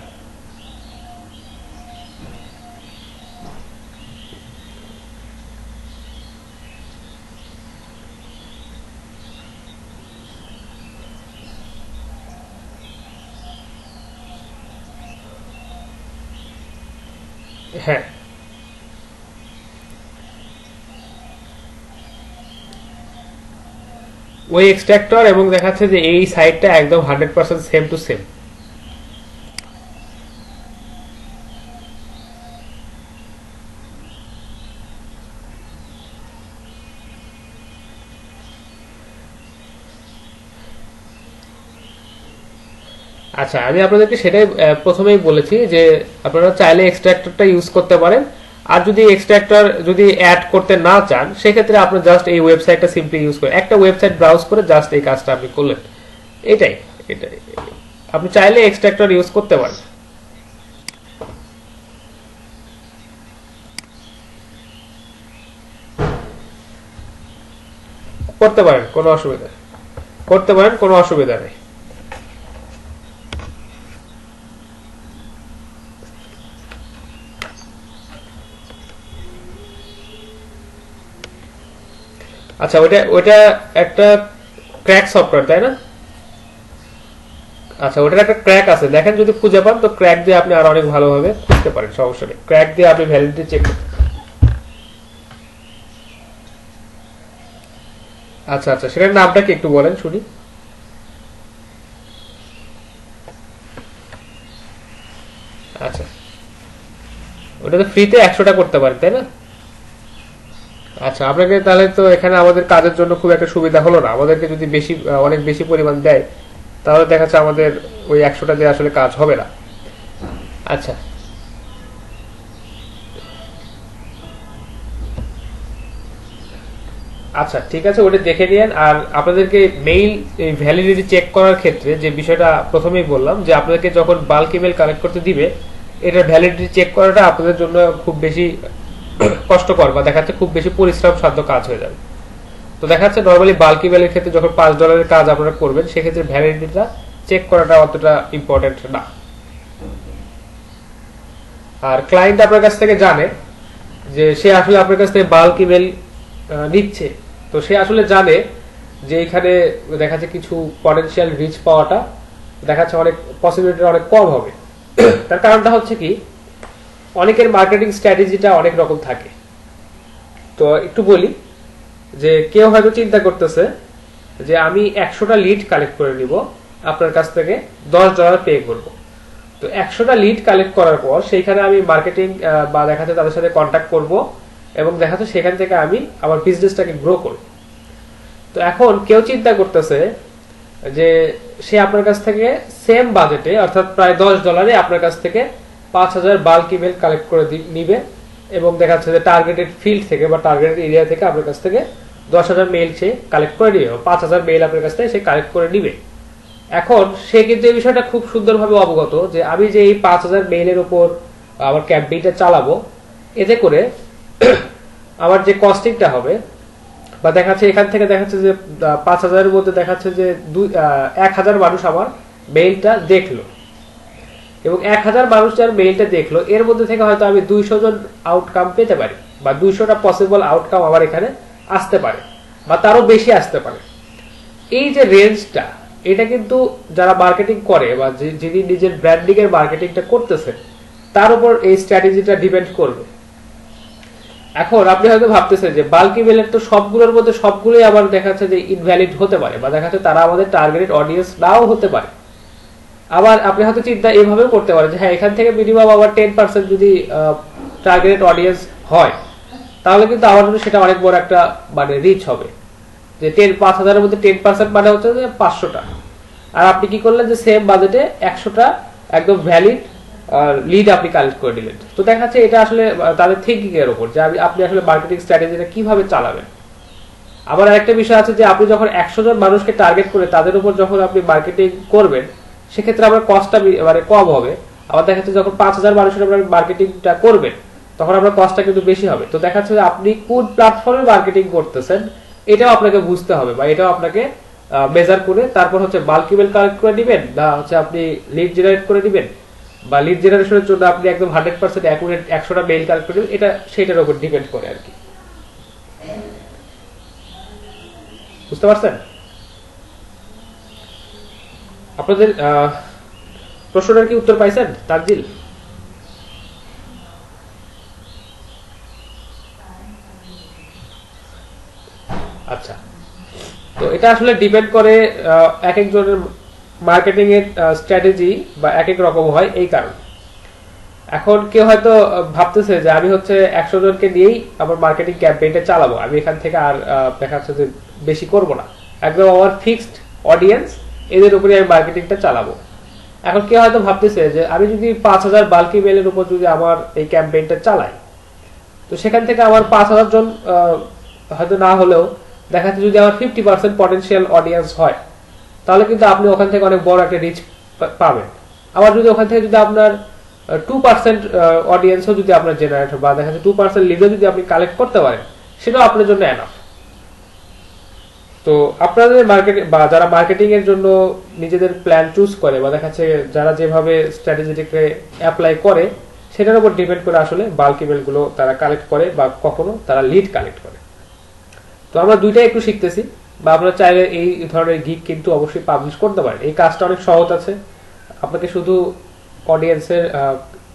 হ্যাঁ, ওই এক্সট্রাক্টর এবং দেখাচ্ছে যে এই সাইটটা একদম 100% সেম টু সেম। আচ্ছা, আমি আপনাদেরকে সেটাই প্রথমেই বলেছি যে আপনারা চাইলে এক্সট্রাক্টরটা ইউজ করতে পারেন, আর যদি এক্সট্রাক্টর যদি অ্যাড করতে না চান সেক্ষেত্রে আপনি জাস্ট এই ওয়েবসাইটটা সিম্পলি ইউজ করে একটা ওয়েবসাইট ব্রাউজ করে জাস্ট এই কাজটা আপনি করলেন। এটাই এটাই আপনি চাইলে এক্সট্রাক্টর ইউজ করতে পারেন। করতে পারেন, কোনো অসুবিধা করতে পারেন, কোনো অসুবিধা নেই। আচ্ছা, ওইটা একটা ক্র্যাক সফটওয়্যার, তাই না? আচ্ছা, ওটার একটা ক্র্যাক আছে, দেখেন যদি খুঁজে পান তো ক্র্যাক দিয়ে আপনি আরো অনেক ভালোভাবে খুঁজতে পারেন, সমস্যা নেই। ক্র্যাক দিয়ে আপনি ভ্যালিডিটি চেক করতে। আচ্ছা আচ্ছা, সেটার নামটা কি একটু বলেন শুনি। আচ্ছা, ওটা তো ফ্রিতে 100টা করতে পারেন, তাই না? আচ্ছা, আপনাকে তাহলে তো এখানে আমাদের কাজের জন্য খুব একটা সুবিধা হলো না। আমাদেরকে যদি বেশি অনেক বেশি পরিমাণ দেয় তাহলে দেখা যাচ্ছে আমাদের ওই 100টা দিয়ে আসলে কাজ হবে না। আচ্ছা আচ্ছা, ঠিক আছে, ওটা দেখে নিন। আর আপনাদেরকে মেইল ভ্যালিডিটি চেক করার ক্ষেত্রে যে বিষয়টা প্রথমেই বললাম যে আপনাদেরকে যখন বাল্ক ইমেল কালেক্ট করতে দিবে এটার ভ্যালিডিটি চেক করাটা আপনাদের জন্য খুব বেশি কষ্টকর বা দেখা যাচ্ছে খুব বেশি পরিশ্রম সাধ্য কাজ হয়ে যাবে। তো দেখা যাচ্ছে নর্মালি বাল্ক ইমেলের ক্ষেত্রে যখন $5 কাজ আপনারা করবেন সেক্ষেত্রে ভ্যালিডিটিটা চেক করাটা অতটা ইম্পর্টেন্ট না। আর ক্লায়েন্ট আপনার কাছ থেকে জানে যে সে আসলে আপনার কাছ থেকে বাল্ক ইমেল নিচ্ছে, তো সে আসলে জানে যে এখানে দেখা যাচ্ছে কিছু পটেনশিয়াল রিচ পাওয়াটা দেখা যাচ্ছে অনেক পসিবিলিটি অনেক কম হবে। তার কারণটা হচ্ছে কি, অনেকের মার্কেটিং স্ট্র্যাটেজিটা অনেক রকম থাকে। তো একটু বলি যে কেউ হয়তো চিন্তা করতেছে যে আমি 100টা লিড কালেক্ট করে নিব, আপনার কাছ থেকে $10 পে করব। তো 100টা লিড কালেক্ট করার পর সেইখানে আমি মার্কেটিং বা দেখা যাচ্ছে তাদের সাথে কন্ট্যাক্ট করব এবং দেখা যাচ্ছে সেখান থেকে আমি আমার বিজনেসটাকে গ্রো করব। তো এখন কেউ চিন্তা করতেছে যে সে আপনার কাছ থেকে সেম বাজেটে অর্থাৎ প্রায় $10 আপনার কাছ থেকে 5,000 বাল্ক ইমেল কালেক্ট করে নিবে এবং দেখা যাচ্ছে যে টার্গেটেড ফিল্ড থেকে বা টার্গেটেড এরিয়া থেকে আপনার কাছ থেকে 10,000 মেইল সে কালেক্ট করে নিবে, 5,000 মেইল আপনার কাছ থেকে সে কালেক্ট করে নিবে। এখন সে কিন্তু এই বিষয়টা খুব সুন্দরভাবে অবগত যে আমি যে এই 5,000 মেইলের উপর আমার ক্যাম্পেইনটা চালাবো এতে করে আমার যে কস্টিংটা হবে বা দেখাচ্ছে এখান থেকে দেখাচ্ছে যে 5,000 এর মধ্যে দেখাচ্ছে যে 1,000 মানুষ আমার মেইলটা দেখলো, এবং 1,000 মানুষ যার মেইলটা দেখলো এর মধ্যে থেকে হয়তো আমি 200 জন আউটকাম পেতে পারি, বা 200টা পসিবল আউটকাম আমার এখানে আসতে পারে, বা তারও বেশি আসতে পারে। এই যে রেঞ্জটা, এটা কিন্তু যারা মার্কেটিং করে বা যিনি নিজের ব্র্যান্ডিং এর মার্কেটিংটা করতেছে তার উপর এই স্ট্র্যাটেজিটা ডিপেন্ড করবে। এখন আপনি হয়তো ভাবতেছেন যে বাল্ক ইমেইলের তো সবগুলোর মধ্যে সবগুলোই আবার দেখাচ্ছে যে ইনভ্যালিড হতে পারে, বা দেখাচ্ছে তারা আমাদের টার্গেটেড অডিয়েন্স নাও হতে পারে। আবার আপনি হয়তো চিন্তা এভাবেও করতে পারেন যে হ্যাঁ, এখান থেকে মিনিমাম আবার 10% যদি টার্গেটেড অডিয়েন্স হয় তাহলে কিন্তু আমার জন্য সেটা অনেক বড় একটা মানে রিচ হবে, যে 5,000 এর মধ্যে 10% মানে হচ্ছে যে 500টা। আর আপনি কি করলেন যে সেম বাজেটে 100টা একদম ভ্যালিড লিড আপনি কালেক্ট করে দিলেন। তো দেখা যাচ্ছে এটা আসলে তাদের থিঙ্কিং এর উপর যে আপনি আসলে মার্কেটিং স্ট্র্যাটেজিটা কিভাবে চালাবেন। আবার আরেকটা বিষয় আছে যে আপনি যখন 100 জন মানুষকে টার্গেট করে তাদের উপর যখন আপনি মার্কেটিং করবেন সেক্ষেত্রে আমার কস্টটা মানে কম হবে। আবার দেখা যাচ্ছে যখন 5,000 মানুষের উপর মার্কেটিংটা করবেন তখন আপনার কস্টটা কিন্তু বেশি হবে। তো দেখা যাচ্ছে যে আপনি কোন প্ল্যাটফর্মে মার্কেটিং করতেছেন এটাও আপনাকে বুঝতে হবে, বা এটাও আপনাকে মেজার করে তারপর হচ্ছে বাল্ক ইমেল কালেক্ট করে দিবেন, না হচ্ছে আপনি লিড জেনারেট করে দিবেন, বা লিড জেনারেশনের জন্য আপনি একদম 100% অ্যাকুরেট 100টা মেইল কালেক্ট করে দিবেন, এটা সেটার উপর ডিপেন্ড করে আর কি। বুঝতে পারছেন? আপনাদের প্রশ্নটার কি উত্তর পাইছেন তানজিল? আচ্ছা, তো এটা আসলে ডিপেন্ড করে এক একজনের মার্কেটিং এর স্ট্র্যাটেজি বা এক এক রকম হয় এই কারণে। এখন কেউ হয়তো ভাবতেছে যে আমি হচ্ছে 100 জনকে নিয়েই আমার মার্কেটিং ক্যাম্পেইনটা চালাবো, আমি এখান থেকে আর দেখা যাচ্ছে যে বেশি করব না, একদম আমার ফিক্সড অডিয়েন্স এদের উপরে আমি মার্কেটিংটা চালাবো। এখন কেউ হয়তো ভাবতেছে যে আমি যদি 5,000 বাল্কি মেলের উপর যদি আমার এই ক্যাম্পেইনটা চালাই, তো সেখান থেকে আমার 5,000 জন হয়তো না হলেও দেখা যাচ্ছে যদি আমার 50% পটেনশিয়াল অডিয়েন্স হয় তাহলে কিন্তু আপনি ওখান থেকে অনেক বড় একটা রিচ পাবেন। আবার যদি ওখান থেকে যদি আপনার 2% অডিয়েন্সও যদি আপনার জেনারেট বা দেখা যাচ্ছে 2% লিডও যদি আপনি কালেক্ট করতে পারেন সেটাও আপনার জন্য এনাফ। তো আপনাদের মার্কেট বা যারা মার্কেটিং এর জন্য নিজেদের প্ল্যান চুজ করে বা দেখা যাচ্ছে যারা যেভাবে স্ট্র্যাটেজিটাকে অ্যাপ্লাই করে সেটার উপর ডিপেন্ড করে আসলে বাল্ক ইমেল গুলো তারা কালেক্ট করে বা কখনো তারা লিড কালেক্ট করে। তো আমরা দুইটাই একটু শিখতেছি, বা আপনারা চাইলে এই ধরনের গিগ কিন্তু অবশ্যই পাবলিশ করতে পারেন। এই কাজটা অনেক সহজ আছে। আপনাকে শুধু অডিয়েন্সের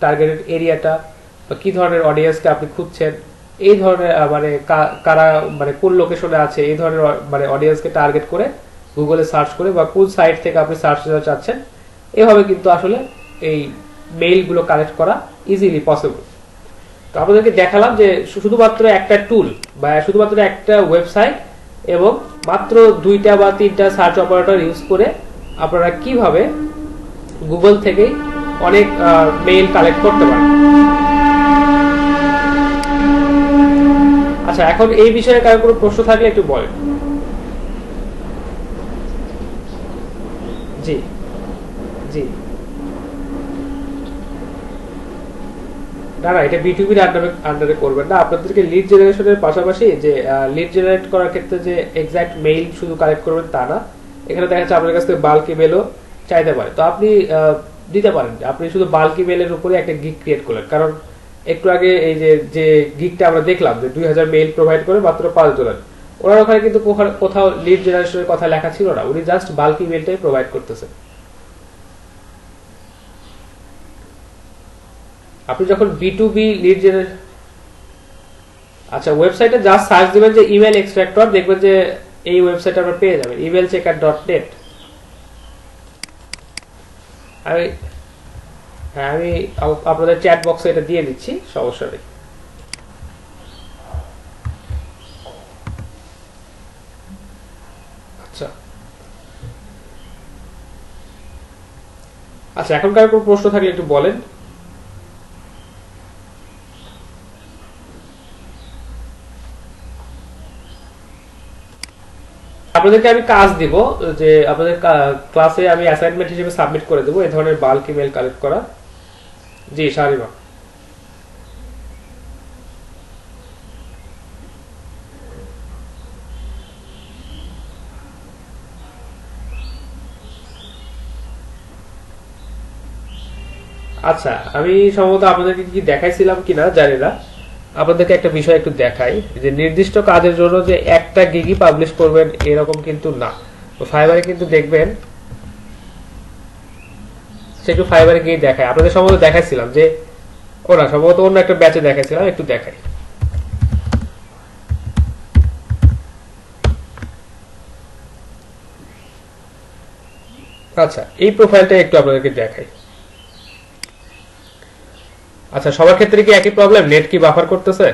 টার্গেটেড এরিয়াটা বা কি ধরনের অডিয়েন্সকে আপনি খুঁজছেন, এই ধরনের মানে কারা মানে কোন লোকেশনে আছে এই ধরনের মানে অডিয়েন্সকে টার্গেট করে গুগলে সার্চ করে বা কোন সাইট থেকে আপনি সার্চ করতে চাচ্ছেন, এভাবে কিন্তু আসলে এই মেইলগুলো কালেক্ট করা ইজিলি পসিবল। তো আপনাদেরকে দেখালাম যে শুধুমাত্র একটা টুল বা শুধুমাত্র একটা ওয়েবসাইট এবং মাত্র 2টা বা 3টা সার্চ অপারেটর ইউজ করে আপনারা কিভাবে গুগল থেকেই অনেক মেইল কালেক্ট করতে পারেন। আচ্ছা, এখন এই বিষয়ে কারো কোনো প্রশ্ন থাকলে একটু বলেন। জি জি, না এটা বিটুবির আন্ডারে করবেন না। আপনাদেরকে লিড জেনারেশনের পাশাপাশি যে লিড জেনারেট করার ক্ষেত্রে যে এক্সাক্ট মেইল শুধু কালেক্ট করবেন তা না, এখানে দেখা যাচ্ছে আপনার কাছ থেকে বাল্ক ইমেলও চাইতে পারে, তো আপনি দিতে পারেন। আপনি শুধু বাল্ক ইমেলের উপরে একটা গিগ ক্রিয়েট করলেন, কারণ একটু আগে এই যে গিগটা আমরা দেখলাম যে 2000 মেইল প্রোভাইড করে মাত্র $5, ওনার ওখানে কিন্তু কোথাও লিড জেনারেশনের কথা লেখা ছিল না, উনি জাস্ট বাল্ক ইমেলটাই প্রোভাইড করতেছেন। আপনি যখন B2B লিড জেনারেট, আচ্ছা ওয়েবসাইটে জাস্ট সার্চ দিবেন যে ইমেল এক্সট্রাক্টর, দেখবেন যে এই ওয়েবসাইট আপনারা পেয়ে যাবেন, emailchecker.net। আমি আপনাদের চ্যাট বক্সে এটা দিয়ে দিচ্ছি, সমস্যা নেই। আচ্ছা আচ্ছা, এখনকার কোনো প্রশ্ন থাকলে একটু বলেন। আপনাদেরকে আমি কাজ দিব, যে আপনাদের ক্লাসে আমি অ্যাসাইনমেন্ট হিসেবে সাবমিট করে দেবো এই ধরনের বাল্ক ইমেল কালেক্ট করা। জি শারিমা, আচ্ছা, আমি সম্ভবত আপনাদেরকে কি দেখাইছিলাম কিনা জানি না, আপনাদেরকে একটা বিষয় একটু দেখাই যে নির্দিষ্ট কাজের জন্য যে একটা গিগই পাবলিশ করবেন এরকম কিন্তু না। তো ফাইবারে কিন্তু দেখবেন, সে একটু ফাইবারে গিয়ে দেখায়, আপনাদের সম্ভবত দেখাইছিলাম যে ওরা সম্ভবত অন্য একটা ব্যাচে দেখাইছিলাম, একটু দেখাই। আচ্ছা, এই প্রোফাইলটা একটু আপনাদেরকে দেখাই। আচ্ছা, সবার ক্ষেত্রে কি একই প্রবলেম, নেট কি বাফার করতেছে?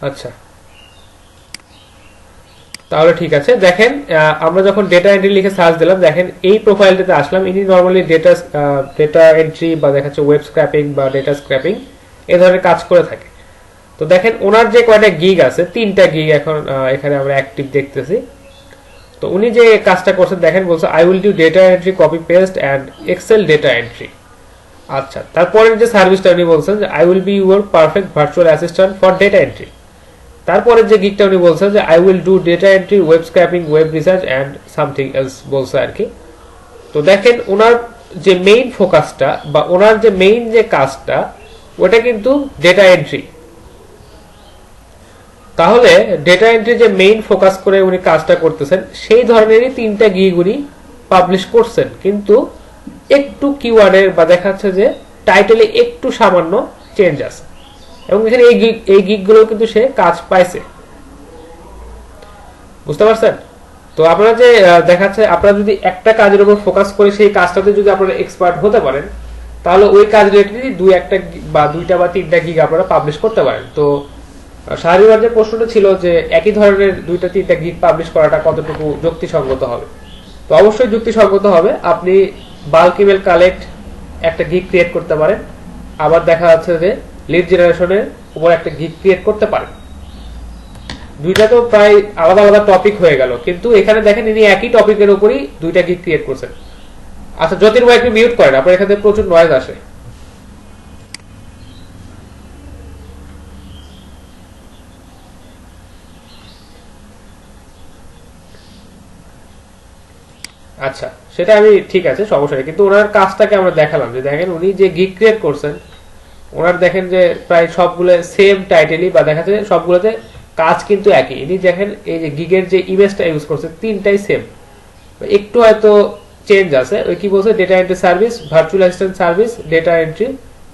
আচ্ছা, তাহলে ঠিক আছে। দেখেন, আমরা যখন ডেটা এন্ট্রি লিখে সার্চ দিলাম, দেখেন এই প্রোফাইলটাতে আসলাম। ইনি নরমালি ডেটা এন্ট্রি বা দেখা যাচ্ছে ওয়েব স্ক্র্যাপিং বা ডেটা স্ক্র্যাপিং এ ধরনের কাজ করে থাকে। তো দেখেন ওনার যে কয়টা গিগ আছে, 3টা গিগ এখন এখানে আমরা অ্যাক্টিভ দেখতেছি। তো উনি যে কাজটা করছেন দেখেন, বলছে I will do data entry, copy paste and excel data entry. আচ্ছা, তারপরে যে সার্ভিসটা উনি বলছেন যে I will be your perfect virtual assistant for data entry. তারপরে যে গিগটা উনি বলছেন যে I will do data entry, web scraping, web research and something else বলছে আর কি। তো দেখেন ওনার যে মেইন ফোকাসটা বা ওনার যে মেইন যে কাজটা ওটা কিন্তু ডেটা এন্ট্রি। তাহলে ডেটা এন্ট্রি যে মেইন ফোকাস করে উনি কাজটা করতেছেন সেই ধরনেরই 3টা গিগ উনি পাবলিশ করছেন, কিন্তু একটু কিওয়ার্ডের বা দেখা যাচ্ছে যে টাইটেলে একটু সামান্য চেঞ্জ আছে, এবং এখানে এই গিগ গুলো কিন্তু সে কাজ পাইছে। বুঝতে পারছেন? তো আপনারা যে দেখাচ্ছে, আপনারা যদি একটা কাজের উপর ফোকাস করে সেই কাজটাতে যদি আপনারা এক্সপার্ট হতে পারেন, তাহলে ওই কাজ রিলেটেড দুইটা বা 3টা গিগ আপনারা পাবলিশ করতে পারেন। তো শাহরিয়ার যে প্রশ্নটা ছিল যে একই ধরনের 2-3টা গিগ পাবলিশ করাটা কতটুকু যুক্তিসঙ্গত হবে, তো অবশ্যই যুক্তিসঙ্গত হবে। আপনি বাল্ক ইমেল কালেক্ট একটা গিগ ক্রিয়েট করতে পারেন, আবার দেখা যাচ্ছে যে লিড জেনারেশনের উপর একটা গিগ ক্রিয়েট করতে পারেন। দুইটা তো প্রায় আলাদা আলাদা টপিক হয়ে গেল, কিন্তু এখানে দেখেন ইনি একই টপিকের উপরই 2টা গিগ ক্রিয়েট করছেন। আচ্ছা, জ্যোতির্ময় একটু মিউট করেন, আপনার এখানে প্রচুর নয়েজ আসে। আচ্ছা, সেটা আমি ঠিক আছে, সমস্যা নেই, কিন্তু ওনার কাজটাকে আমরা দেখালাম যে দেখেন উনি যে গিগ ক্রিয়েট করছেন, ওনার দেখেন যে প্রায় সবগুলো সেম টাইটেলই বা দেখা যায় সবগুলোতে কাজ কিন্তু একই। ইনি দেখেন এই যে গিগের যে ইমেজটা ইউজ করছে 3টাই সেম, একটু হয়তো চেঞ্জ আছে। ওই কি বলছে, data entry service, virtual assistant service, data entry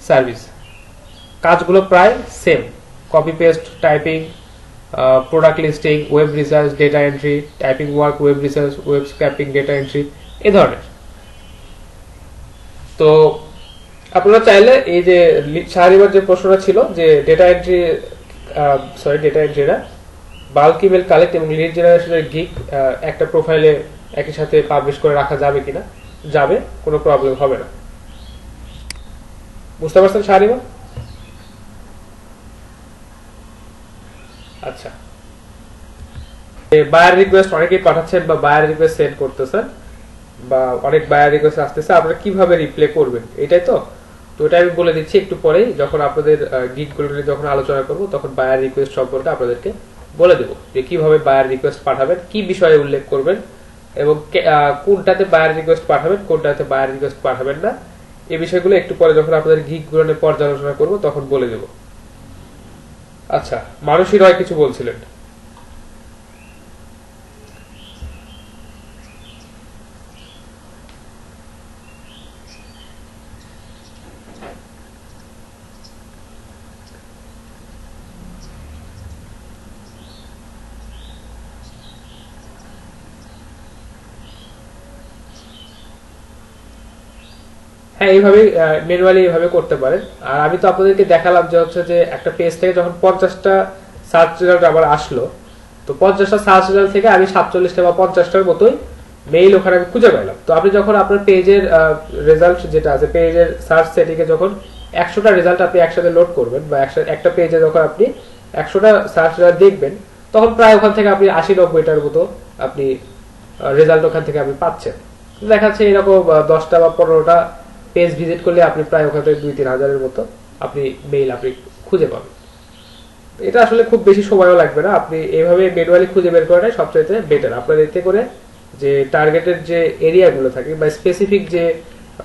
service, কাজগুলো প্রায় same. Copy paste, typing, product listing, web research, data entry, typing work, web research, web scraping, data entry, এ ধরনের। তো আপনারা চাইলে এই যে শাহরিয়ার যে প্রশ্নটা ছিল যে ডেটা এন্ট্রি না, বাল্ক ইমেল কালেক্ট এবং লিড জেনারেশনের গিগ একটা প্রোফাইলে একই সাথে পাবলিশ করে রাখা যাবে কিনা, যাবে, কোনো প্রবলেম হবে না। বুঝতে পারছেন শাহরিয়ার? আচ্ছা, বায়ার রিকোয়েস্ট অনেকেই পাঠাচ্ছেন বা বায়ার রিকোয়েস্ট সেন্ড করতেছেন, বা অনেক বায়ার রিকোয়েস্ট আসতেছে, আপনারা কিভাবে রিপ্লাই করবেন এটাই তো। তো এটা আমি বলে দিচ্ছি একটু পরেই, যখন আপনাদের গিগগুলো নিয়ে যখন আলোচনা করব তখন বায়ার রিকোয়েস্ট সম্পর্কে আপনাদেরকে বলে দেব যে কিভাবে বায়ার রিকোয়েস্ট পাঠাবেন, কি বিষয়ে উল্লেখ করবেন, এবং কোনটাতে বায়ার রিকোয়েস্ট পাঠাবেন, কোনটাতে বায়ার রিকোয়েস্ট পাঠাবেন না, এই বিষয়গুলো একটু পরে যখন আপনাদের গিগগুলো নিয়ে পর্যালোচনা করব তখন বলে দেব। আচ্ছা, মানুষই রয় কিছু বলছিলেন। হ্যাঁ, এইভাবে ম্যানুয়ালি এইভাবে করতে পারেন। আর আমি তো আপনাদেরকে দেখালাম যে হচ্ছে যে একটা পেজ থেকে যখন 50টা সার্চ রেজাল্ট আবার আসলো, তো 50টা সার্চ রেজাল্ট থেকে আমি 47টা বা 50টার মতোই মেইল ওখানে আমি খুঁজে পাইলাম। তো আপনি যখন আপনার পেজের রেজাল্ট যেটা আছে, পেজের সার্চ সেটিংয়ে যখন 100টা রেজাল্ট আপনি একসাথে লোড করবেন, বা একটা পেজে যখন আপনি 100টা সার্চ রেজাল্ট দেখবেন, তখন প্রায় ওখান থেকে আপনি 80-90টার মতো আপনি রেজাল্ট ওখান থেকে আপনি পাচ্ছেন। দেখা যাচ্ছে এরকম 10টা বা 15টা পেজ ভিজিট করলে আপনি প্রায় ওখানে 2-3 হাজারের মতো আপনি মেইল আপনি খুঁজে পাবেন। এটা আসলে খুব বেশি সময়ও লাগবে না, আপনি এইভাবে ম্যানুয়ালি খুঁজে বের করাটাই সবচেয়ে বেটার। আপনার এতে করে যে টার্গেটের যে এরিয়াগুলো থাকে বা স্পেসিফিক যে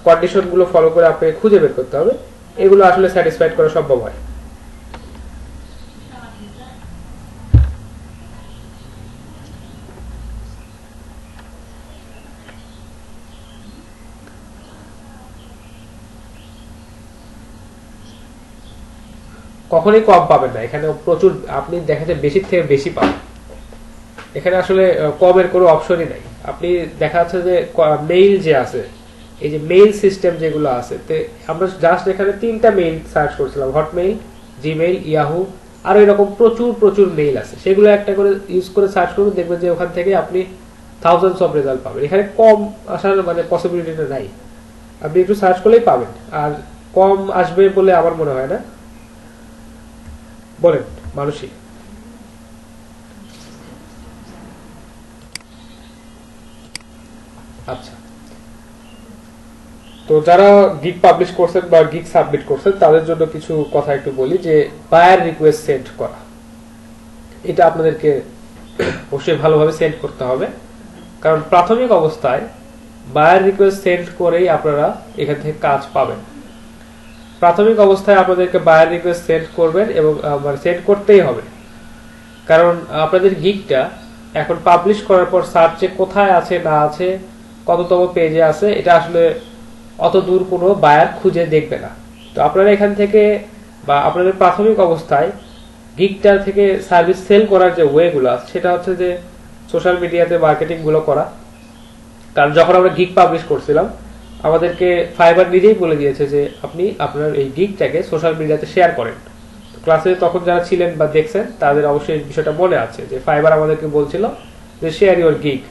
কন্ডিশনগুলো ফলো করে আপনাকে খুঁজে বের করতে হবে, এগুলো আসলে স্যাটিসফাইড করা সম্ভব হয়। কখনোই কম পাবেন না, এখানে প্রচুর আপনি দেখা যায় বেশির থেকে বেশি পাবেন। এখানে আসলে কমের কোনো অপশনই নাই। আপনি দেখা যাচ্ছে যে মেইল যে আছে, এই যে মেইল সিস্টেম যেগুলো আছে, আমরা জাস্ট এখানে 3টা মেইল সার্চ করছিলাম, হটমেইল, জিমেইল, ইয়াহু, আর এরকম প্রচুর প্রচুর মেইল আছে, সেগুলো একটা করে ইউজ করে সার্চ করুন, দেখবেন যে ওখান থেকে আপনি থাউজেন্ডস অফ রেজাল্ট পাবেন। এখানে কম আসার মানে পসিবিলিটিটা নাই, আপনি একটু সার্চ করলেই পাবেন, আর কম আসবে বলে আমার মনে হয় না। বলেন মানুষই। আচ্ছা, তো যারা গিগ পাবলিশ করছেন বা গিগ সাবমিট করছেন তাদের জন্য কিছু কথা একটু বলি, যে বায়ার রিকোয়েস্ট সেন্ড করা, এটা আপনাদেরকে অবশ্যই ভালোভাবে সেন্ড করতে হবে, কারণ প্রাথমিক অবস্থায় বায়ার রিকোয়েস্ট সেন্ড করেই আপনারা এখান থেকে কাজ পাবেন। প্রাথমিক অবস্থায় আপনাদেরকে বায়ার রিকোয়েস্ট সেন্ড করবেন এবং সেন্ড করতেই হবে, কারণ আপনাদের গিগটা এখন পাবলিশ করার পর সার্চে কোথায় আছে না আছে, কততম পেজে আছে, এটা আসলে অত দূর কোনো বায়ার খুঁজে দেখবে না। তো আপনারা এখান থেকে বা আপনাদের প্রাথমিক অবস্থায় গিগটার থেকে সার্ভিস সেল করার যে ওয়েগুলো আছে, সেটা হচ্ছে যে সোশ্যাল মিডিয়াতে মার্কেটিং গুলো করা। কারণ যখন আমরা গিগ পাবলিশ করছিলাম, আমাদেরকে ফাইবার নিজেই বলে দিয়েছে যে আপনি আপনার এই গিগটাকে সোশ্যাল মিডিয়াতে শেয়ার করেন। ক্লাসে তখন যারা ছিলেন বা দেখছেন তাদের অবশ্যই এই বিষয়টা মনে আছে যে ফাইবার আমাদেরকে বলছিল যে share your gig,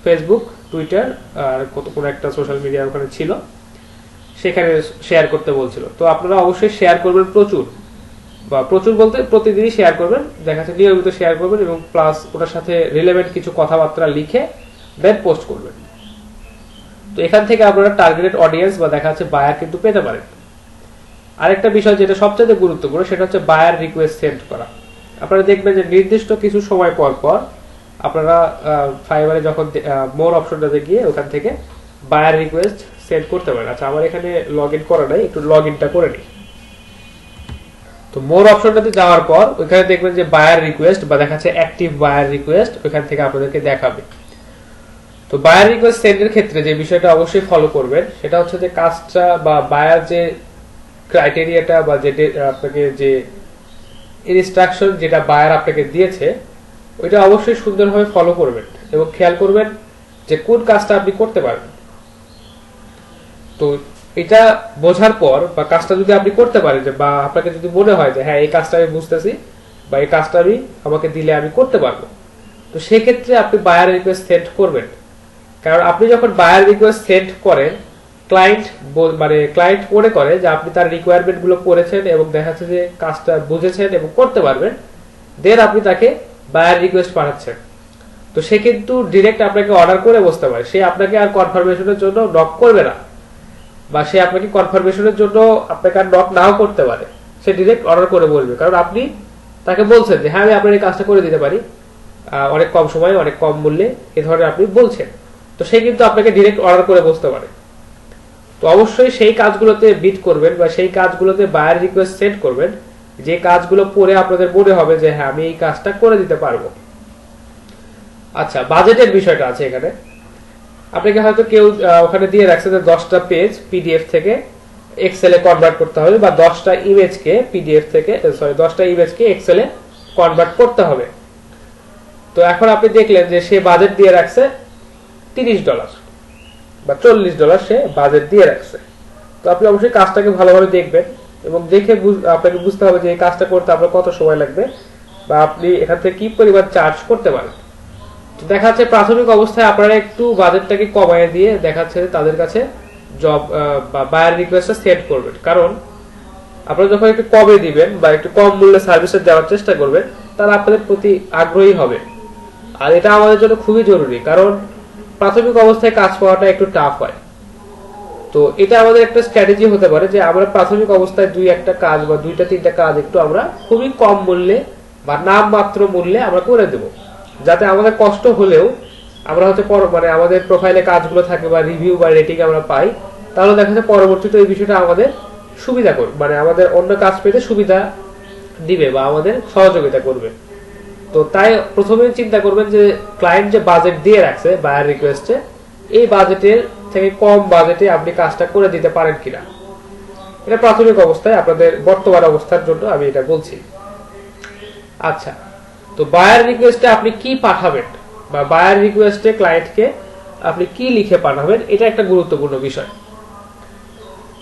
Facebook, Twitter আর কোনো একটা সোশ্যাল মিডিয়া ওখানে ছিল, সেখানে শেয়ার করতে বলছিল। তো আপনারা অবশ্যই শেয়ার করবেন প্রচুর, বা প্রচুর বলতে প্রতিদিনই শেয়ার করবেন, দেখা যাচ্ছে নিয়মিত শেয়ার করবেন, এবং প্লাস ওটার সাথে রিলেভেন্ট কিছু কথাবার্তা লিখে দেন পোস্ট করবেন। তো এখান থেকে আপনারা টার্গেটেড অডিয়েন্স বা দেখা যাচ্ছে বায়ার কিন্তু পেতে পারেন। আরেকটা বিষয় যেটা সবচেয়ে গুরুত্বপূর্ণ, সেটা হচ্ছে বায়ার রিকোয়েস্ট সেন্ড করা। আপনারা দেখবেন যে নির্দিষ্ট কিছু সময় পর পর আপনারা ফাইবারে যখন মোর অপশনটাতে গিয়ে ওখান থেকে বায়ার রিকোয়েস্ট সেন্ড করতে পারেন। আচ্ছা, আমার এখানে লগ ইন করা নাই, একটু লগ ইনটা করে নিই। তো মোর অপশনটাতে যাওয়ার পর ওইখানে দেখবেন যে বায়ার রিকোয়েস্ট বা দেখাচ্ছে অ্যাক্টিভ বায়ার রিকোয়েস্ট, ওইখান থেকে আপনাদেরকে দেখাবে। তো বায়ার রিকোয়েস্ট সেন্ডের ক্ষেত্রে যে বিষয়টা অবশ্যই ফলো করবেন, সেটা হচ্ছে যে কাজটা বা বায়ার যে ক্রাইটেরিয়াটা বা যেটা আপনাকে যে ইনস্ট্রাকশন যেটা বায়ার আপনাকে দিয়েছে, ওইটা অবশ্যই সুন্দরভাবে ফলো করবেন এবং খেয়াল করবেন যে কোন কাজটা আপনি করতে পারবেন। তো এটা বোঝার পর বা কাজটা যদি আপনি করতে পারেন, বা আপনাকে যদি মনে হয় যে হ্যাঁ এই কাজটা আমি বুঝতেছি বা এই কাজটা আমি আমাকে দিলে আমি করতে পারবো, তো সেক্ষেত্রে আপনি বায়ার রিকোয়েস্ট সেন্ড করবেন। কারণ আপনি যখন বায়ার রিকোয়েস্ট সেন্ড করেন, ক্লায়েন্ট মনে করে যে আপনি তার রিকোয়ারমেন্ট গুলো করেছেন এবং দেখা যাচ্ছে যে কাজটা বুঝেছেন এবং করতে পারবেন, দেন আপনি তাকে বায়ার রিকোয়েস্ট পাঠাচ্ছেন। তো সে কিন্তু ডিরেক্ট আপনাকে অর্ডার করে বসতে পারে, সে আপনাকে আর কনফার্মেশনের জন্য নক করবে না, বা সে আপনাকে কনফার্মেশনের জন্য আপনাকে আর নক নাও করতে পারে, সে ডিরেক্ট অর্ডার করে বলবে, কারণ আপনি তাকে বলছেন যে হ্যাঁ আমি আপনার এই কাজটা করে দিতে পারি অনেক কম সময়ে অনেক কম মূল্যে, এ ধরনের আপনি বলছেন। তো সে কিন্তু আপনাকে ডিরেক্ট অর্ডার করে বসতে পারে। তো অবশ্যই সেই কাজগুলোতে বিট করবেন বা সেই কাজগুলোতে বায়ার রিকোয়েস্ট সেন্ড করবেন, যে কাজগুলো পরে আপনাদের মনে হবে যে হ্যাঁ আমি এই কাজটা করে দিতে পারবো। আচ্ছা, বাজেটের বিষয়টা আছে এখানে। আপনাকে হয়তো কেউ ওখানে দিয়ে রাখছে যে 10টা পেজ পিডিএফ থেকে এক্সেলে কনভার্ট করতে হবে, বা 10টা ইমেজকে পিডিএফ থেকে 10টা ইমেজকে এক্সেলে কনভার্ট করতে হবে। তো এখন আপনি দেখলেন যে সে বাজেট দিয়ে রাখছে $30 বা $40 সে বাজেট দিয়ে রাখছে। তো আপনি অবশ্যই কাজটাকে ভালোভাবে দেখবেন এবং দেখে আপনাকে বুঝতে হবে যে এই কাজটা করতে আপনার কত সময় লাগবে বা আপনি এখান থেকে কি পরিমাণ চার্জ করতে পারেন। তো দেখা যাচ্ছে প্রাথমিক অবস্থায় আপনারা একটু বাজেটটাকে কমায় দিয়ে দেখা যাচ্ছে তাদের কাছে জব বা বায়ার রিকোয়েস্টটা সেট করবেন, কারণ আপনারা যখন একটু কমে দিবেন বা একটু কম মূল্যে সার্ভিসটা দেওয়ার চেষ্টা করবেন, তারা আপনাদের প্রতি আগ্রহী হবে। আর এটা আমাদের জন্য খুবই জরুরি, কারণ প্রাথমিক অবস্থায় কাজ পাওয়াটা একটু টাফ হয়। তো এটা আমাদের একটা স্ট্র্যাটেজি হতে পারে যে আমরা প্রাথমিক অবস্থায় 2-1টা কাজ বা 2-3টা কাজ একটু আমরা খুবই কম মূল্যে বা নামমাত্র মূল্যে আমরা করে দেব, যাতে আমাদের কষ্ট হলেও আমরা হচ্ছে মানে আমাদের প্রোফাইলে কাজগুলো থাকে বা রিভিউ বা রেটিং আমরা পাই, তাহলে দেখা যাচ্ছে পরবর্তীতে এই বিষয়টা আমাদের সুবিধা করবে, মানে আমাদের অন্য কাজ পেতে সুবিধা দিবে বা আমাদের সহযোগিতা করবে। তো তাই প্রথমে চিন্তা করবেন যে ক্লায়েন্ট যে বাজেট দিয়ে রাখছে বায়ার রিকোয়েস্টে, এই বাজেটের থেকে কম বাজেটে আপনি কাজটা করে দিতে পারেন কিনা। এটা প্রাথমিক অবস্থায় আপনাদের বর্তমান অবস্থার জন্য আমি এটা বলছি। আচ্ছা, তো বায়ার রিকোয়েস্টে আপনি কি পাঠাবেন বা বায়ার রিকোয়েস্টে ক্লায়েন্টকে আপনি কি লিখে পাঠাবেন, এটা একটা গুরুত্বপূর্ণ বিষয়।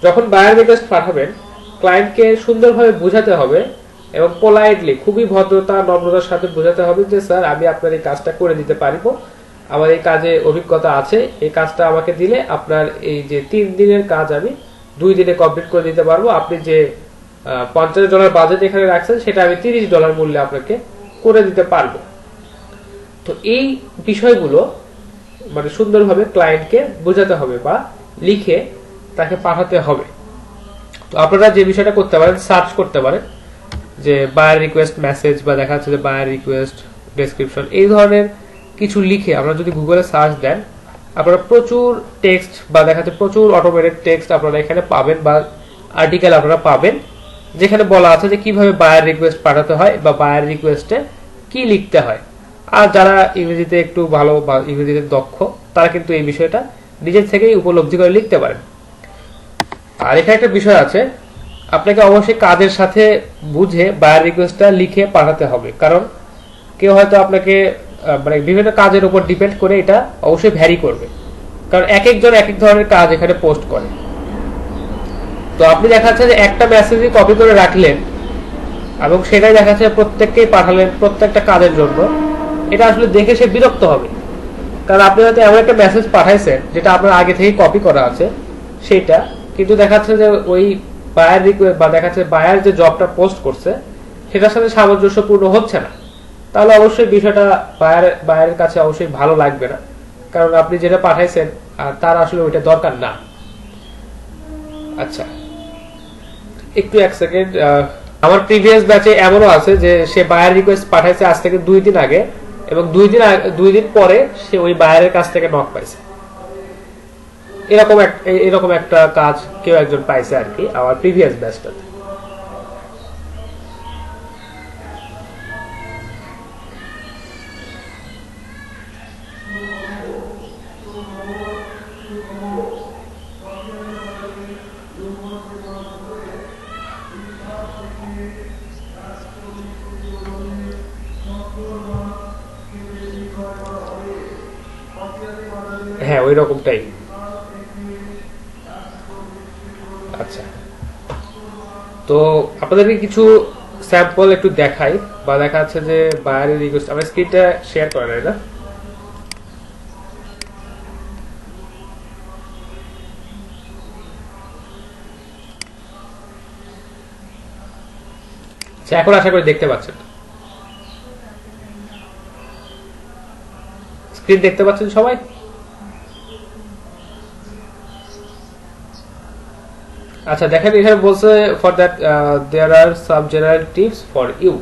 যখন বায়ার রিকোয়েস্ট পাঠাবেন, ক্লায়েন্টকে সুন্দরভাবে বোঝাতে হবে এবং পোলাইটলি, খুবই ভদ্রতা নম্রতার সাথে বোঝাতে হবে যে স্যার আমি আপনার এই কাজটা করে দিতে পারবো, আমার এই কাজে অভিজ্ঞতা আছে, এই কাজটা আমাকে দিলে আপনার এই যে 3 দিনের কাজ আমি 2 দিনে কমপ্লিট করে দিতে পারবো, আপনি যে $50 বাজেট এখানে রাখছেন সেটা আমি $30 মূল্যে আপনাকে করে দিতে পারবো। তো এই বিষয়গুলো মানে সুন্দরভাবে ক্লায়েন্টকে বোঝাতে হবে বা লিখে তাকে পাঠাতে হবে। তো আপনারা যে বিষয়টা করতে পারেন, সার্চ করতে পারেন যে বায়ার রিকোয়েস্ট মেসেজ বা দেখা যাচ্ছে যে বায়ার রিকোয়েস্ট ডেসক্রিপশন, এই ধরনের কিছু লিখে আমরা যদি গুগলে সার্চ দেন, আপনারা প্রচুর টেক্সট বা দেখা যাচ্ছে প্রচুর অটোমেটেড টেক্সট আপনারা এখানে পাবেন বা আর্টিকেল আপনারা পাবেন, যেখানে বলা আছে যে কিভাবে বায়ার রিকোয়েস্ট পাঠাতে হয় বা বায়ার রিকোয়েস্টে কি লিখতে হয়। আর যারা ইংরেজিতে একটু ভালো বা ইংরেজিতে দক্ষ, তারা কিন্তু এই বিষয়টা নিজের থেকেই উপলব্ধি করে লিখতে পারেন। আর এখানে একটা বিষয় আছে, আপনাকে অবশ্যই কাজের সাথে বুঝে বায়ার রিকোয়েস্টটা লিখে পাঠাতে হবে, কারণ কেউ হয়তো আপনাকে মানে বিভিন্ন কাজের উপর ডিপেন্ড করে এটা অবশ্যই ভ্যারি করবে, কারণ এক একজন এক এক ধরনের কাজ এখানে পোস্ট করে। তো আপনি দেখা যাচ্ছে যে একটা মেসেজই কপি করে রাখলেন এবং সেটাই দেখা যাচ্ছে প্রত্যেককেই পাঠালেন প্রত্যেকটা কাজের জন্য, এটা আসলে দেখে সে বিরক্ত হবে। কারণ আপনি হয়তো এমন একটা মেসেজ পাঠাইছেন যেটা আপনার আগে থেকে কপি করা আছে সেটা, কিন্তু দেখা যাচ্ছে যে ওই বায়ার রিকোয়েস্ট বা দেখা যাচ্ছে বায়ার যে জবটা পোস্ট করছে সেটার সাথে সামঞ্জস্যপূর্ণ হচ্ছে না, তাহলে অবশ্যই বিষয়টা বায়ারের কাছে অবশ্যই ভালো লাগবে না, কারণ আপনি যেটা পাঠাইছেন আর তার আসলে ওইটা দরকার না। আচ্ছা, একটু এক সেকেন্ড। আমার প্রিভিয়াস ব্যাচে এমনও আছে যে সে বায়ার রিকোয়েস্ট পাঠাইছে আজ থেকে 2 দিন আগে এবং 2 দিন পরে সে ওই বায়ারের কাছ থেকে নক পাইছে। এরকম একটা কাজ কেউ একজন পাইছে আর কি আমার প্রিভিয়াস ব্যাচটাতে। হ্যাঁ, ওই রকমটাই। আচ্ছা, তো আপনাদেরকে কিছু স্যাম্পল একটু দেখাই বা দেখা যাচ্ছে যে বায়ারের রিকোয়েস্ট, আমার স্ক্রিনটা শেয়ার করা যায় না। এখন আশা করি দেখতে পাচ্ছেন, স্ক্রিন দেখতে পাচ্ছেন সবাই? আচ্ছা, দেখেন এখানে বলছে for that there are some general tips for you.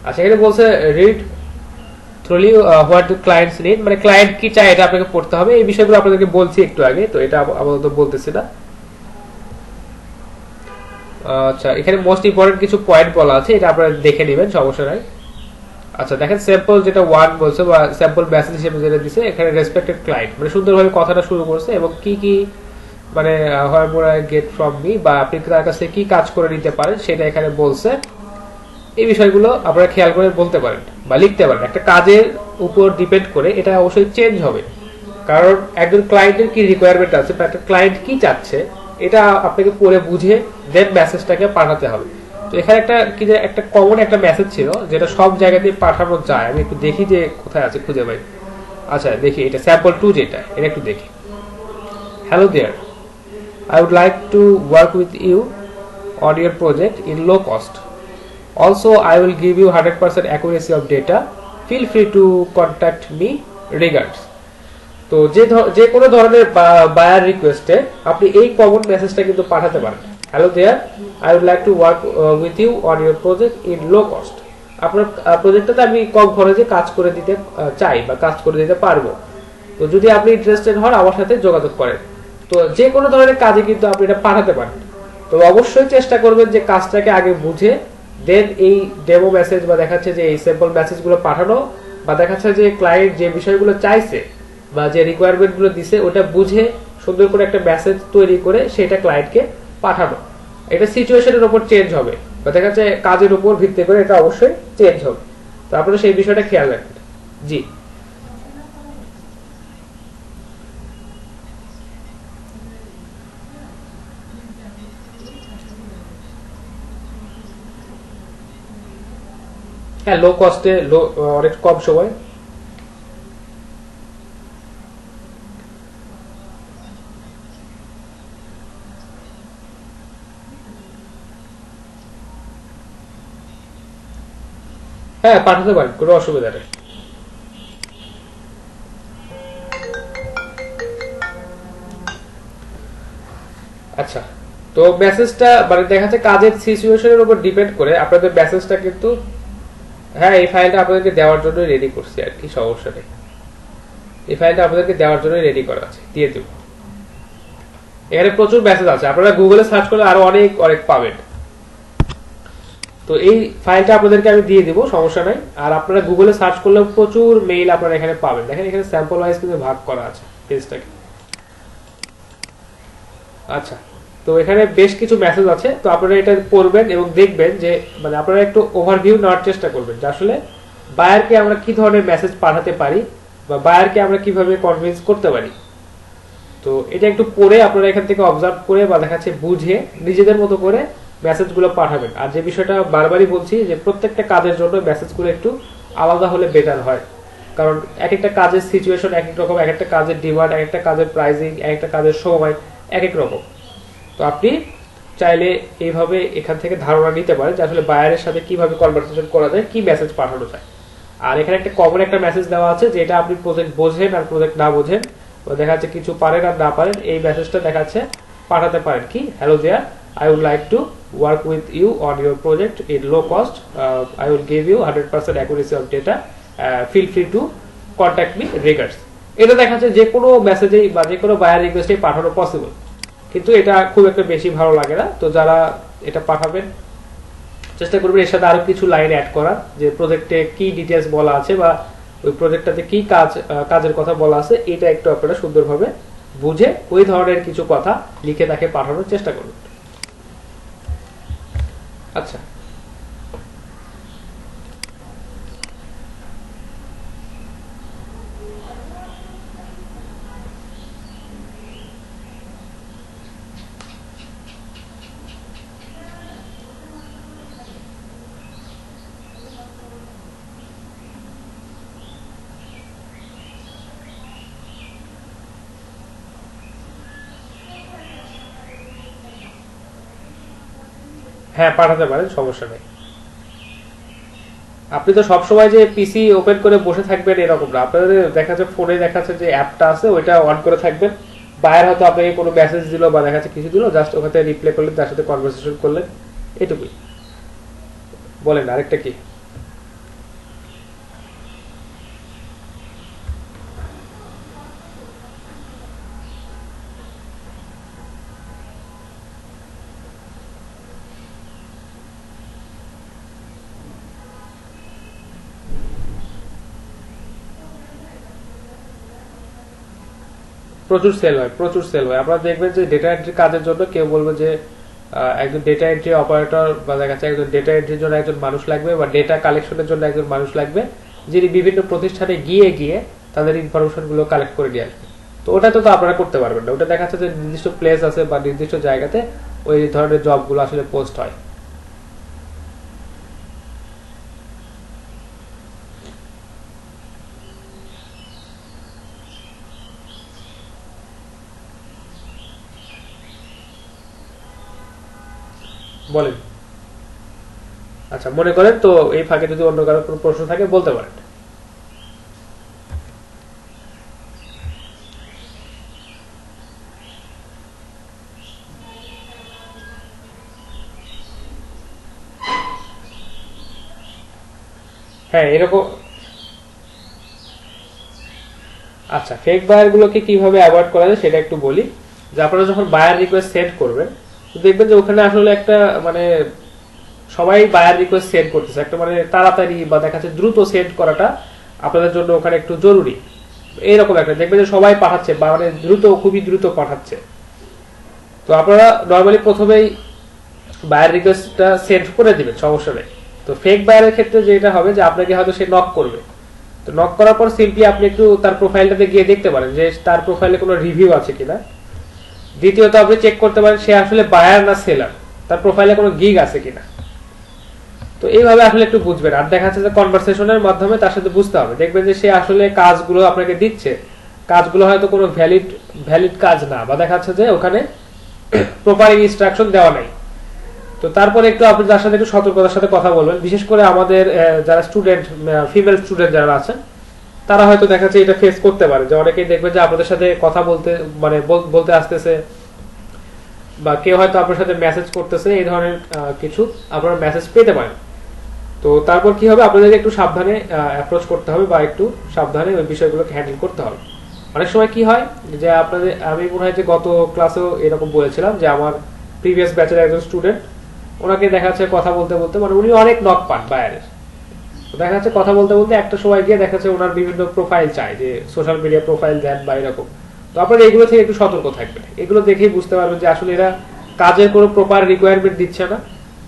আচ্ছা, এখানে বলছে read thoroughly what do clients need, মানে ক্লায়েন্ট কি চায় এটা আপনাকে পড়তে হবে। এই বিষয়গুলো আপনাদেরকে বলছি একটু আগে, তো এটা আপাতত বলতেছি না। আচ্ছা, এখানে মোস্ট ইম্পর্টেন্ট কিছু পয়েন্ট বলা আছে, এটা আপনারা দেখে নেবেন, সমস্যা নাই। আচ্ছা, দেখেন স্যাম্পল যেটা 1 বলছে বা স্যাম্পল মেসেজ হিসেবে যেটা দিছে, এখানে রেসপেক্টেড ক্লায়েন্ট মানে সুন্দরভাবে কথাটা শুরু করছে এবং কি কি মানে what more I get from me বা আপনি তার কাছে কি কাজ করে নিতে পারেন সেটা এখানে বলছে। এই বিষয়গুলো আপনারা খেয়াল করে বলতে পারেন বা লিখতে পারেন। একটা কাজের উপর ডিপেন্ড করে এটা অবশ্যই চেঞ্জ হবে, কারণ একজন ক্লায়েন্টের কি রিকোয়ারমেন্ট আছে বা একটা ক্লায়েন্ট কি চাচ্ছে এটা আপনাকে পড়ে বুঝে দেন মেসেজটাকে পাঠাতে হবে। তো এখানে একটা কমন একটা মেসেজ ছিল যেটা সব জায়গাতেই পাঠানো যায়। আমি একটু দেখি যে কোথায় আছে, খুঁজে পাই। আচ্ছা, দেখি এটা স্যাম্পল 2 যেটা, এটা একটু দেখি। Hello there, I would like to work with you on your project in low cost. Also, I will give you 100% accuracy of data. Feel free to contact me. Regards. তো যে কোনো ধরনের বায়ার রিকোয়েস্টে আপনি এই কমন মেসেজটা কিন্তু পাঠাতে পারেন। Hello there, I would like to work with you on your project in low cost. আপনার প্রজেক্টটাতে আমি কম খরচে কাজ করে দিতে চাই বা কাজ করে দিতে পারবো। তো যদি আপনি ইন্টারেস্টেড হন আমার সাথে যোগাযোগ করেন। তো যে কোনো ধরনের কাজে কিন্তু আপনি এটা পাঠাতে পারেন। তো অবশ্যই চেষ্টা করবেন যে কাজটাকে আগে বুঝে দেন এই ডেমো মেসেজ বা দেখাচ্ছে যে এই স্যাম্পল মেসেজগুলো পাঠানো, বা দেখাচ্ছে যে ক্লায়েন্ট যে বিষয়গুলো চাইছে বা যে রিকোয়ারমেন্ট গুলো দিছে ওটা বুঝে সুন্দর করে একটা মেসেজ তৈরি করে সেটা ক্লায়েন্টকে পাঠানো। এটা সিচুয়েশনের উপর চেঞ্জ হবে বা দেখা যাচ্ছে কাজের উপর ভিত্তি করে এটা অবশ্যই চেঞ্জ হবে। তো আপনারা সেই বিষয়টা খেয়াল রাখবেন। জি হ্যাঁ, লো কস্টে, অনেক কম সময়। হ্যাঁ, পাঠাতে পারেন, কোনো অসুবিধা নেই। আচ্ছা, তো মেসেজটা মানে দেখা যাচ্ছে কাজের সিচুয়েশনের উপর ডিপেন্ড করে আপনাদের মেসেজটা কিন্তু, হ্যাঁ এই ফাইলটা আপনাদেরকে দেওয়ার জন্য রেডি করছি আর কি, সমস্যা নেই। এই ফাইলটা আপনাদেরকে দেওয়ার জন্য রেডি করা আছে, দিয়ে দেব। এখানে প্রচুর মেসেজ আছে, আপনারা গুগলে সার্চ করলে আরো অনেক অনেক পাবেন। তো এই ফাইলটা আপনাদেরকে আমি দিয়ে দিব, সমস্যা নাই। আর আপনারা গুগলে সার্চ করলে প্রচুর মেইল আপনারা এখানে পাবেন। দেখেন এখানে স্যাম্পল ওয়াইজ কিন্তু ভাগ করা আছে পেজটাকে। আচ্ছা, তো এখানে বেশ কিছু মেসেজ আছে, তো আপনারা এটা পড়বেন এবং দেখবেন যে মানে আপনারা একটু ওভারভিউ নেওয়ার চেষ্টা করবেন যে আসলে বায়ারকে আমরা কি ধরনের মেসেজ পাঠাতে পারি বা বায়ারকে আমরা কিভাবে কনভিন্স করতে পারি। তো এটা একটু পড়ে আপনারা এখান থেকে অবজার্ভ করে বা দেখাচ্ছে বুঝে নিজেদের মতো করে মেসেজগুলো পাঠাবেন। আর যে বিষয়টা বারবারই বলছি যে প্রত্যেকটা কাজের জন্য মেসেজগুলো একটু আলাদা হলে বেটার হয়, কারণ এক একটা কাজের সিচুয়েশন এক এক রকম, এক একটা কাজের ডিমান্ড, এক একটা কাজের প্রাইসিং, এক একটা কাজের সময় এক এক রকম। তো আপনি চাইলে এইভাবে এখান থেকে ধারণা নিতে পারেন যে আসলে বায়ারের সাথে কিভাবে কনভারসেশন করা যায়, কি মেসেজ পাঠানো যায়। আর এখানে একটা কমন একটা মেসেজ দেওয়া আছে যেটা আপনি প্রজেক্ট বোঝেন আর প্রজেক্ট না বোঝেন, দেখা যাচ্ছে কিছু পারেন আর না পারেন, এই মেসেজটা দেখাচ্ছে পাঠাতে পারেন কি, hello there, I would like to work with you on your project in low cost. I will give you 100% accuracy of data. Feel free to contact me regards. এটা দেখাচ্ছে যে কোনো মেসেজেই বা যে কোনো বায়ার রিকোয়েস্টেই পাঠানো পসিবল, কিন্তু এটা খুব একটা বেশি ভালো লাগে না। তো যারা এটা পাঠাবেন চেষ্টা করবেন এর সাথে আরো কিছু লাইন অ্যাড করার, যে প্রজেক্টে কি ডিটেলস বলা আছে বা ওই প্রজেক্টটাতে কি কাজের কথা বলা আছে, এটা একটু আপনারা সুন্দরভাবে বুঝে ওই ধরনের কিছু কথা লিখে তাকে পাঠানোর চেষ্টা করবেন। আচ্ছা, হ্যাঁ পাঠাতে পারেন, সমস্যা নেই। আপনি তো সবসময় যে পিসি ওপেন করে বসে থাকবেন এরকম না, আপনাদের দেখা যাচ্ছে ফোনে দেখাচ্ছে যে অ্যাপটা আছে ওইটা অন করে থাকবেন। বায়ার হয়তো আপনাকে কোনো মেসেজ দিল বা দেখাচ্ছে কিছু দিল, জাস্ট ওখানে রিপ্লাই করলেন, তার সাথে কনভারসেশন করলেন, এটুকুই। বলেন আরেকটা কি? প্রচুর সেল হয়, প্রচুর সেল হয়। আপনারা দেখবেন যে ডেটা এন্ট্রি কাজের জন্য কেউ বলবে যে একজন ডেটা এন্ট্রি অপারেটর বা দেখা যাচ্ছে একজন ডেটা এন্ট্রির জন্য একজন মানুষ লাগবে বা ডেটা কালেকশনের জন্য একজন মানুষ লাগবে, যিনি বিভিন্ন প্রতিষ্ঠানে গিয়ে গিয়ে তাদের ইনফরমেশন গুলো কালেক্ট করে নিয়ে আসবে। তো ওটা তো আপনারা করতে পারবেন না, ওটা দেখা যাচ্ছে যে নির্দিষ্ট প্লেস আছে বা নির্দিষ্ট জায়গাতে ওই ধরনের জবগুলো আসলে পোস্ট হয়। বলেন। আচ্ছা, মনে করেন তো এই ফাঁকে যদি অন্য কারো কোনো প্রশ্ন থাকে বলতে পারেন। হ্যাঁ এরকম। আচ্ছা, ফেক বায়ার গুলোকে কিভাবে অ্যাভয়েড করা যায় সেটা একটু বলি। যে আপনারা যখন বায়ার রিকোয়েস্ট সেন্ড করবেন, দেখবেন যে ওখানে আসলে একটা মানে সবাই বায়ার রিকোয়েস্ট সেন্ড করতেছে, একটা মানে তাড়াতাড়ি বা দেখা যাচ্ছে দ্রুত সেন্ড করাটা আপনাদের জন্য ওখানে একটু জরুরি। এইরকম একটা দেখবেন যে সবাই পাঠাচ্ছে বা মানে দ্রুত, খুবই দ্রুত পাঠাচ্ছে। তো আপনারা নর্মালি প্রথমেই বায়ার রিকোয়েস্টটা সেন্ড করে দিবেন, সমস্যা নেই। তো ফেক বায়ারের ক্ষেত্রে যেটা হবে যে আপনাকে হয়তো সে নক করবে, তো নক করার পর সিম্পলি আপনি একটু তার প্রোফাইলটাতে গিয়ে দেখতে পারেন যে তার প্রোফাইলে কোনো রিভিউ আছে কিনা। দ্বিতীয়ত আপনি চেক করতে পারেন সে আসলে বায়ার না সেলার, তার প্রোফাইলে কোনো গিগ আছে কিনা। তো এইভাবে আসলে একটু বুঝবেন। আর দেখা যাচ্ছে যে কনভারসেশনের মাধ্যমে তার সাথে বুঝতে হবে, দেখবেন যে সে আসলে কাজগুলো আপনাকে দিচ্ছে, কাজগুলো হয়তো কোনো ভ্যালিড কাজ না, বা দেখা যাচ্ছে যে ওখানে প্রপার ইনস্ট্রাকশন দেওয়া নাই। তো তারপরে একটু আপনি তার সাথে একটু সতর্কতার সাথে কথা বলবেন। বিশেষ করে আমাদের যারা স্টুডেন্ট, ফিমেল স্টুডেন্ট যারা আছেন, তারা হয়তো দেখা যাচ্ছে এটা ফেস করতে পারে যে অনেকেই দেখবে যে আপনাদের সাথে কথা বলতে মানে বলতে আসতেছে, বা কেউ হয়তো আপনার সাথে মেসেজ করতেছে, এই ধরনের কিছু আপনারা মেসেজ পেতে পারেন। তো তারপর কি হবে, আপনাদেরকে একটু সাবধানে অ্যাপ্রোচ করতে হবে, বা একটু সাবধানে ওই বিষয়গুলোকে হ্যান্ডেল করতে হবে। অনেক সময় কি হয় যে আপনাদের, আমি মনে হয় যে গত ক্লাসেও এরকম বলেছিলাম যে আমার প্রিভিয়াস ব্যাচের একজন স্টুডেন্ট, ওনাকে দেখা যাচ্ছে কথা বলতে বলতে মানে উনি অনেক নক পান বায়ারের। দেখা যাচ্ছে কথা বলতে বলতে একটা সময় গিয়ে দেখা যাচ্ছে ওনার বিভিন্ন প্রোফাইল চাই, যে সোশ্যাল মিডিয়া প্রোফাইল দেন বা এরকম। তো আপনারা এগুলো থেকে একটু সতর্ক থাকবেন। এগুলো দেখেই বুঝতে পারবেন যে আসলে এরা কাজের কোনো প্রপার রিকোয়ারমেন্ট দিচ্ছে না।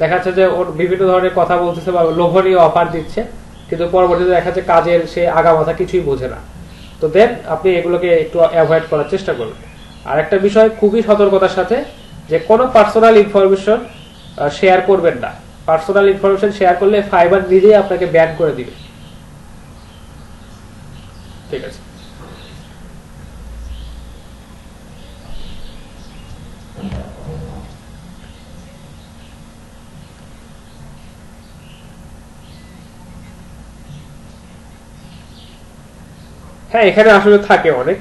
দেখা যাচ্ছে যে ওর বিভিন্ন ধরনের কথা বলতেছে বা লোভনীয় অফার দিচ্ছে, কিন্তু পরবর্তীতে দেখা যাচ্ছে কাজের সে আগামাথা কিছুই বোঝে না। তো দেন আপনি এগুলোকে একটু অ্যাভয়েড করার চেষ্টা করবেন। আর একটা বিষয় খুবই সতর্কতার সাথে, যে কোনো পার্সোনাল ইনফরমেশন শেয়ার করবেন না। পার্সোনাল ইনফরমেশন শেয়ার করলে ফাইবার নিজেই আপনাকে ব্যান করে দিবে। ঠিক আছে। হ্যাঁ, এখানে আসলে থাকে অনেক,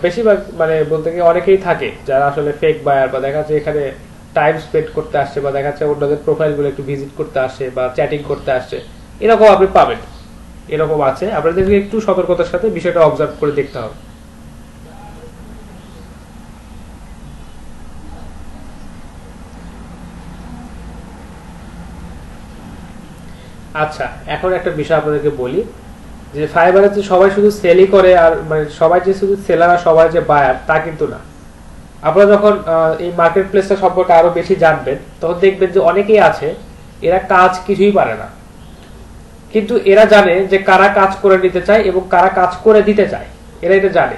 বেশিরভাগ মানে বলতে গিয়ে অনেকেই থাকে যারা আসলে ফেক বায়ার, বা দেখা যাচ্ছে এখানে টাইম স্পেন্ড করতে আসছে, বা দেখা যাচ্ছে অন্যদের প্রোফাইল গুলো একটু ভিজিট করতে আসছে বা চ্যাটিং করতে আসছে, এরকম আপনি পাবেন। এরকম আছে, আপনাদেরকে একটু সতর্কতার সাথে বিষয়টা অবজার্ভ করে দেখতে হবে। আচ্ছা, এখন একটা বিষয় আপনাদেরকে বলি, যে ফাইবারে যে সবাই শুধু সেলই করে, আর মানে সবাই যে শুধু সেলার আর সবাই যে বায়ার তা কিন্তু না। আপনারা যখন এই মার্কেট প্লেসটা সম্পর্কে আরো বেশি জানবেন, তখন দেখবেন যে অনেকেই আছে এরা কাজ কিছুই পারে না, কিন্তু এরা জানে যে কারা কাজ করে নিতে চায় এবং কারা কাজ করে দিতে চায়, এরা এটা জানে।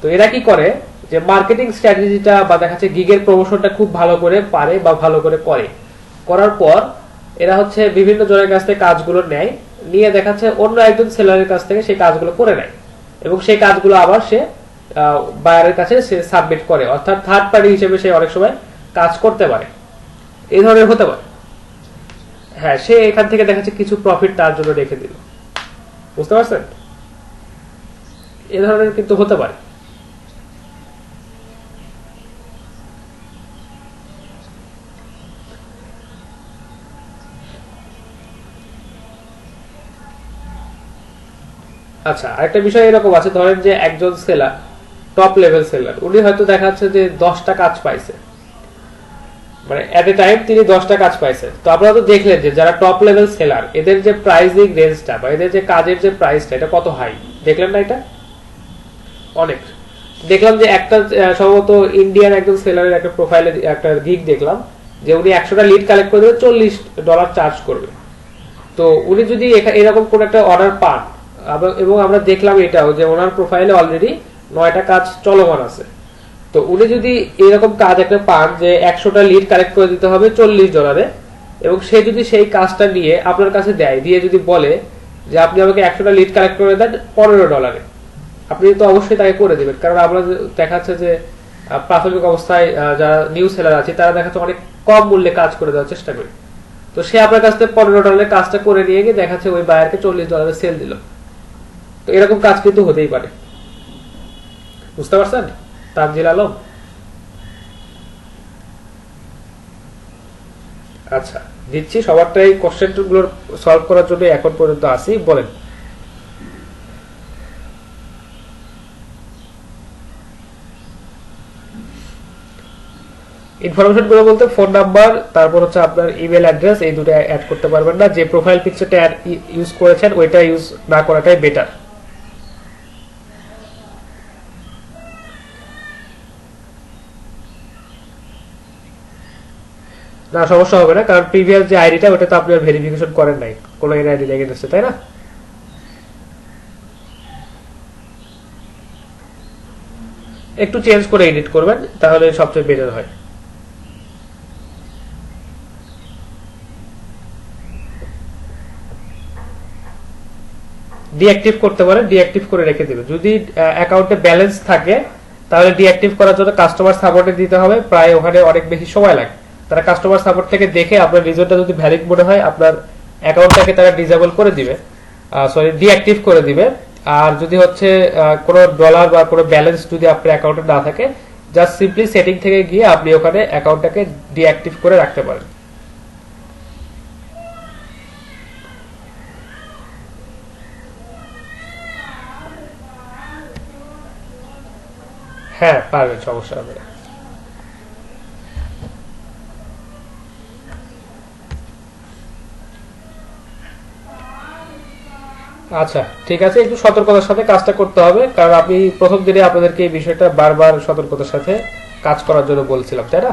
তো এরা কি করে, যে মার্কেটিং স্ট্র্যাটেজিটা বা দেখা যাচ্ছে গিগের প্রমোশনটা খুব ভালো করে পারে বা ভালো করে করে, করার পর এরা হচ্ছে বিভিন্ন জনের কাছ থেকে কাজগুলো নেয়, নিয়ে দেখাচ্ছে অন্য একজন সেলারের কাছ থেকে সেই কাজগুলো করে নেয়, এবং সেই কাজগুলো আবার সে বায়ারের কাছে সে সাবমিট করে, অর্থাৎ থার্ড পার্টি হিসেবে সে অনেক সময় কাজ করতে পারে। এই ধরনের হতে পারে। হ্যাঁ, সে এখান থেকে দেখাচ্ছে কিছু প্রফিট তার জন্য রেখে দিল। বুঝতে পারছেন? এ ধরনের কিন্তু হতে পারে। আচ্ছা, আরেকটা বিষয় এরকম আছে, ধরেন যে একজন সেলার, টপ লেভেল সেলার, উনি হয়তো দেখা যাচ্ছে যে 10টা কাজ পাইছে, মানে এট এ টাইম তিনি 10টা কাজ পাইছে। তো আপনারা তো দেখলেন যে যারা টপ লেভেল সেলার, এদের যে প্রাইসিং রেঞ্জটা বা এদের যে কাজের যে প্রাইসটা, এটা কত হাই, দেখলেন না? এটা অনেক। দেখলাম যে একটা সম্ভবত ইন্ডিয়ান একজন সেলারের একটা প্রোফাইলে একটা গিগ দেখলাম, যে উনি 100টা লিড কালেক্ট করে দেবে, $40 চার্জ করবে। তো উনি যদি এরকম কোন একটা অর্ডার পান, এবং আমরা দেখলাম এটাও যে ওনার প্রোফাইলে অলরেডি 9টা কাজ চলমান আছে, তো উনি যদি এরকম কাজ একটা পান যে 100টা লিড কালেক্ট করে দিতে হবে $40, এবং সে যদি সেই কাজটা নিয়ে আপনার কাছে দেয়, দিয়ে যদি বলে যে আপনি আমাকে 100টা লিড কালেক্ট করে দেন $15, আপনি তো অবশ্যই তাকে করে দিবেন। কারণ আমরা দেখাচ্ছে যে প্রাথমিক অবস্থায় যারা নিউ সেলার আছে, তারা দেখাচ্ছে অনেক কম মূল্যে কাজ করে দেওয়ার চেষ্টা করে। তো সে আপনার কাছ থেকে $15 কাজটা করে নিয়ে গিয়ে দেখাচ্ছে ওই বায়ারকে $40 সেল দিল। তো এরকম কাজ কিন্তু হতেই পারে। বুঝতে পারছেন তানজিল আলম? আচ্ছা, দিচ্ছি। সবারটাই কোশ্চেনগুলো সলভ করার জন্য এখন পর্যন্ত আসি। বলেন। ইনফরমেশন গুলো বলতে ফোন নাম্বার, তারপর হচ্ছে আপনার ইমেল অ্যাড্রেস, এই দুটো অ্যাড করতে পারবেন না। যে প্রোফাইল পিকচারটা ইউজ করেছেন ওইটা ইউজ না করাটাই বেটার। না, সমস্যা হবে না, কারণ প্রিভিয়াস যে আইডিটা ওটা তো আপনি ভেরিফিকেশন করেন নাই কোনো আইডি লেগে যাচ্ছে, তাই না? একটু চেঞ্জ করে এডিট করবেন, তাহলে সবচেয়ে বেটার হয়। ডিঅ্যাক্টিভ করতে পারেন, ডিঅ্যাক্টিভ করে রেখে দিবেন। যদি অ্যাকাউন্টে ব্যালেন্স থাকে তাহলে ডিঅ্যাক্টিভ করার জন্য কাস্টমার সাপোর্টে দিতে হবে, প্রায় ওখানে অনেক বেশি সময় লাগে। তারা কাস্টমার সাপোর্ট থেকে দেখে আপনার রিজনটা যদি ভ্যালিড মনে হয় আপনার অ্যাকাউন্টটাকে তারা ডিসেবল করে দিবে, সরি ডিঅ্যাক্টিভ করে দিবে। আর যদি হচ্ছে কোনো ডলার বা কোনো ব্যালেন্স যদি আপনার অ্যাকাউন্টে না থাকে, জাস্ট সিম্পলি সেটিং থেকে গিয়ে আপনি ওখানে অ্যাকাউন্টটাকে ডিঅ্যাক্টিভ করে রাখতে পারেন। হ্যাঁ পারবেন, সমস্যা হবে না। আচ্ছা ঠিক আছে, একটু সতর্কতার সাথে কাজটা করতে হবে, কারণ আমি প্রথম দিনে আপনাদেরকে এই বিষয়টা বারবার সতর্কতার সাথে কাজ করার জন্য বলছিলাম, তাই না?